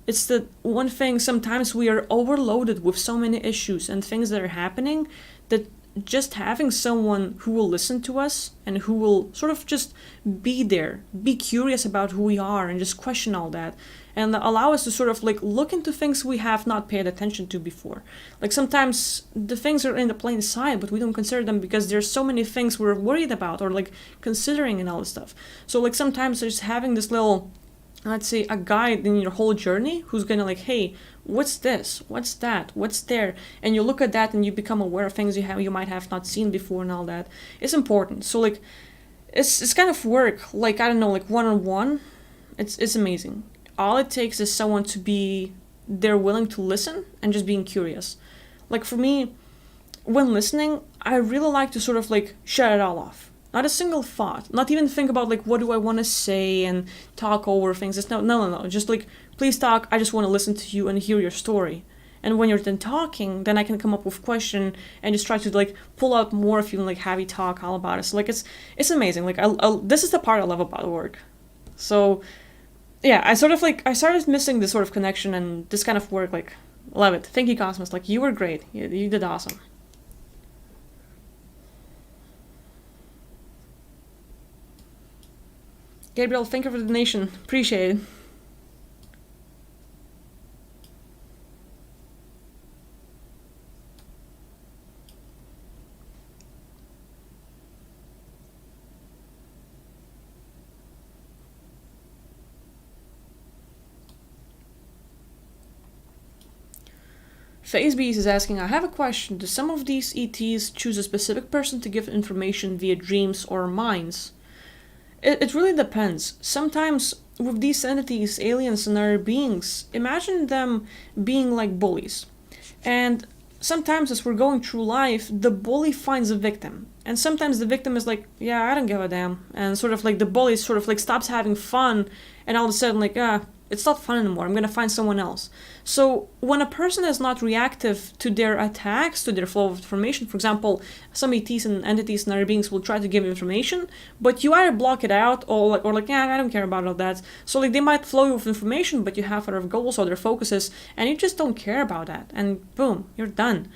S1: It's the one thing, sometimes we are overloaded with so many issues and things that are happening that just having someone who will listen to us and who will sort of just be there, be curious about who we are and just question all that and allow us to sort of, like, look into things we have not paid attention to before. Like, sometimes the things are in the plain sight, but we don't consider them because there's so many things we're worried about or, like, considering and all this stuff. So, like, sometimes just having this little, let's say, a guide in your whole journey who's gonna, like, hey, what's this? What's that? What's there? And you look at that and you become aware of things you might have not seen before and all that. It's important. So, like, it's kind of work, like, I don't know, like, one-on-one. It's amazing. All it takes is someone to be there, willing to listen and just being curious. Like, for me, when listening, I really like to sort of, like, shut it all off. Not a single thought. Not even think about, like, what do I want to say and talk over things. It's no. Just, like, please talk. I just want to listen to you and hear your story. And when you're then talking, then I can come up with a question and just try to, like, pull out more of you and, like, have you talk all about it. So, like, it's amazing. Like, this is the part I love about the work. So, yeah, I started missing this sort of connection and this kind of work. Like, love it. Thank you, Cosmos. Like, you were great. You did awesome. Gabriel, thank you for the donation. Appreciate it. FazeBeast is asking, I have a question. Do some of these ETs choose a specific person to give information via dreams or minds? It really depends. Sometimes with these entities, aliens and other beings, imagine them being like bullies. And sometimes as we're going through life, the bully finds a victim. And sometimes the victim is like, yeah, I don't give a damn. And sort of like the bully sort of like stops having fun and all of a sudden like, it's not fun anymore. I'm gonna find someone else. So when a person is not reactive to their attacks, to their flow of information, for example, some ETs and entities and other beings will try to give information, but you either block it out or like, yeah, I don't care about all that. So like they might flow you with information, but you have other goals, other focuses, and you just don't care about that. And boom, you're done.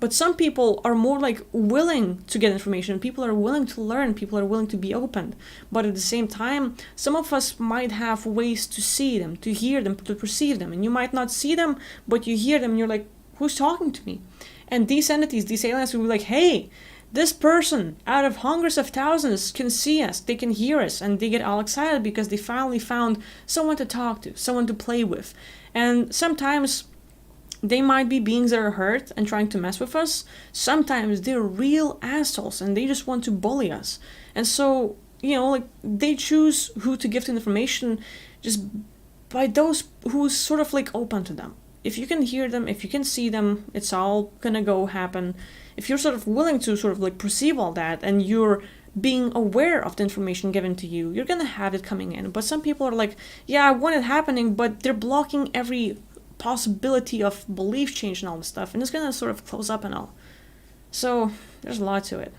S1: But some people are more like willing to get information. People are willing to learn. People are willing to be open. But at the same time, some of us might have ways to see them, to hear them, to perceive them. And you might not see them, but you hear them and you're like, who's talking to me? And these entities, these aliens will be like, hey, this person out of hundreds of thousands can see us, they can hear us, and they get all excited because they finally found someone to talk to, someone to play with. And sometimes they might be beings that are hurt and trying to mess with us. Sometimes they're real assholes and they just want to bully us. And so, like they choose who to give the information just by those who's sort of like open to them. If you can hear them, if you can see them, it's all gonna go happen. If you're sort of willing to sort of like perceive all that and you're being aware of the information given to you, you're gonna have it coming in. But some people are like, yeah, I want it happening, but they're blocking every possibility of belief change and all this stuff, and it's gonna sort of close up and all. So there's a lot to it.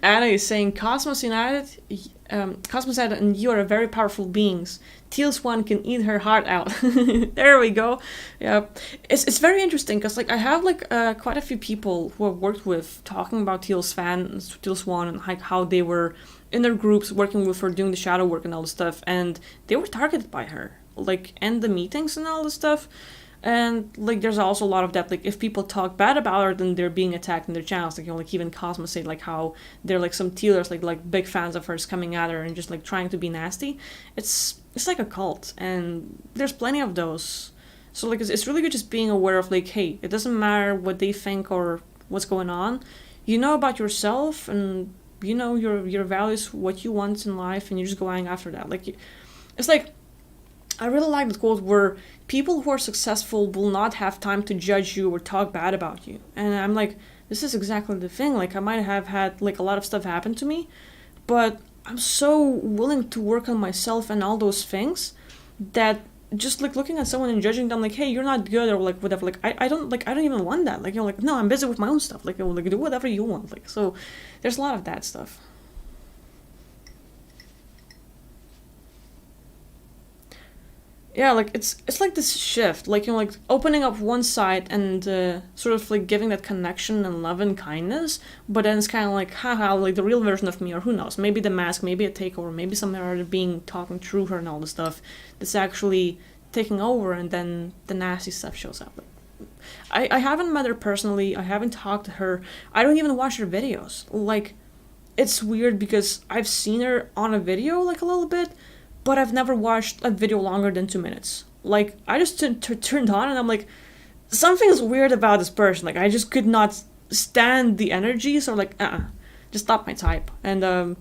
S1: Anna is saying Cosmos United, and you are very powerful beings. Teals one can eat her heart out. There we go. Yeah, it's very interesting because like I have like quite a few people who I've worked with talking about Teals fans, Teals one, and like how they were in their groups working with her, doing the shadow work and all this stuff, and they were targeted by her, like in the meetings and all this stuff. And like there's also a lot of that, like if people talk bad about her, then they're being attacked in their channels. Like like even Cosmos say like how they're like some Tealers like big fans of hers coming at her and just like trying to be nasty. It's like a cult, and there's plenty of those. So like it's really good just being aware of like, hey, it doesn't matter what they think or what's going on. You know about yourself and you know your values, what you want in life, and you're just going after that. Like it's like I really like the quote where people who are successful will not have time to judge you or talk bad about you. And I'm like, this is exactly the thing. Like I might have had like a lot of stuff happen to me, but I'm so willing to work on myself and all those things that just like looking at someone and judging them like, hey, you're not good or like whatever, like I don't even want that. Like like, no, I'm busy with my own stuff. Like like do whatever you want. Like so there's a lot of that stuff. Yeah, like it's like this shift, like like opening up one side and sort of like giving that connection and love and kindness, but then it's kind of like haha, like the real version of me, or who knows, maybe the mask, maybe a takeover, maybe some other being talking through her and all this stuff that's actually taking over, and then the nasty stuff shows up. I haven't met her personally, I haven't talked to her, I don't even watch her videos. Like it's weird because I've seen her on a video like a little bit, but I've never watched a video longer than 2 minutes. Like, I just turned on and I'm like, something's weird about this person. Like, I just could not stand the energy, so like, just not my type. And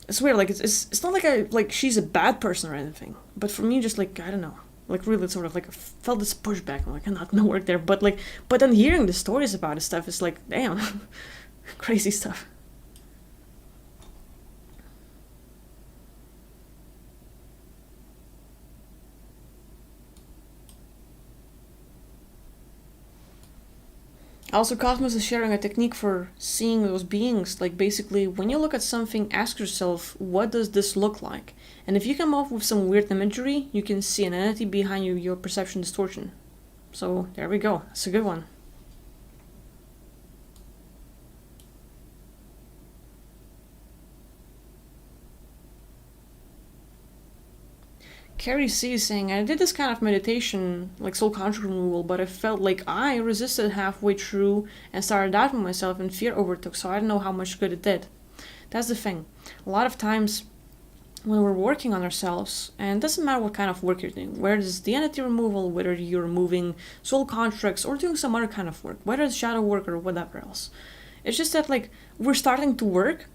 S1: it's weird. Like, it's not like she's a bad person or anything. But for me, just like, I don't know. Like, really sort of like I felt this pushback. I'm like, I'm not gonna work there. But then hearing the stories about this stuff is like, damn, crazy stuff. Also, Cosmos is sharing a technique for seeing those beings. Like, basically, when you look at something, ask yourself, what does this look like? And if you come up with some weird imagery, you can see an entity behind you, your perception distortion. So, there we go. That's a good one. Carrie C is saying, I did this kind of meditation, like soul contract removal, but I felt like I resisted halfway through and started doubting myself and fear overtook, so I don't know how much good it did. That's the thing. A lot of times when we're working on ourselves, and it doesn't matter what kind of work you're doing, whether it's the entity removal, whether you're removing soul contracts or doing some other kind of work, whether it's shadow work or whatever else. It's just that like we're starting to work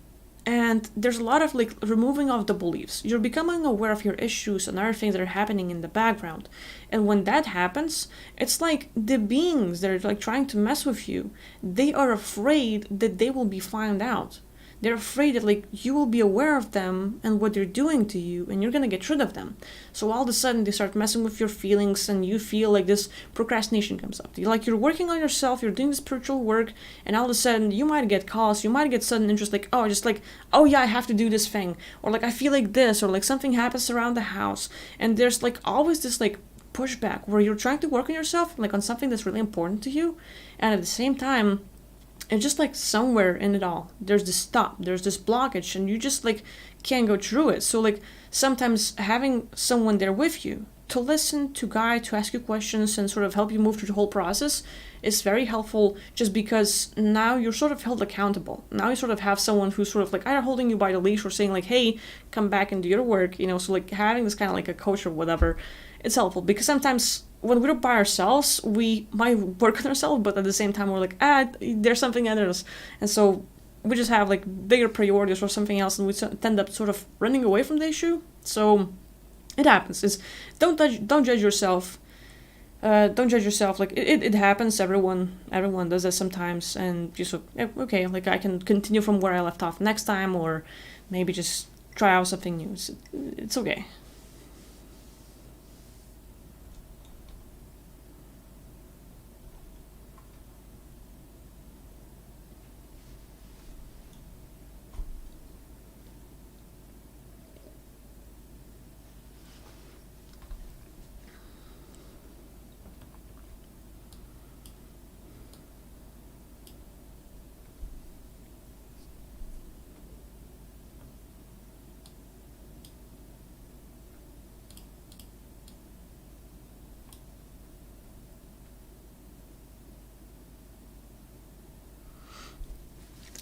S1: and there's a lot of like removing of the beliefs. You're becoming aware of your issues and other things that are happening in the background. And when that happens, it's like the beings that are like trying to mess with you, they are afraid that they will be found out. They're afraid that like you will be aware of them and what they're doing to you and you're gonna get rid of them. So all of a sudden they start messing with your feelings and you feel like this procrastination comes up. You're working on yourself, you're doing the spiritual work, and all of a sudden you might get calls, you might get sudden interest like, oh yeah, I have to do this thing. Or like I feel like this, or like something happens around the house. And there's like always this like pushback where you're trying to work on yourself, like on something that's really important to you, and at the same time it's just like somewhere in it all there's this stop, there's this blockage, and you just like can't go through it. So like sometimes having someone there with you to listen, to guide, to ask you questions and sort of help you move through the whole process is very helpful, just because now you're sort of held accountable. Now you sort of have someone who's sort of like either holding you by the leash or saying like, hey, come back and do your work, so like having this kind of like a coach or whatever, it's helpful. Because sometimes when we're by ourselves, we might work on ourselves, but at the same time we're like, there's something others, and so we just have like bigger priorities or something else, and we tend up sort of running away from the issue. So it happens. Don't judge yourself. Don't judge yourself. Like it happens. Everyone does that sometimes, and just okay, like I can continue from where I left off next time, or maybe just try out something new. It's okay.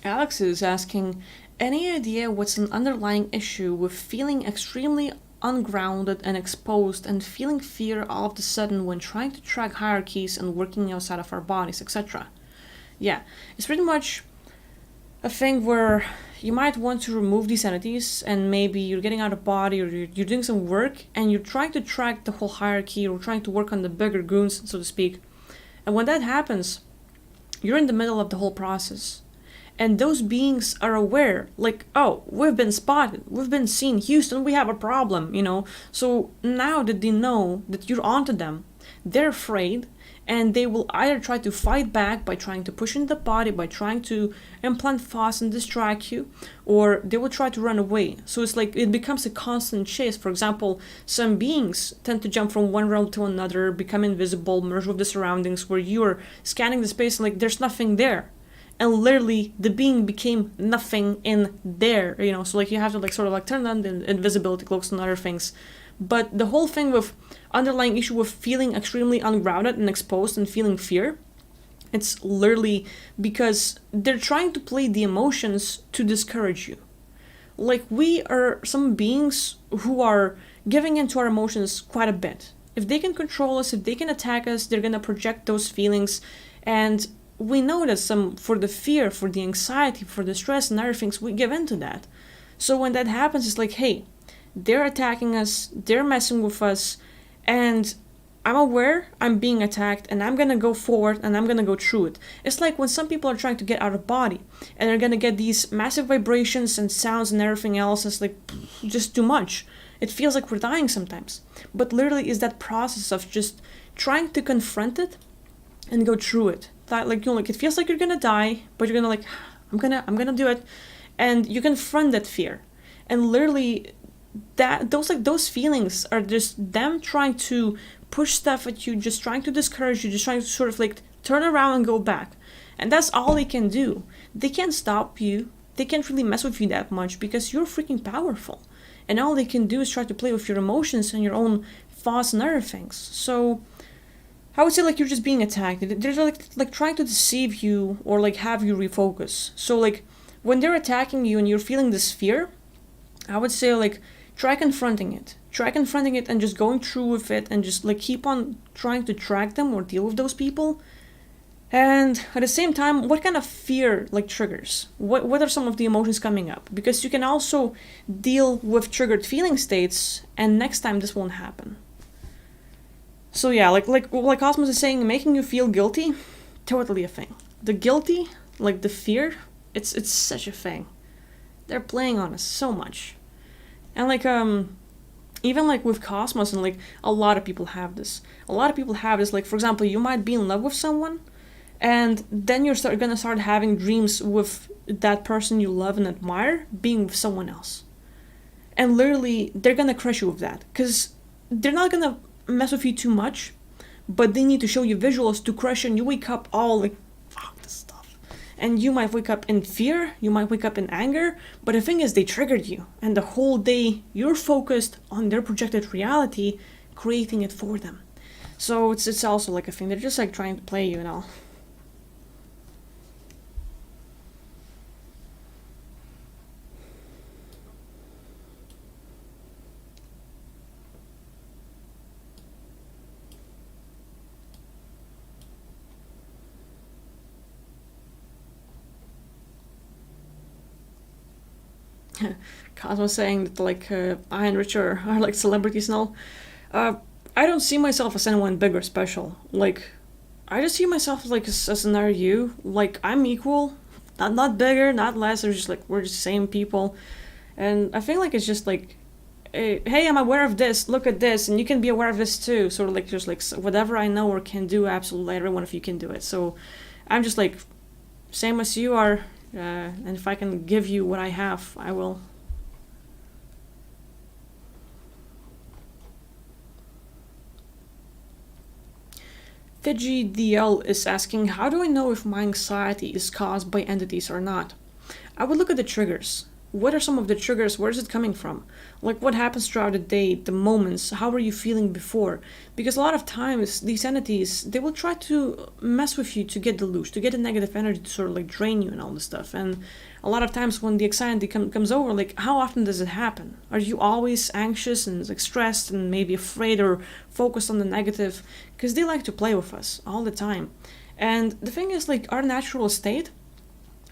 S1: Alex is asking, any idea what's an underlying issue with feeling extremely ungrounded and exposed and feeling fear all of a sudden when trying to track hierarchies and working outside of our bodies, etc.? Yeah, it's pretty much a thing where you might want to remove these entities, and maybe you're getting out of body or you're doing some work and you're trying to track the whole hierarchy or trying to work on the bigger goons, so to speak. And when that happens, you're in the middle of the whole process. And those beings are aware, like, oh, we've been spotted, we've been seen, Houston, we have a problem, So now that they know that you're onto them, they're afraid, and they will either try to fight back by trying to push in the body, by trying to implant thoughts and distract you, or they will try to run away. So it's like it becomes a constant chase. For example, some beings tend to jump from one realm to another, become invisible, merge with the surroundings, where you're scanning the space and like there's nothing there. And literally the being became nothing in there, so like you have to like sort of like turn on the invisibility cloaks and other things. But the whole thing with underlying issue with feeling extremely ungrounded and exposed and feeling fear, it's literally because they're trying to play the emotions to discourage you. Like we are some beings who are giving into our emotions quite a bit. If they can control us, if they can attack us, they're gonna project those feelings. And we know that for the fear, for the anxiety, for the stress and other things, we give into that. So when that happens, it's like, hey, they're attacking us, they're messing with us, and I'm aware I'm being attacked, and I'm gonna go forward and I'm gonna go through it. It's like when some people are trying to get out of body and they're gonna get these massive vibrations and sounds and everything else. It's like just too much. It feels like we're dying sometimes. But literally is that process of just trying to confront it and go through it, that, like, you know, like, it feels like you're gonna die, but you're gonna, like, I'm gonna do it. And you confront that fear. And literally, those feelings are just them trying to push stuff at you, just trying to discourage you, just trying to sort of like turn around and go back. And that's all they can do. They can't stop you. They can't really mess with you that much because you're freaking powerful. And all they can do is try to play with your emotions and your own thoughts and other things. So I would say like you're just being attacked. They're like trying to deceive you or like have you refocus. So like when they're attacking you and you're feeling this fear, I would say like try confronting it. Try confronting it and just going through with it and just like keep on trying to track them or deal with those people. And at the same time, what kind of fear like triggers? What are some of the emotions coming up? Because you can also deal with triggered feeling states, and next time this won't happen. So yeah, like Cosmos is saying, making you feel guilty, totally a thing. The guilty, like the fear, it's such a thing. They're playing on us so much. And like even like with Cosmos and like a lot of people have this. A lot of people have this, like for example, you might be in love with someone, and then you're gonna start having dreams with that person you love and admire being with someone else. And literally, they're gonna crush you with that. Because they're not gonna mess with you too much, but they need to show you visuals to crush you, and you wake up all like, fuck this stuff. And you might wake up in fear, you might wake up in anger, but the thing is, they triggered you. And the whole day, you're focused on their projected reality, creating it for them. So it's also like a thing. They're just like trying to play you and all. Cosmo saying that like I and Richard are like celebrities and all. I don't see myself as anyone big or special. Like, I just see myself like as another you. Like, I'm equal, not bigger, not less. We're just like we're just the same people, and I feel like it's just like, hey, I'm aware of this. Look at this, and you can be aware of this too. Sort of like just like whatever I know or can do, absolutely every one of you can do it. So, I'm just like same as you are. And if I can give you what I have, I will. Fiji DL is asking, how do I know if my anxiety is caused by entities or not? I would look at the triggers. What are some of the triggers? Where is it coming from? Like, what happens throughout the day, the moments? How were you feeling before? Because a lot of times, these entities, they will try to mess with you to get the loose, to get the negative energy to sort of like drain you and all this stuff. And a lot of times when the anxiety comes over, like, how often does it happen? Are you always anxious and like stressed and maybe afraid or focused on the negative? Because they like to play with us all the time. And the thing is, like, our natural state,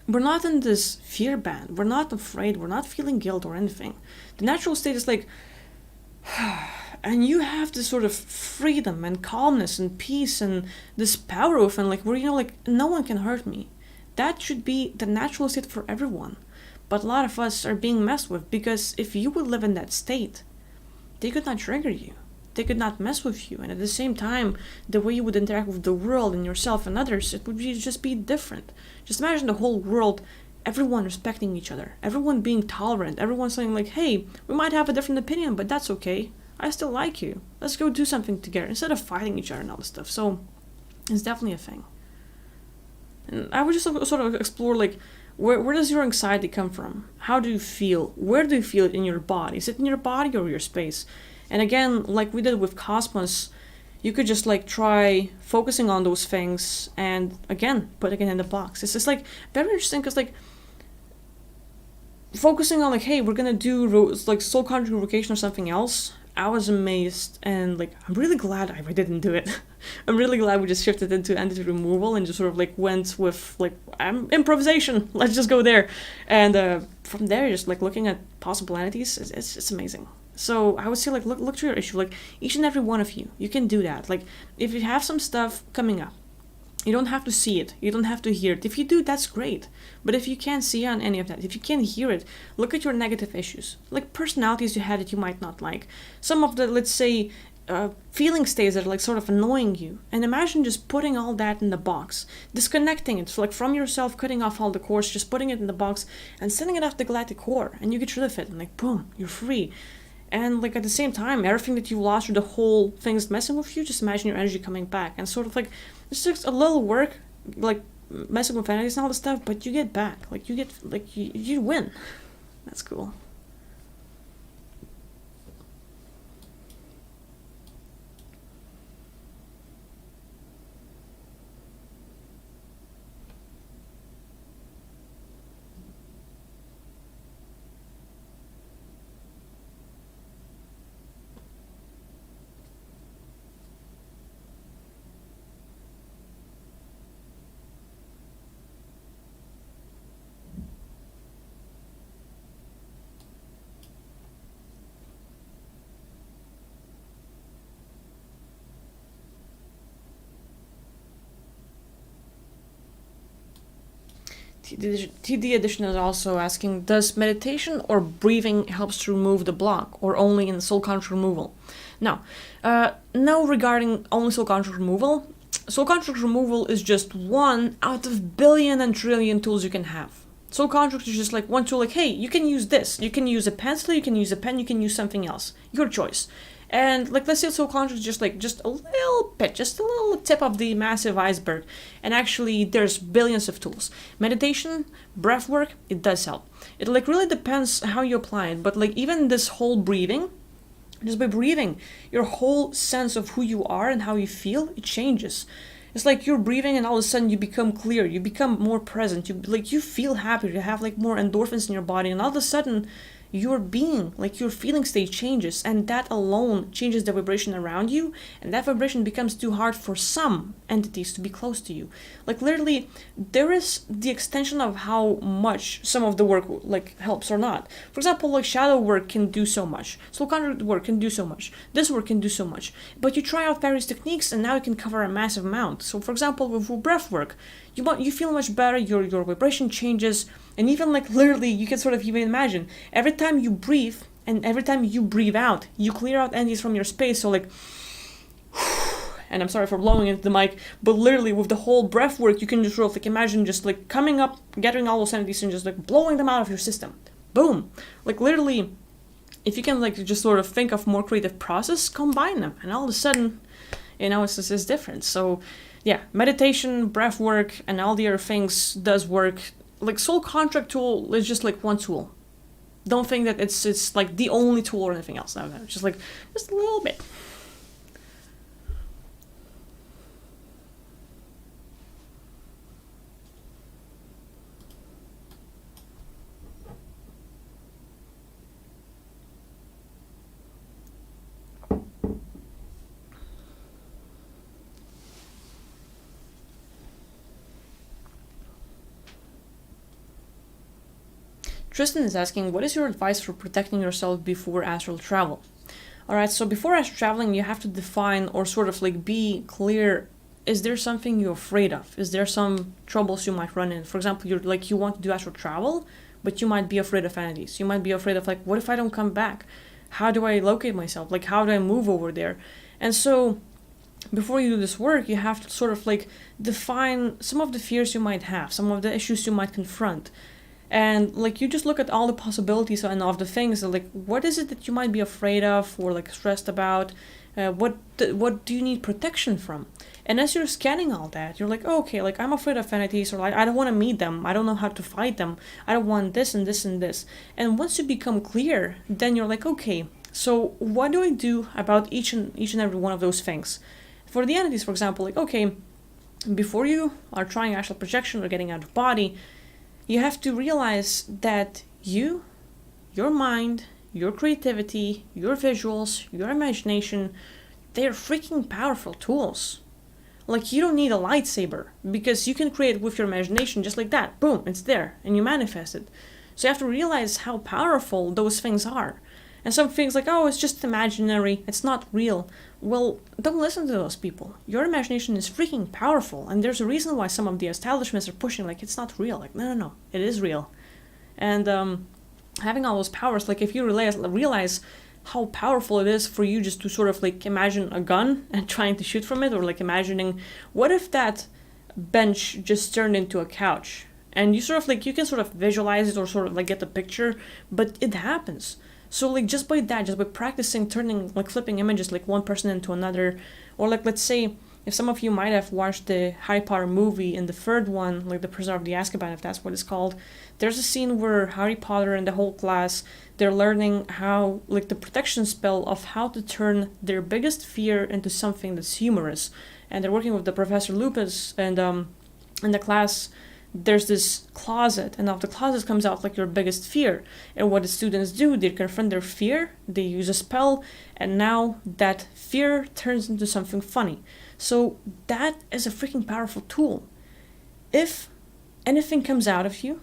S1: we're not in this fear band. We're not afraid. We're not feeling guilt or anything. The natural state is like, and you have this sort of freedom and calmness and peace and this power of, and like, where, you know, like, no one can hurt me. That should be the natural state for everyone. But a lot of us are being messed with, because if you would live in that state, they could not trigger you. They could not mess with you, and at the same time, the way you would interact with the world and yourself and others, it would just be different. Just imagine the whole world, everyone respecting each other, everyone being tolerant, everyone saying like, hey, we might have a different opinion, but that's okay. I still like you. Let's go do something together, instead of fighting each other and all this stuff. So, it's definitely a thing. And I would just sort of explore like, where does your anxiety come from? How do you feel? Where do you feel it in your body? Is it in your body or your space? And again, like we did with Cosmos, you could just like try focusing on those things and again, put it in the box. It's just like very interesting because like focusing on like, hey, we're gonna do like soul contract revocation or something else. I was amazed and like I'm really glad I didn't do it. I'm really glad we just shifted into entity removal and just sort of like went with like improvisation. Let's just go there, and from there, just like looking at possible entities, it's amazing. So I would say like look to your issue, like each and every one of you can do that. Like if you have some stuff coming up, you don't have to see it, you don't have to hear it. If you do, that's great. But if you can't see on any of that, if you can't hear it, look at your negative issues, like personalities you had that you might not like. Some of the, let's say, feeling states that are like sort of annoying you. And imagine just putting all that in the box, disconnecting it, so like from yourself, cutting off all the cords, just putting it in the box and sending it off the galactic core, and you get rid of it, and like boom, you're free. And like at the same time, everything that you lost or the whole thing's messing with you, just imagine your energy coming back. And sort of like it's just a little work, like messing with energies and all this stuff, but you get back. Like you get like you win. That's cool. TD Edition is also asking, does meditation or breathing helps to remove the block, or only in soul contract removal? Now, no, regarding only soul contract removal. Soul contract removal is just one out of billion and trillion tools you can have. Soul contract is just like one tool, like, hey, you can use this. You can use a pencil, you can use a pen, you can use something else. Your choice. And like, let's say soul contract is just like just a little bit, just a little tip of the massive iceberg. And actually there's billions of tools. Meditation, breath work, it does help. It like really depends how you apply it. But like even this whole breathing, just by breathing, your whole sense of who you are and how you feel, it changes. It's like you're breathing and all of a sudden you become clear, you become more present, you feel happier, you have like more endorphins in your body, and all of a sudden your being, like your feeling state changes, and that alone changes the vibration around you, and that vibration becomes too hard for some entities to be close to you. Like literally, there is the extension of how much some of the work like helps or not. For example, like shadow work can do so much, soul contract work can do so much, this work can do so much, but you try out various techniques and now you can cover a massive amount. So for example, with breath work, you feel much better, your vibration changes, and even like literally you can sort of even imagine every time you breathe and every time you breathe out, you clear out entities from your space. So like, and I'm sorry for blowing into the mic, but literally with the whole breath work, you can just sort of like imagine just like coming up, gathering all those entities and just like blowing them out of your system. Boom. Like literally, if you can like just sort of think of more creative process, combine them, and all of a sudden, you know, it's different. So yeah, meditation, breath work, and all the other things does work. Like soul contract tool is just like one tool. Don't think that it's like the only tool or anything else. No, just like just a little bit. Tristan is asking, what is your advice for protecting yourself before astral travel? Alright, so before astral traveling, you have to define or sort of like be clear, is there something you're afraid of? Is there some troubles you might run in? For example, you're like, you want to do astral travel, but you might be afraid of entities. You might be afraid of like, what if I don't come back? How do I locate myself? Like, how do I move over there? And so before you do this work, you have to sort of like define some of the fears you might have, some of the issues you might confront. And like you just look at all the possibilities and of the things, like what is it that you might be afraid of or like stressed about? What do you need protection from? And as you're scanning all that, you're like, oh, okay, like I'm afraid of entities, or like I don't want to meet them, I don't know how to fight them, I don't want this and this and this. And once you become clear, then you're like, okay, so what do I do about each and every one of those things? For the entities, for example, like okay, before you are trying astral projection or getting out of body, you have to realize that your mind, your creativity, your visuals, your imagination, they're freaking powerful tools. Like you don't need a lightsaber because you can create with your imagination just like that. Boom, it's there and you manifest it. So you have to realize how powerful those things are. And some things like, oh, it's just imaginary, it's not real. Well, don't listen to those people. Your imagination is freaking powerful, and there's a reason why some of the establishments are pushing like it's not real. Like, no, it is real. And having all those powers, like if you realize how powerful it is for you just to sort of like imagine a gun and trying to shoot from it, or like imagining what if that bench just turned into a couch, and you sort of like you can sort of visualize it or sort of like get the picture, but it happens. So like just by that, just by practicing turning like flipping images like one person into another, or like let's say if some of you might have watched the Harry Potter movie, in the third one, like the Prisoner of the Azkaban, if that's what it's called, there's a scene where Harry Potter and the whole class, they're learning how, like the protection spell of how to turn their biggest fear into something that's humorous. And they're working with the Professor Lupus, and in the class, there's this closet, and out of the closet comes out like your biggest fear. And what the students do, they confront their fear, they use a spell, and now that fear turns into something funny. So that is a freaking powerful tool. If anything comes out of you,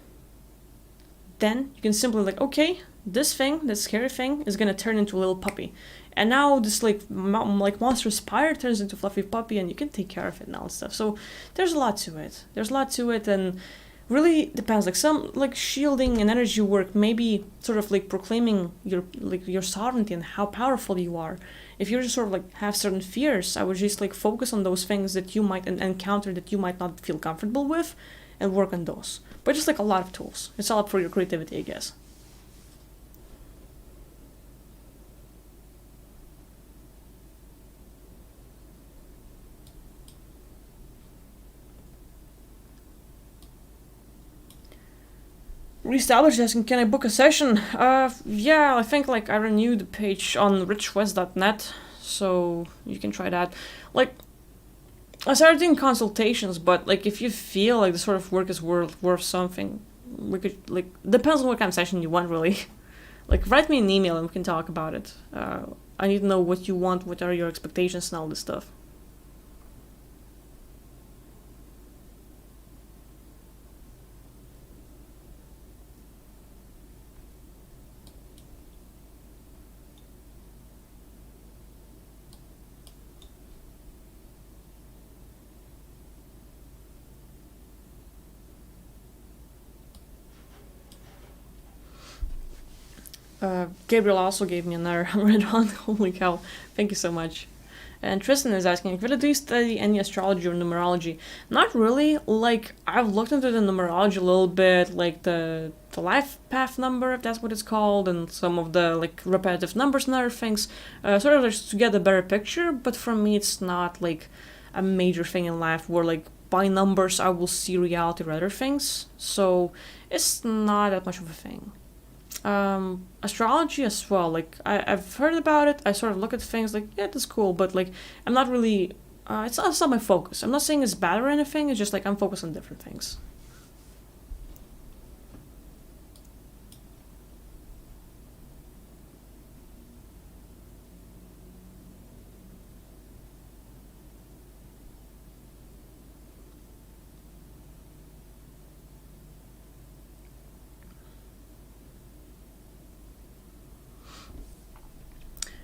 S1: then you can simply like, okay, this thing, this scary thing, is gonna turn into a little puppy. And now this like monster spire turns into fluffy puppy, and you can take care of it and all that stuff. So there's a lot to it. And really depends. Like some like shielding and energy work, maybe sort of like proclaiming your sovereignty and how powerful you are. If you just sort of like have certain fears, I would just like focus on those things that you might encounter that you might not feel comfortable with, and work on those. But just like a lot of tools. It's all up for your creativity, I guess. Reestablish asking, can I book a session? Yeah, I think like I renewed the page on richwest.net, so you can try that. Like, I started doing consultations, but like if you feel like the sort of work is worth something, we could like depends on what kind of session you want, really. Like write me an email and we can talk about it. I need to know what you want, what are your expectations, and all this stuff. Gabriel also gave me another 100 on. Holy cow. Thank you so much. And Tristan is asking, Vida, do you study any astrology or numerology? Not really. Like, I've looked into the numerology a little bit, like the life path number, if that's what it's called, and some of the like repetitive numbers and other things, sort of just to get a better picture. But for me, it's not like a major thing in life where like by numbers I will see reality or other things. So it's not that much of a thing. Astrology as well, like I've heard about it, I sort of look at things like, yeah, that's cool, but like I'm not really it's not my focus. I'm not saying it's bad or anything, it's just like I'm focused on different things.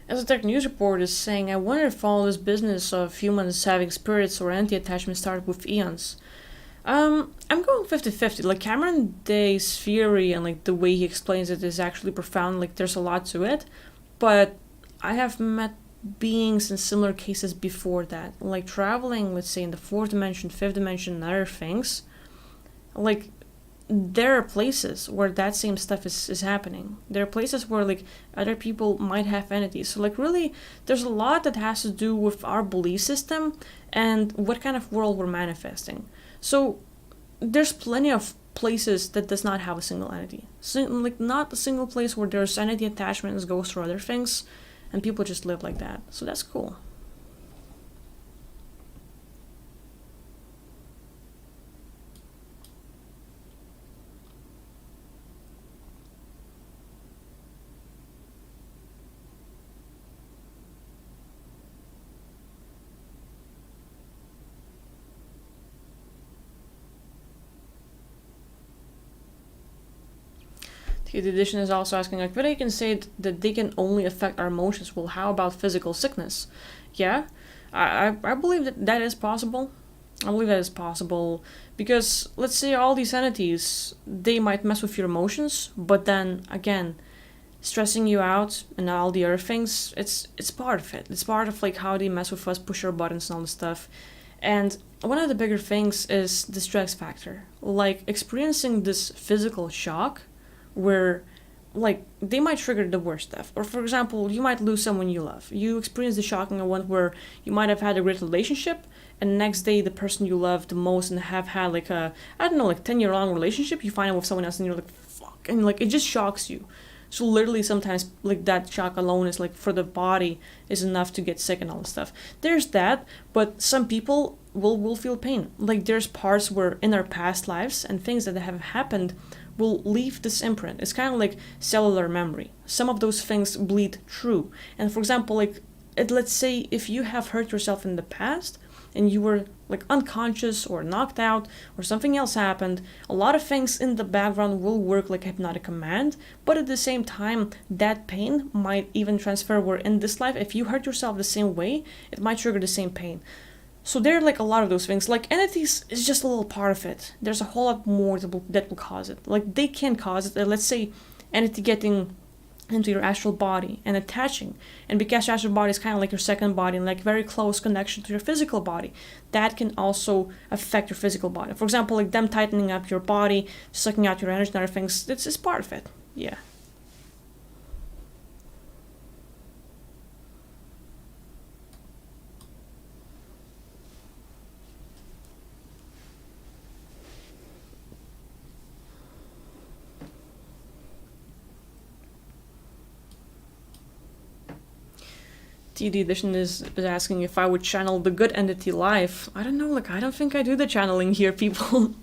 S1: Esoteric News Report is saying, I wonder if all this business of humans having spirits or anti-attachment started with eons. I'm going 50-50. Like, Cameron Day's theory and, like, the way he explains it is actually profound. Like, there's a lot to it. But I have met beings in similar cases before that. Like, traveling, let's say, in the fourth dimension, fifth dimension, and other things. Like, there are places where that same stuff is happening. There are places where like other people might have entities. So like really there's a lot that has to do with our belief system and what kind of world we're manifesting. So there's plenty of places that does not have a single entity. So, like not a single place where there's entity attachments, ghosts or other things, and people just live like that. So that's cool. The edition is also asking, like, but you can say that they can only affect our emotions. Well, how about physical sickness? Yeah, I believe that is possible. I believe that is possible because let's say all these entities, they might mess with your emotions, but then again, stressing you out and all the other things, it's part of it. It's part of like how they mess with us, push our buttons and all this stuff. And one of the bigger things is the stress factor. Like experiencing this physical shock where like they might trigger the worst stuff. Or for example, you might lose someone you love. You experience the shocking event where you might have had a great relationship and the next day the person you love the most and have had like a I don't know, like 10-year long relationship, you find out with someone else and you're like fuck, and like it just shocks you. So literally sometimes like that shock alone is like for the body is enough to get sick and all this stuff. There's that, but some people will feel pain. Like there's parts where in our past lives and things that have happened will leave this imprint. It's kind of like cellular memory. Some of those things bleed through. And for example, like let's say if you have hurt yourself in the past and you were like unconscious or knocked out or something else happened, a lot of things in the background will work like a hypnotic command, but at the same time that pain might even transfer where in this life if you hurt yourself the same way it might trigger the same pain. So there are like a lot of those things. Like entities is just a little part of it. There's a whole lot more that will cause it. Like they can cause it. Let's say entity getting into your astral body and attaching, and because your astral body is kind of like your second body and like very close connection to your physical body, that can also affect your physical body. For example, like them tightening up your body, sucking out your energy and other things, it's part of it. Yeah. TD Edition is asking if I would channel the good entity live. I don't know, like I don't think I do the channeling here, people.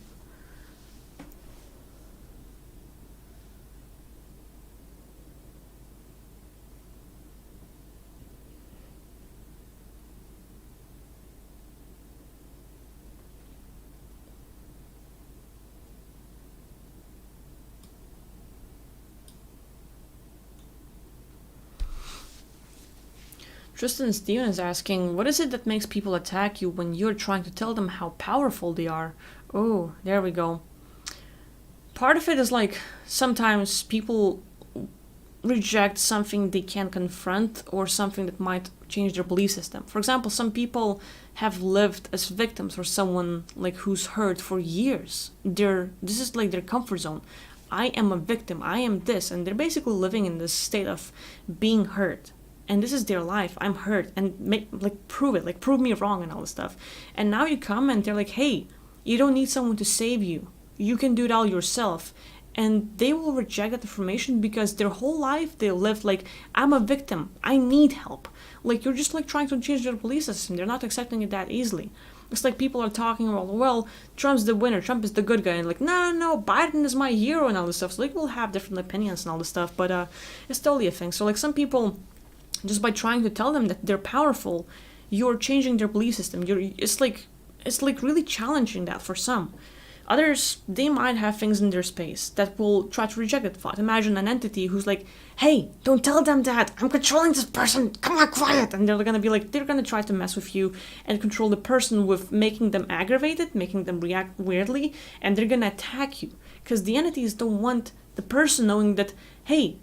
S1: Tristan Steven is asking, what is it that makes people attack you when you're trying to tell them how powerful they are? Oh, there we go. Part of it is like sometimes people reject something they can't confront or something that might change their belief system. For example, some people have lived as victims or someone like who's hurt for years. This is like their comfort zone. I am a victim, I am this, and they're basically living in this state of being hurt, and this is their life. I'm hurt, and prove it, like prove me wrong and all this stuff. And now you come and they're like, hey, you don't need someone to save you, you can do it all yourself. And they will reject that information because their whole life they lived like, I'm a victim, I need help. Like you're just like trying to change their belief system. They're not accepting it that easily. It's like people are talking about, well, Trump's the winner, Trump is the good guy, and like, no, Biden is my hero and all this stuff. So like we'll have different opinions and all this stuff, but it's totally a thing. So like some people, just by trying to tell them that they're powerful, you're changing their belief system. It's like really challenging that for some. Others, they might have things in their space that will try to reject that thought. Imagine an entity who's like, hey, don't tell them that, I'm controlling this person, come on, quiet. And they're gonna be like, they're gonna try to mess with you and control the person with making them aggravated, making them react weirdly, and they're gonna attack you. Because the entities don't want the person knowing that, hey,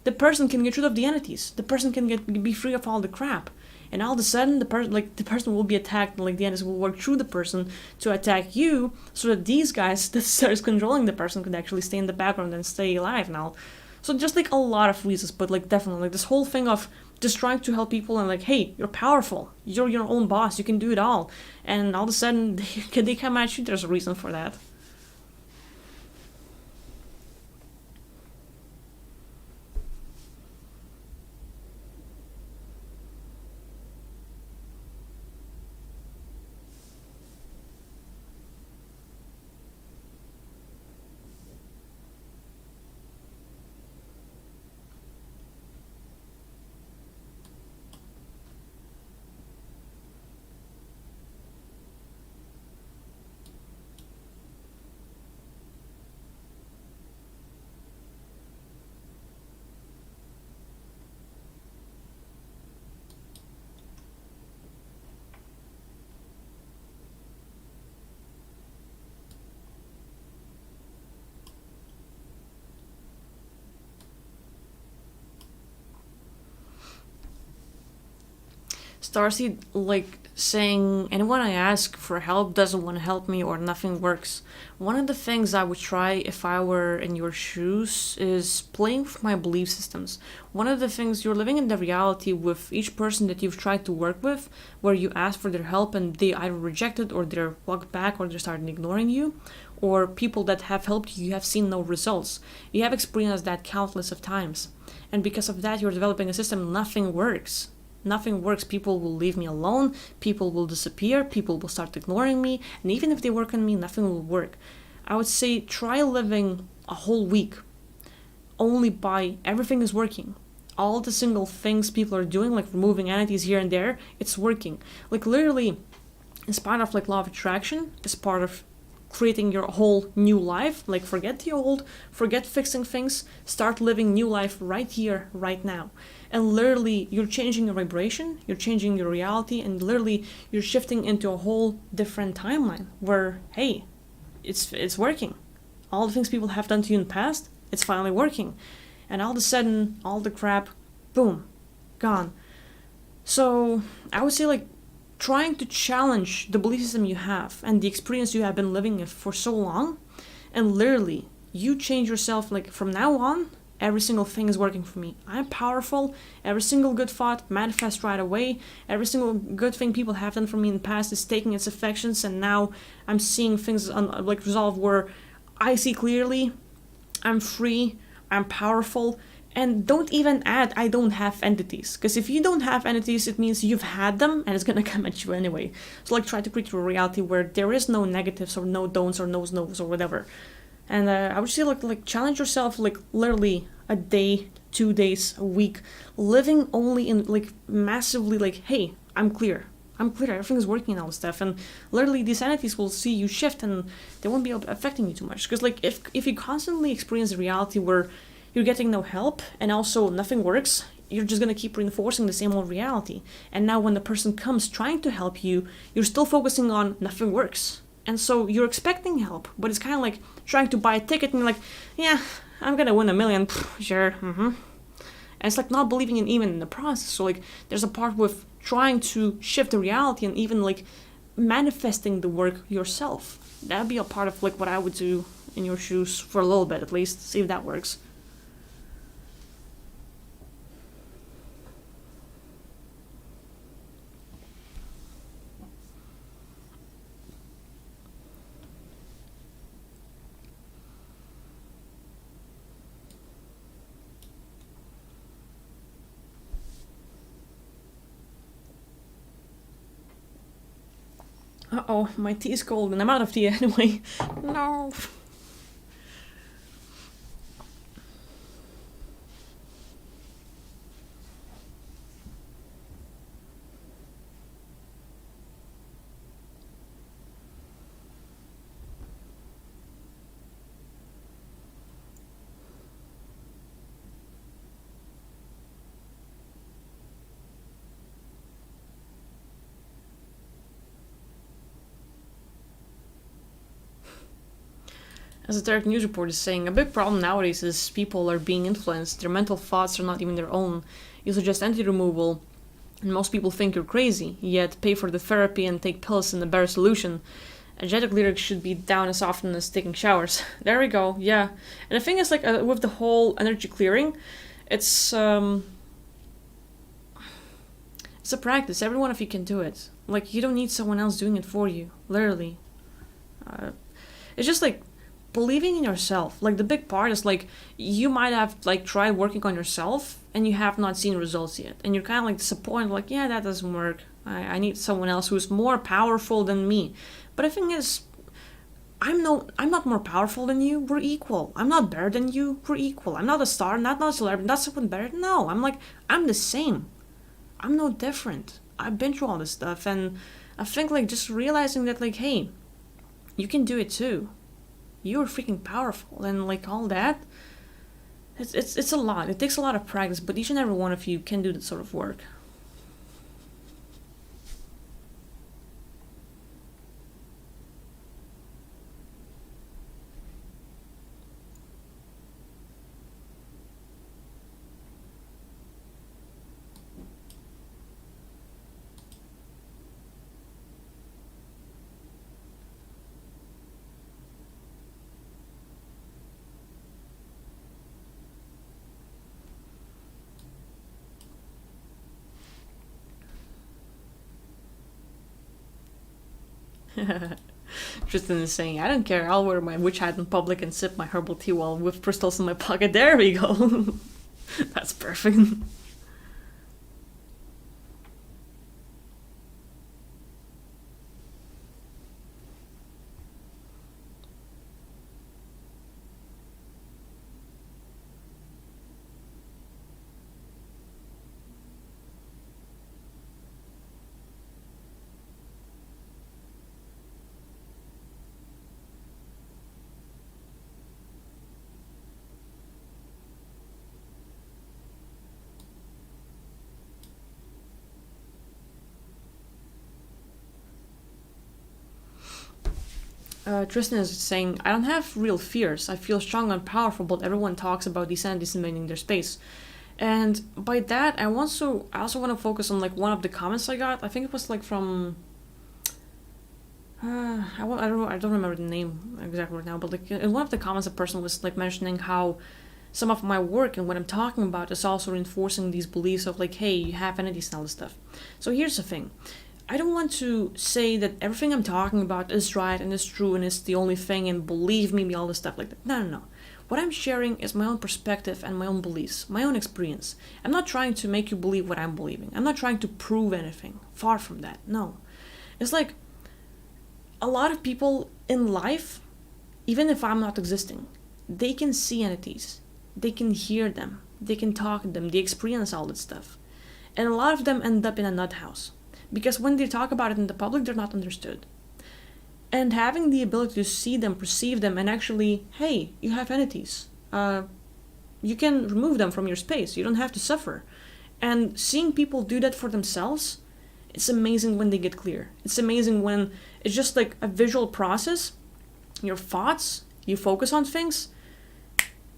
S1: the person can get rid of the entities. The person can be free of all the crap. And all of a sudden, the person will be attacked, and like the entities will work through the person to attack you, so that these guys that starts controlling the person could actually stay in the background and stay alive now. So just like a lot of reasons, but like definitely like this whole thing of just trying to help people and like, hey, you're powerful, you're your own boss, you can do it all, and all of a sudden they come at you. There's a reason for that. Starseed, like saying anyone I ask for help doesn't want to help me or nothing works. One of the things I would try if I were in your shoes is playing with my belief systems. One of the things you're living in the reality with each person that you've tried to work with, where you ask for their help and they either reject it or they're walked back or they started ignoring you, or people that have helped you have seen no results. You have experienced that countless of times. And because of that, you're developing a system, nothing works. Nothing works. People will leave me alone, people will disappear, people will start ignoring me, and even if they work on me, nothing will work. I would say try living a whole week only by everything is working. All the single things people are doing, like removing entities here and there, it's working. Like literally, it's part of like law of attraction, it's part of creating your whole new life. Like forget the old, forget fixing things, start living new life right here, right now. And literally you're changing your vibration, you're changing your reality, and literally you're shifting into a whole different timeline where, hey, it's working. All the things people have done to you in the past, it's finally working. And all of a sudden, all the crap, boom, gone. So I would say like trying to challenge the belief system you have and the experience you have been living in for so long, and literally you change yourself. Like from now on, every single thing is working for me. I'm powerful. Every single good thought manifests right away. Every single good thing people have done for me in the past is taking its affections, and now I'm seeing things like resolve where I see clearly. I'm free. I'm powerful. And don't even add I don't have entities, because if you don't have entities, it means you've had them and it's gonna come at you anyway. So like try to create a reality where there is no negatives or no don'ts or no's or whatever. And I would say like challenge yourself, like literally a day, 2 days, a week, living only in like massively like, hey, I'm clear, everything's working and all this stuff. And literally these entities will see you shift and they won't be affecting you too much. Because like if you constantly experience a reality where you're getting no help and also nothing works, you're just gonna keep reinforcing the same old reality. And now when the person comes trying to help you, you're still focusing on nothing works. And so you're expecting help, but it's kind of like trying to buy a ticket and you're like, yeah, I'm gonna win 1 million, sure, And it's like not believing in even in the process. So like there's a part with trying to shift the reality and even like manifesting the work yourself. That'd be a part of like what I would do in your shoes for a little bit at least, see if that works. Uh-oh, my tea is cold and I'm out of tea anyway. No. Esoteric News Report is saying a big problem nowadays is people are being influenced. Their mental thoughts are not even their own. You suggest entity removal, and most people think you're crazy, yet pay for the therapy and take pills and a better solution. Energetic lyrics should be down as often as taking showers. There we go, yeah. And the thing is, like, with the whole energy clearing, it's a practice. Every one of you can do it. Like, you don't need someone else doing it for you. Literally. It's just like believing in yourself. Like the big part is like you might have like tried working on yourself and you have not seen results yet, and you're kind of like disappointed, like, yeah, that doesn't work. I need someone else who's more powerful than me. But the thing is, I'm not more powerful than you. We're equal. I'm not better than you. We're equal. I'm not a star, not a celebrity, not someone better. No, I'm the same. I'm no different. I've been through all this stuff, and I think like just realizing that like, hey, you can do it too. You're freaking powerful, and like all that. It's a lot. It takes a lot of practice, but each and every one of you can do that sort of work. Tristan is saying, I don't care, I'll wear my witch hat in public and sip my herbal tea while with crystals in my pocket. There we go. That's perfect. Tristan is saying, I don't have real fears. I feel strong and powerful, but everyone talks about these entities invading their space. And by that, I also want to focus on like one of the comments I got. I think it was like from I don't remember the name exactly right now, but like in one of the comments, a person was like mentioning how some of my work and what I'm talking about is also reinforcing these beliefs of like, hey, you have entities and all this stuff. So here's the thing. I don't want to say that everything I'm talking about is right and is true and is the only thing and believe me, all this stuff like that. No. What I'm sharing is my own perspective and my own beliefs, my own experience. I'm not trying to make you believe what I'm believing. I'm not trying to prove anything. Far from that. No. It's like a lot of people in life, even if I'm not existing, they can see entities. They can hear them. They can talk to them. They experience all that stuff. And a lot of them end up in a nut house. Because when they talk about it in the public, they're not understood. And having the ability to see them, perceive them, and actually, hey, you have entities. You can remove them from your space. You don't have to suffer. And seeing people do that for themselves, it's amazing when they get clear. It's amazing when it's just like a visual process. Your thoughts, you focus on things,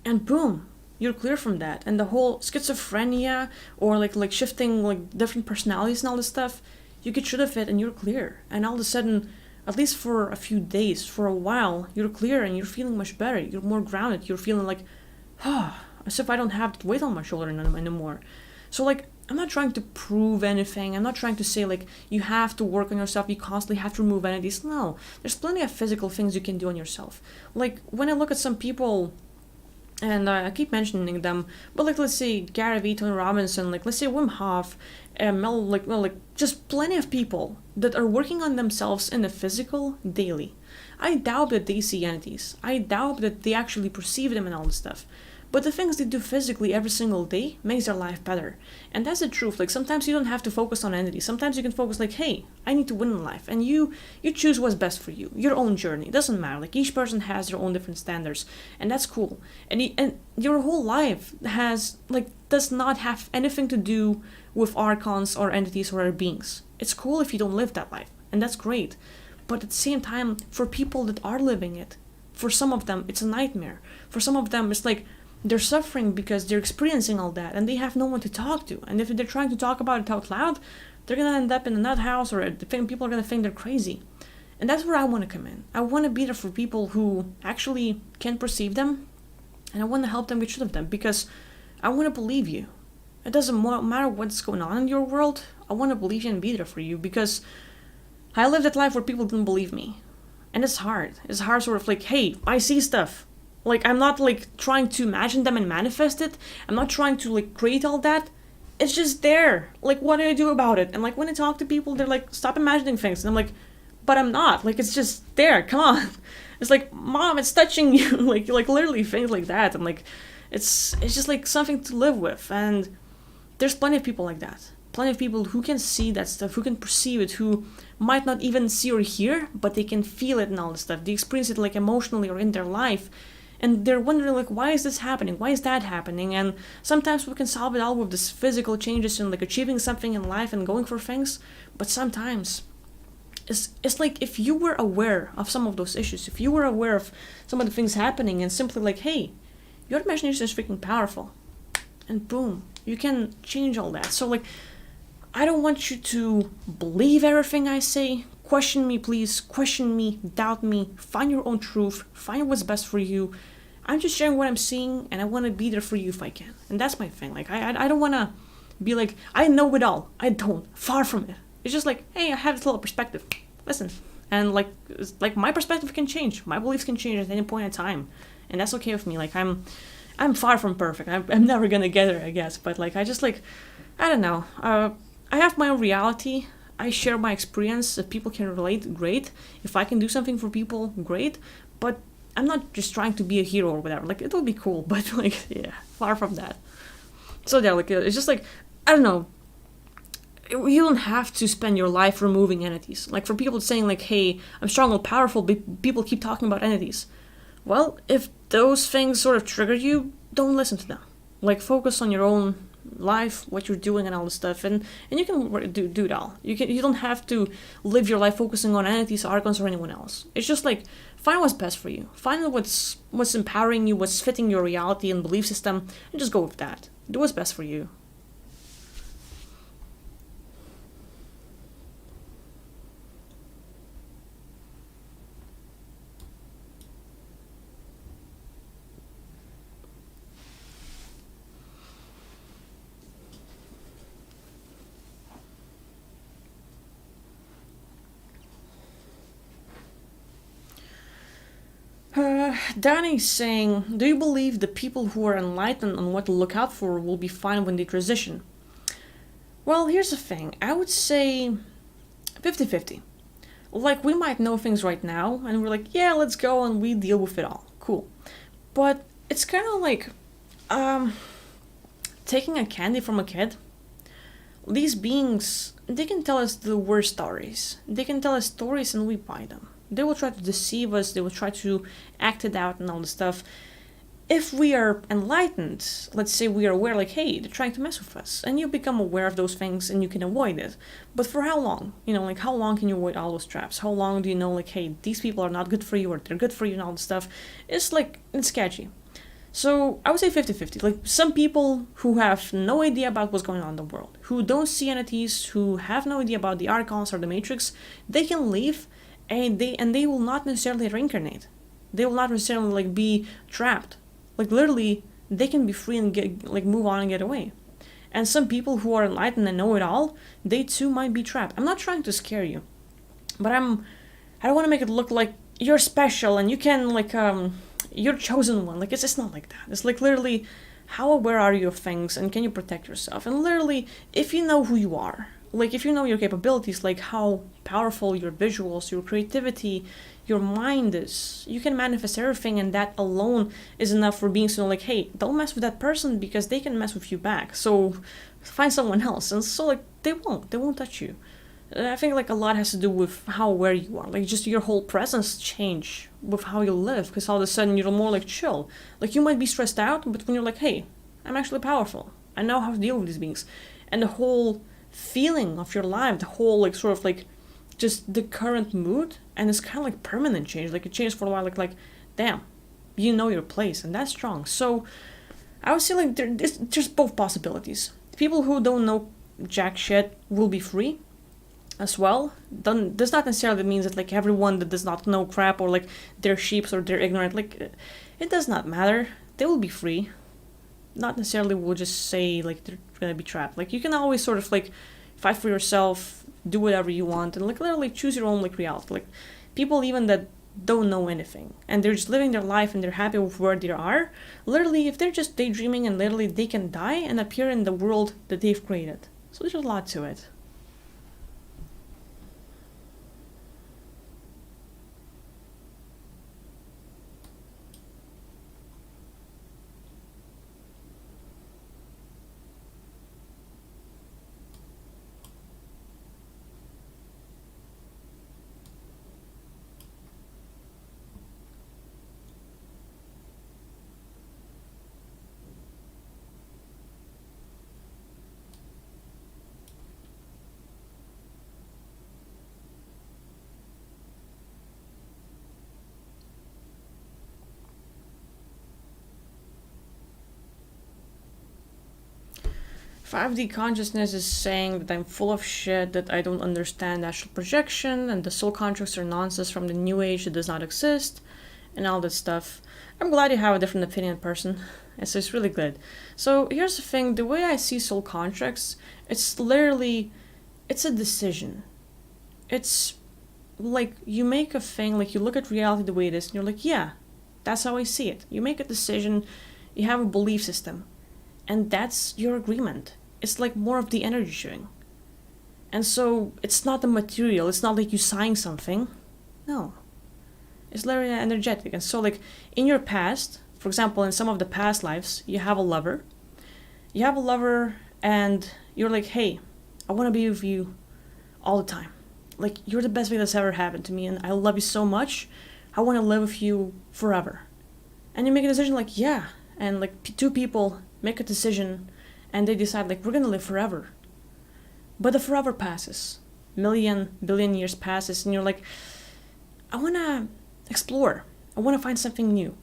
S1: and boom, you're clear from that. And the whole schizophrenia or like shifting like different personalities and all this stuff, you get rid of it and you're clear. And all of a sudden, at least for a few days, for a while, you're clear and you're feeling much better. You're more grounded. You're feeling like, as if I don't have that weight on my shoulder anymore. So like, I'm not trying to prove anything. I'm not trying to say like, you have to work on yourself. You constantly have to remove entities. No, there's plenty of physical things you can do on yourself. Like when I look at some people, and I keep mentioning them, but like let's say Gary Vee, Tony Robinson, like let's say Wim Hof, and just plenty of people that are working on themselves in the physical daily. I doubt that they see entities. I doubt that they actually perceive them and all this stuff. But the things they do physically every single day makes their life better. And that's the truth. Like sometimes you don't have to focus on entities. Sometimes you can focus like, hey, I need to win in life. And you choose what's best for you. Your own journey. It doesn't matter. Like each person has their own different standards. And that's cool. And your whole life does not have anything to do with archons or entities or other beings. It's cool if you don't live that life. And that's great. But at the same time, for people that are living it, for some of them, it's a nightmare. For some of them, it's like, they're suffering because they're experiencing all that and they have no one to talk to. And if they're trying to talk about it out loud, they're going to end up in a nut house or people are going to think they're crazy. And that's where I want to come in. I want to be there for people who actually can perceive them, and I want to help them get rid of them because I want to believe you. It doesn't matter what's going on in your world. I want to believe you and be there for you because I lived that life where people didn't believe me. And it's hard. It's hard sort of like, hey, I see stuff. Like, I'm not, like, trying to imagine them and manifest it. I'm not trying to, like, create all that. It's just there. Like, what do I do about it? And, like, when I talk to people, they're like, stop imagining things. And I'm like, but I'm not. Like, it's just there. Come on. It's like, Mom, it's touching you. like literally things like that. And, like, it's just, like, something to live with. And there's plenty of people like that. Plenty of people who can see that stuff, who can perceive it, who might not even see or hear, but they can feel it and all this stuff. They experience it, like, emotionally or in their life. And they're wondering, like, why is this happening? Why is that happening? And sometimes we can solve it all with this physical changes and, like, achieving something in life and going for things. But sometimes it's like if you were aware of some of those issues, if you were aware of some of the things happening and simply like, hey, your imagination is freaking powerful. And boom, you can change all that. So, like, I don't want you to believe everything I say. Question me, please. Question me. Doubt me. Find your own truth. Find what's best for you. I'm just sharing what I'm seeing, and I want to be there for you if I can. And that's my thing. Like, I don't want to be like, I know it all. I don't. Far from it. It's just like, hey, I have this little perspective. Listen, And like my perspective can change, my beliefs can change at any point in time, and that's okay with me. Like I'm far from perfect. I'm never gonna get there, I guess. But like I just like I don't know. I have my own reality. I share my experience. If people can relate, great. If I can do something for people, great. But I'm not just trying to be a hero or whatever. Like it would be cool, but like yeah, far from that. So yeah, like it's just like I don't know. You don't have to spend your life removing entities. Like for people saying like, "Hey, I'm strong and powerful," people keep talking about entities. Well, if those things sort of trigger you, don't listen to them. Like focus on your own life, what you're doing, and all this stuff, and you can do it all. You don't have to live your life focusing on entities, archons, or anyone else. It's just like find what's best for you. Find what's empowering you, what's fitting your reality and belief system, and just go with that. Do what's best for you. Danny's saying, do you believe the people who are enlightened on what to look out for will be fine when they transition? Well, here's the thing. I would say 50-50. Like, we might know things right now, and we're like, yeah, let's go, and we deal with it all. Cool. But it's kind of like um, taking a candy from a kid. These beings, they can tell us the worst stories. They can tell us stories and we buy them. They will try to deceive us, they will try to act it out and all this stuff. If we are enlightened, let's say we are aware, like, hey, they're trying to mess with us, and you become aware of those things and you can avoid it. But for how long? Like, how long can you avoid all those traps? How long do you know, like, hey, these people are not good for you or they're good for you and all this stuff? It's sketchy. So I would say 50-50. Like, some people who have no idea about what's going on in the world, who don't see entities, who have no idea about the Archons or the Matrix, they can leave and they will not necessarily reincarnate. They will not necessarily like be trapped. Like literally, they can be free and move on and get away. And some people who are enlightened and know it all, they too might be trapped. I'm not trying to scare you, but I don't want to make it look like you're special and you can you're chosen one. Like it's not like that. It's like literally, how aware are you of things and can you protect yourself? And literally, if you know who you are, like if you know your capabilities, like how powerful your visuals, your creativity, your mind is, you can manifest everything, and that alone is enough for beings to know, like, hey, don't mess with that person because they can mess with you back. So find someone else. And so like they won't touch you. I think like a lot has to do with how aware you are, like just your whole presence change with how you live, because all of a sudden you're more like chill. Like you might be stressed out, but when you're like, hey, I'm actually powerful, I know how to deal with these beings, and the whole feeling of your life, the whole like sort of like just the current mood, and it's kind of like permanent change. Like it changed for a while, like damn, you know your place, and that's strong. So I would say like there's both possibilities. People who don't know jack shit will be free as well. Does not necessarily mean that like everyone that does not know crap or like they're sheeps or they're ignorant. Like it does not matter. They will be free. Not necessarily will just say like they're gonna be trapped. Like you can always sort of like fight for yourself, do whatever you want, and like literally choose your own like reality. Like people even that don't know anything and they're just living their life and they're happy with where they are, literally if they're just daydreaming, and literally they can die and appear in the world that they've created. So there's a lot to it. "5D consciousness is saying that I'm full of shit, that I don't understand astral projection, and the soul contracts are nonsense from the new age that does not exist, and all that stuff." I'm glad you have a different opinion, person. It's really good. So here's the thing, the way I see soul contracts, it's literally, it's a decision. It's like, you make a thing, like, you look at reality the way it is, and you're like, yeah, that's how I see it. You make a decision, you have a belief system, and that's your agreement. It's like more of the energy sharing. And so it's not the material, it's not like you sign something. No. It's literally energetic. And so, like, in your past, for example, in some of the past lives, you have a lover. You have a lover, and you're like, hey, I want to be with you all the time. Like, you're the best thing that's ever happened to me, and I love you so much. I want to live with you forever. And you make a decision, like, yeah. And, like, two people make a decision, and they decide, like, we're going to live forever. But the forever passes. Billion years passes, and you're like, I want to explore. I want to find something new.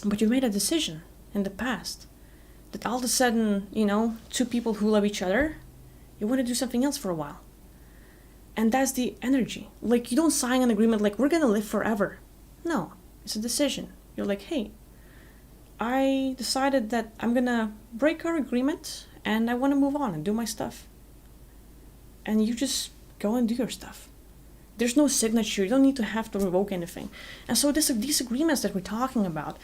S1: But you made a decision in the past that all of a sudden, two people who love each other, you want to do something else for a while. And that's the energy. Like, you don't sign an agreement like, we're going to live forever. No, it's a decision. You're like, hey, I decided that I'm going to break our agreement and I want to move on and do my stuff. And you just go and do your stuff. There's no signature. You don't need to have to revoke anything. And so these agreements that we're talking about,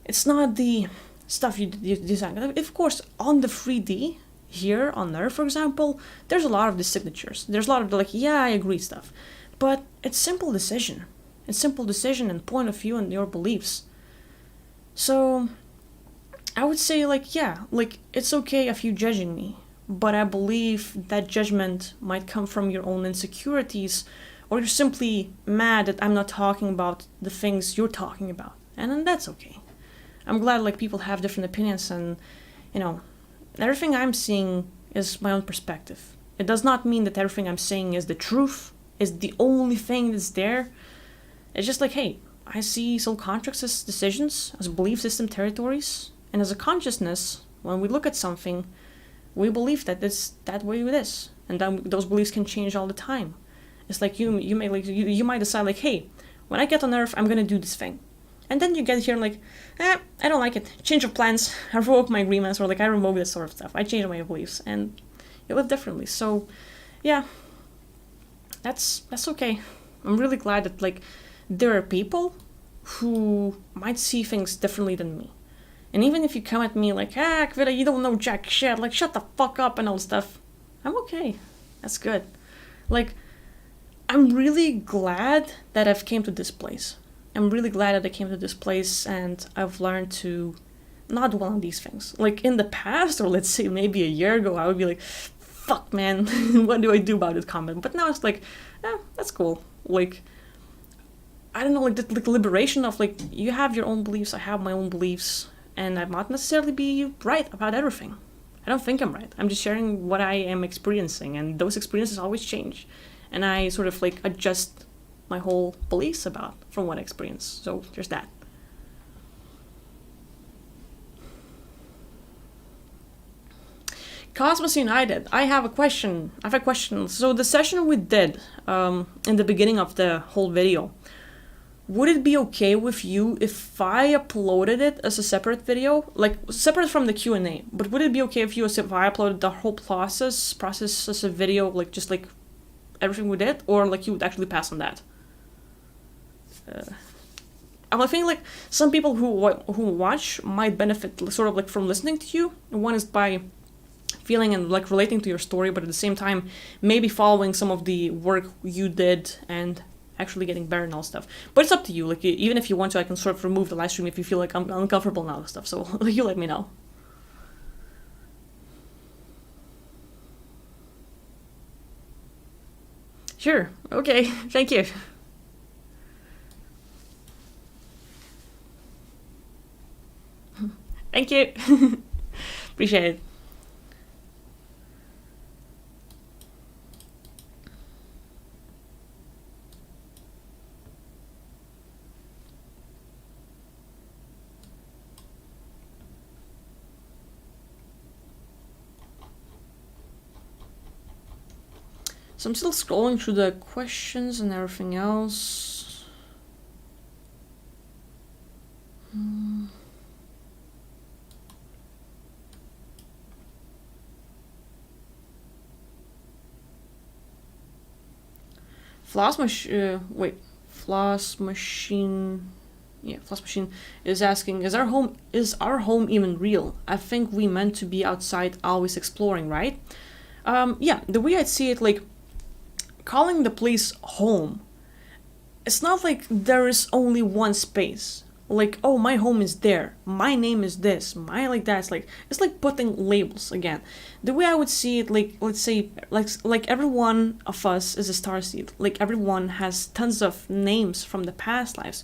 S1: it's not the stuff you design. Of course, on the 3D, here on Earth, for example, there's a lot of the signatures. There's a lot of the, like, yeah, I agree stuff. But it's simple decision. It's simple decision and point of view and your beliefs. So I would say, like, yeah, like, it's okay if you judging me. But I believe that judgment might come from your own insecurities, or you're simply mad that I'm not talking about the things you're talking about. And then that's okay. I'm glad, like, people have different opinions, and, everything I'm seeing is my own perspective. It does not mean that everything I'm saying is the truth, is the only thing that's there. It's just like, hey, I see soul contracts as decisions, as belief system territories, and as a consciousness, when we look at something, we believe that it's that way it is, and then those beliefs can change all the time. It's like you might decide, like, hey, when I get on Earth, I'm gonna do this thing, and then you get here like, I don't like it. Change of plans. I revoke my agreements, or like I revoke this sort of stuff. I change my beliefs, and you live differently. So, yeah, that's okay. I'm really glad that, like, there are people who might see things differently than me. And even if you come at me like, Kvita, you don't know jack shit, like, shut the fuck up and all stuff, I'm okay. That's good. Like, I'm really glad that I've came to this place. I'm really glad that I came to this place, and I've learned to not dwell on these things. Like, in the past, or let's say maybe a year ago, I would be like, fuck, man, what do I do about this comment? But now it's like, that's cool. Like, I don't know, like, the liberation of, like, you have your own beliefs, I have my own beliefs, and I might necessarily be right about everything. I don't think I'm right. I'm just sharing what I am experiencing, and those experiences always change. And I sort of, like, adjust my whole beliefs about from what I experience. So there's that. Cosmos United, I have a question. So the session we did in the beginning of the whole video, would it be okay with you if I uploaded it as a separate video, like separate from the Q&A? But would it be okay if I uploaded the whole process as a video, like just like everything we did, or like you would actually pass on that? I think like some people who watch might benefit sort of like from listening to you. One is by feeling and like relating to your story, but at the same time maybe following some of the work you did and actually getting better and all stuff. But it's up to you. Like, even if you want to, I can sort of remove the live stream if you feel like I'm uncomfortable and all that stuff. So you let me know. Sure. Okay. Thank you. Thank you. Appreciate it. So I'm still scrolling through the questions and everything else. Floss Machine. Yeah, Floss Machine is asking, is our home even real? I think we meant to be outside, always exploring, right? Yeah, the way I see it, like calling the place home, it's not like there is only one space. Like, oh, my home is there. My name is this. My like that. It's like putting labels again. The way I would see it, like let's say, like every one of us is a starseed. Like everyone has tons of names from the past lives.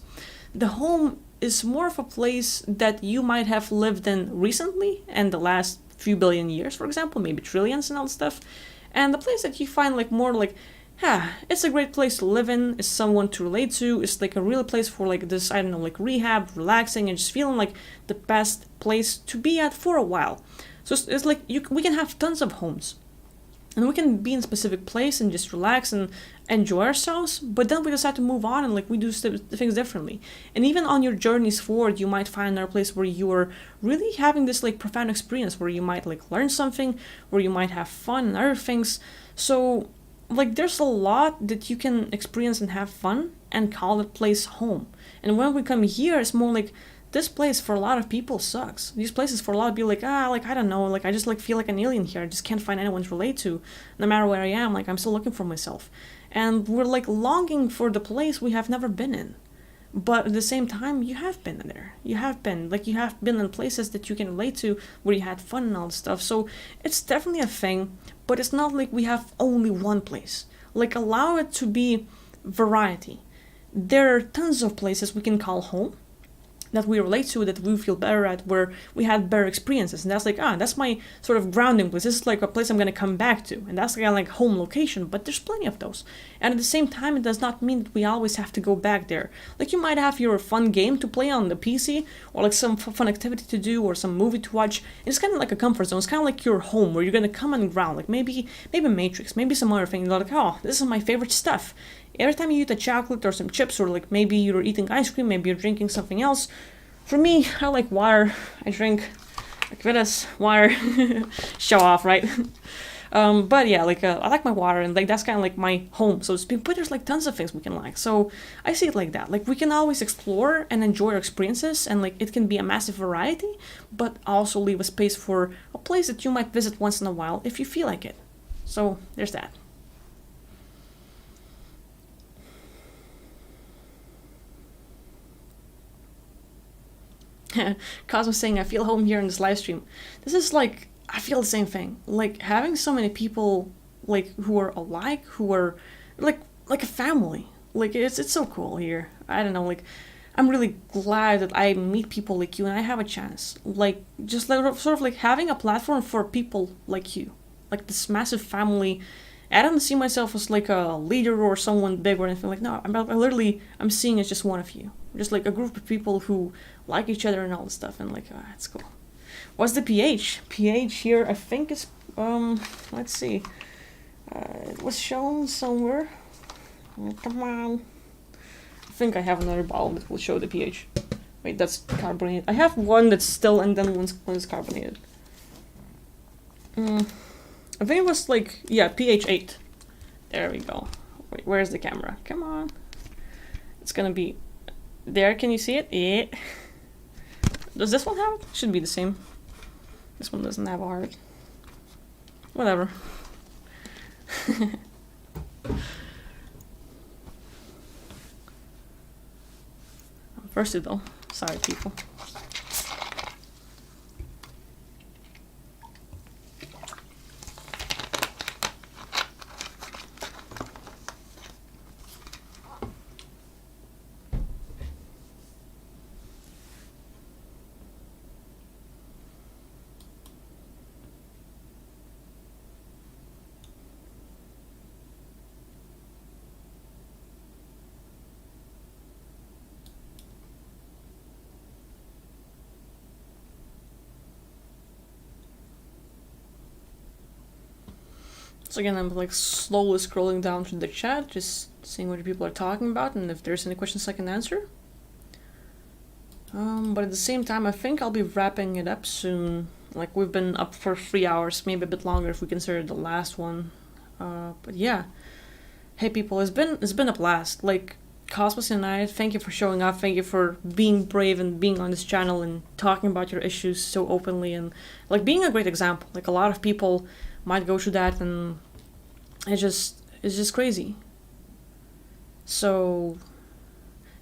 S1: The home is more of a place that you might have lived in recently and the last few billion years, for example, maybe trillions and all that stuff. And the place that you find like more like, it's a great place to live in, is someone to relate to, it's like a real place for like this, I don't know, like rehab, relaxing, and just feeling like the best place to be at for a while. So it's like we can have tons of homes. And we can be in a specific place and just relax and enjoy ourselves, but then we decide to move on and like we do things differently. And even on your journeys forward, you might find another place where you are really having this like profound experience, where you might like learn something, where you might have fun and other things. So like there's a lot that you can experience and have fun and call that place home. And when we come here, it's more like this place for a lot of people sucks. These places for a lot of people like, like I don't know, like I just like feel like an alien here. I just can't find anyone to relate to. No matter where I am, like I'm still looking for myself. And we're like longing for the place we have never been in. But at the same time, you have been there. You have been in places that you can relate to where you had fun and all this stuff. So it's definitely a thing, but it's not like we have only one place. Like allow it to be variety. There are tons of places we can call home that we relate to, that we feel better at, where we had better experiences, and that's like, that's my sort of grounding place. This is like a place I'm gonna come back to, and that's kind of like home location. But there's plenty of those, and at the same time, it does not mean that we always have to go back there. Like you might have your fun game to play on the PC, or like some fun activity to do, or some movie to watch. And it's kind of like a comfort zone. It's kind of like your home where you're gonna come and ground. Like maybe Matrix, maybe some other thing. You're like, oh, this is my favorite stuff. Every time you eat a chocolate or some chips, or like maybe you're eating ice cream, maybe you're drinking something else. For me, I like water. I drink like this water. Show off, right? But yeah, like I like my water, and like that's kind of like my home, so to speak. But there's like tons of things we can like. So I see it like that. Like we can always explore and enjoy our experiences, and like it can be a massive variety, but also leave a space for a place that you might visit once in a while if you feel like it. So there's that. Cosmo saying, I feel home here in this live stream. This is like, I feel the same thing. Like having so many people like who are alike, who are like a family. Like it's so cool here. I don't know, like I'm really glad that I meet people like you and I have a chance. Like just like sort of like having a platform for people like you. Like this massive family. I don't see myself as like a leader or someone big or anything. Like no, I'm seeing as just one of you. Just like a group of people who like each other and all this stuff, and like it's cool. What's the pH? pH here, I think it's let's see. It was shown somewhere. Come on. I think I have another bottle that will show the pH. Wait, that's carbonated. I have one that's still, and then one's carbonated. I think it was like, yeah, pH 8. There we go. Wait, where's the camera? Come on. It's gonna be there. Can you see it? Yeah. Does this one have it? Should be the same. This one doesn't have a heart. Whatever. I'm thirsty though. Sorry, people. So again, I'm like slowly scrolling down through the chat, just seeing what people are talking about and if there's any questions I can answer. But at the same time, I think I'll be wrapping it up soon. Like we've been up for 3 hours, maybe a bit longer if we consider the last one. But yeah, Hey people, it's been a blast. Like Cosmos United, thank you for showing up. Thank you for being brave and being on this channel and talking about your issues so openly and like being a great example. Like a lot of people might go through that and it's just crazy. So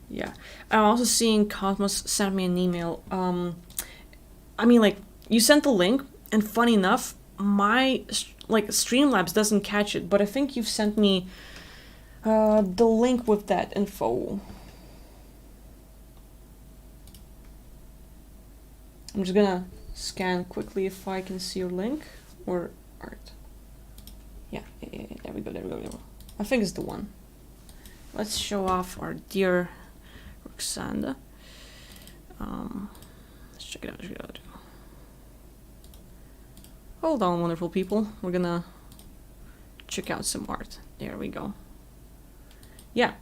S1: yeah. I'm also seeing Cosmos sent me an email. I mean like you sent the link and funny enough, my like Streamlabs doesn't catch it, but I think you've sent me the link with that info. I'm just gonna scan quickly if I can see your link or art. Yeah, there we go, there we go, there we go. I think it's the one. Let's show off our dear Roxanda. Let's check it out, check it out. Hold on, wonderful people. We're gonna check out some art. There we go. Yeah.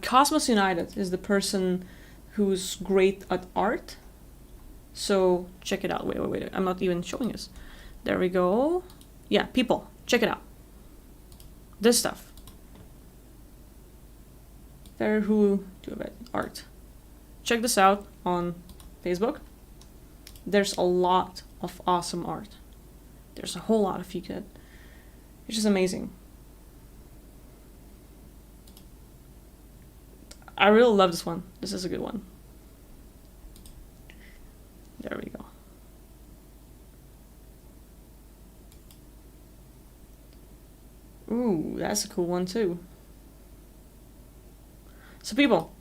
S1: Cosmos United is the person who's great at art. So check it out. Wait. I'm not even showing this. There we go. Yeah, people, check it out. This stuff. There who do about art. Check this out on Facebook. There's a lot of awesome art. There's a whole lot of you could. It's just amazing. I really love this one. This is a good one. There we go. Ooh, that's a cool one too. So people,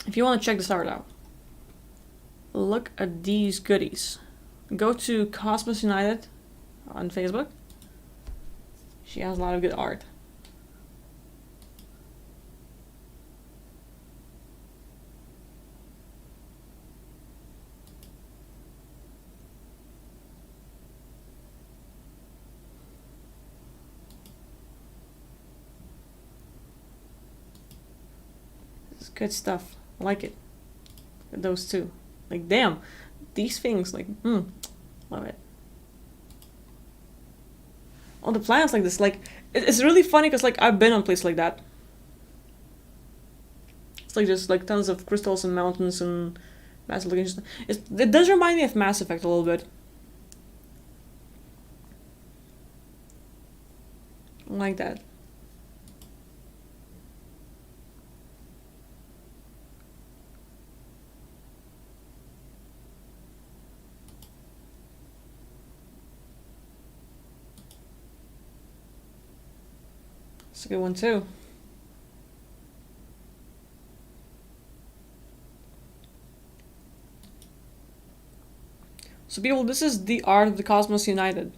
S1: if you want to check this art out, look at these goodies. Go to Cosmos United on Facebook. She has a lot of good art. It's good stuff. I like it. Those two. Like damn, these things like love it. On the planets like this, like it's really funny because like I've been on places like that. It's like just like tons of crystals and mountains and massive locations. It does remind me of Mass Effect a little bit. I like that. It's a good one too. So people, this is the art of the Cosmos United.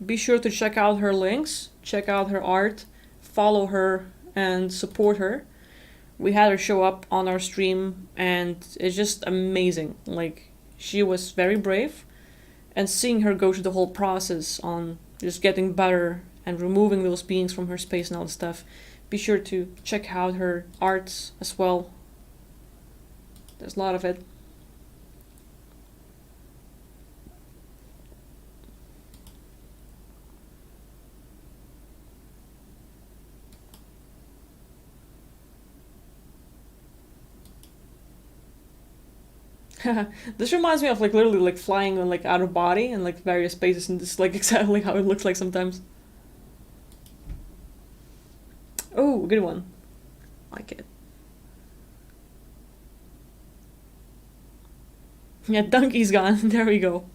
S1: Be sure to check out her links, check out her art, follow her and support her. We had her show up on our stream and it's just amazing. Like she was very brave and seeing her go through the whole process on just getting better and removing those beings from her space and all that stuff. Be sure to check out her arts as well. There's a lot of it. This reminds me of like literally like flying on like out of body and like various spaces and this is like exactly how it looks like sometimes. Oh, good one. Like it. Yeah, Donkey's gone. There we go.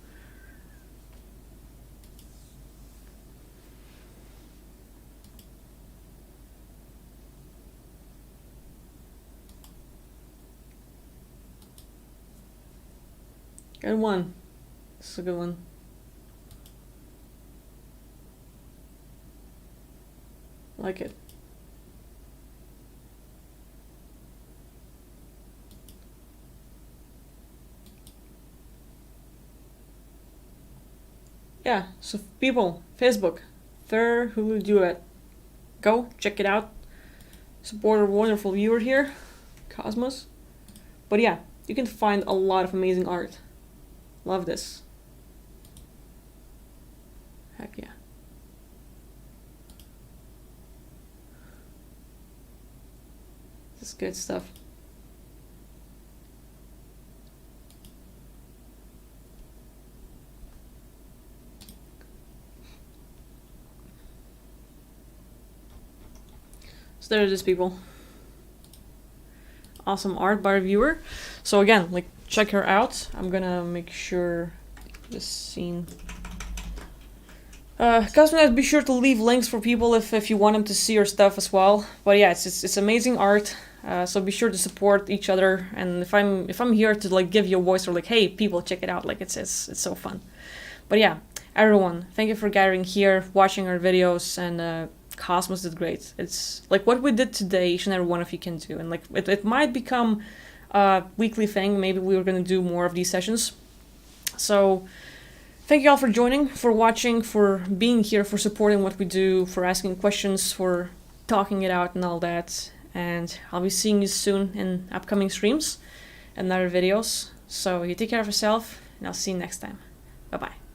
S1: Good one. This is a good one. Like it. Yeah, so people, Facebook, there who will do it. Go, check it out. Support our wonderful viewer here, Cosmos. But yeah, you can find a lot of amazing art. Love this. Heck yeah. That's good stuff. So there it is, people. Awesome art by a viewer. So again, like, check her out. I'm gonna make sure this scene. Cosmonaut, be sure to leave links for people if you want them to see your stuff as well. But yeah, it's amazing art. So be sure to support each other. And if I'm here to like give you a voice or like, hey, people, check it out. Like it's so fun. But yeah, everyone, thank you for gathering here, watching our videos, and Cosmos did great. It's like what we did today, each and every one of you can do. And like it might become a weekly thing. Maybe we were gonna do more of these sessions. So thank you all for joining, for watching, for being here, for supporting what we do, for asking questions, for talking it out and all that. And I'll be seeing you soon in upcoming streams and other videos. So you take care of yourself, and I'll see you next time. Bye-bye.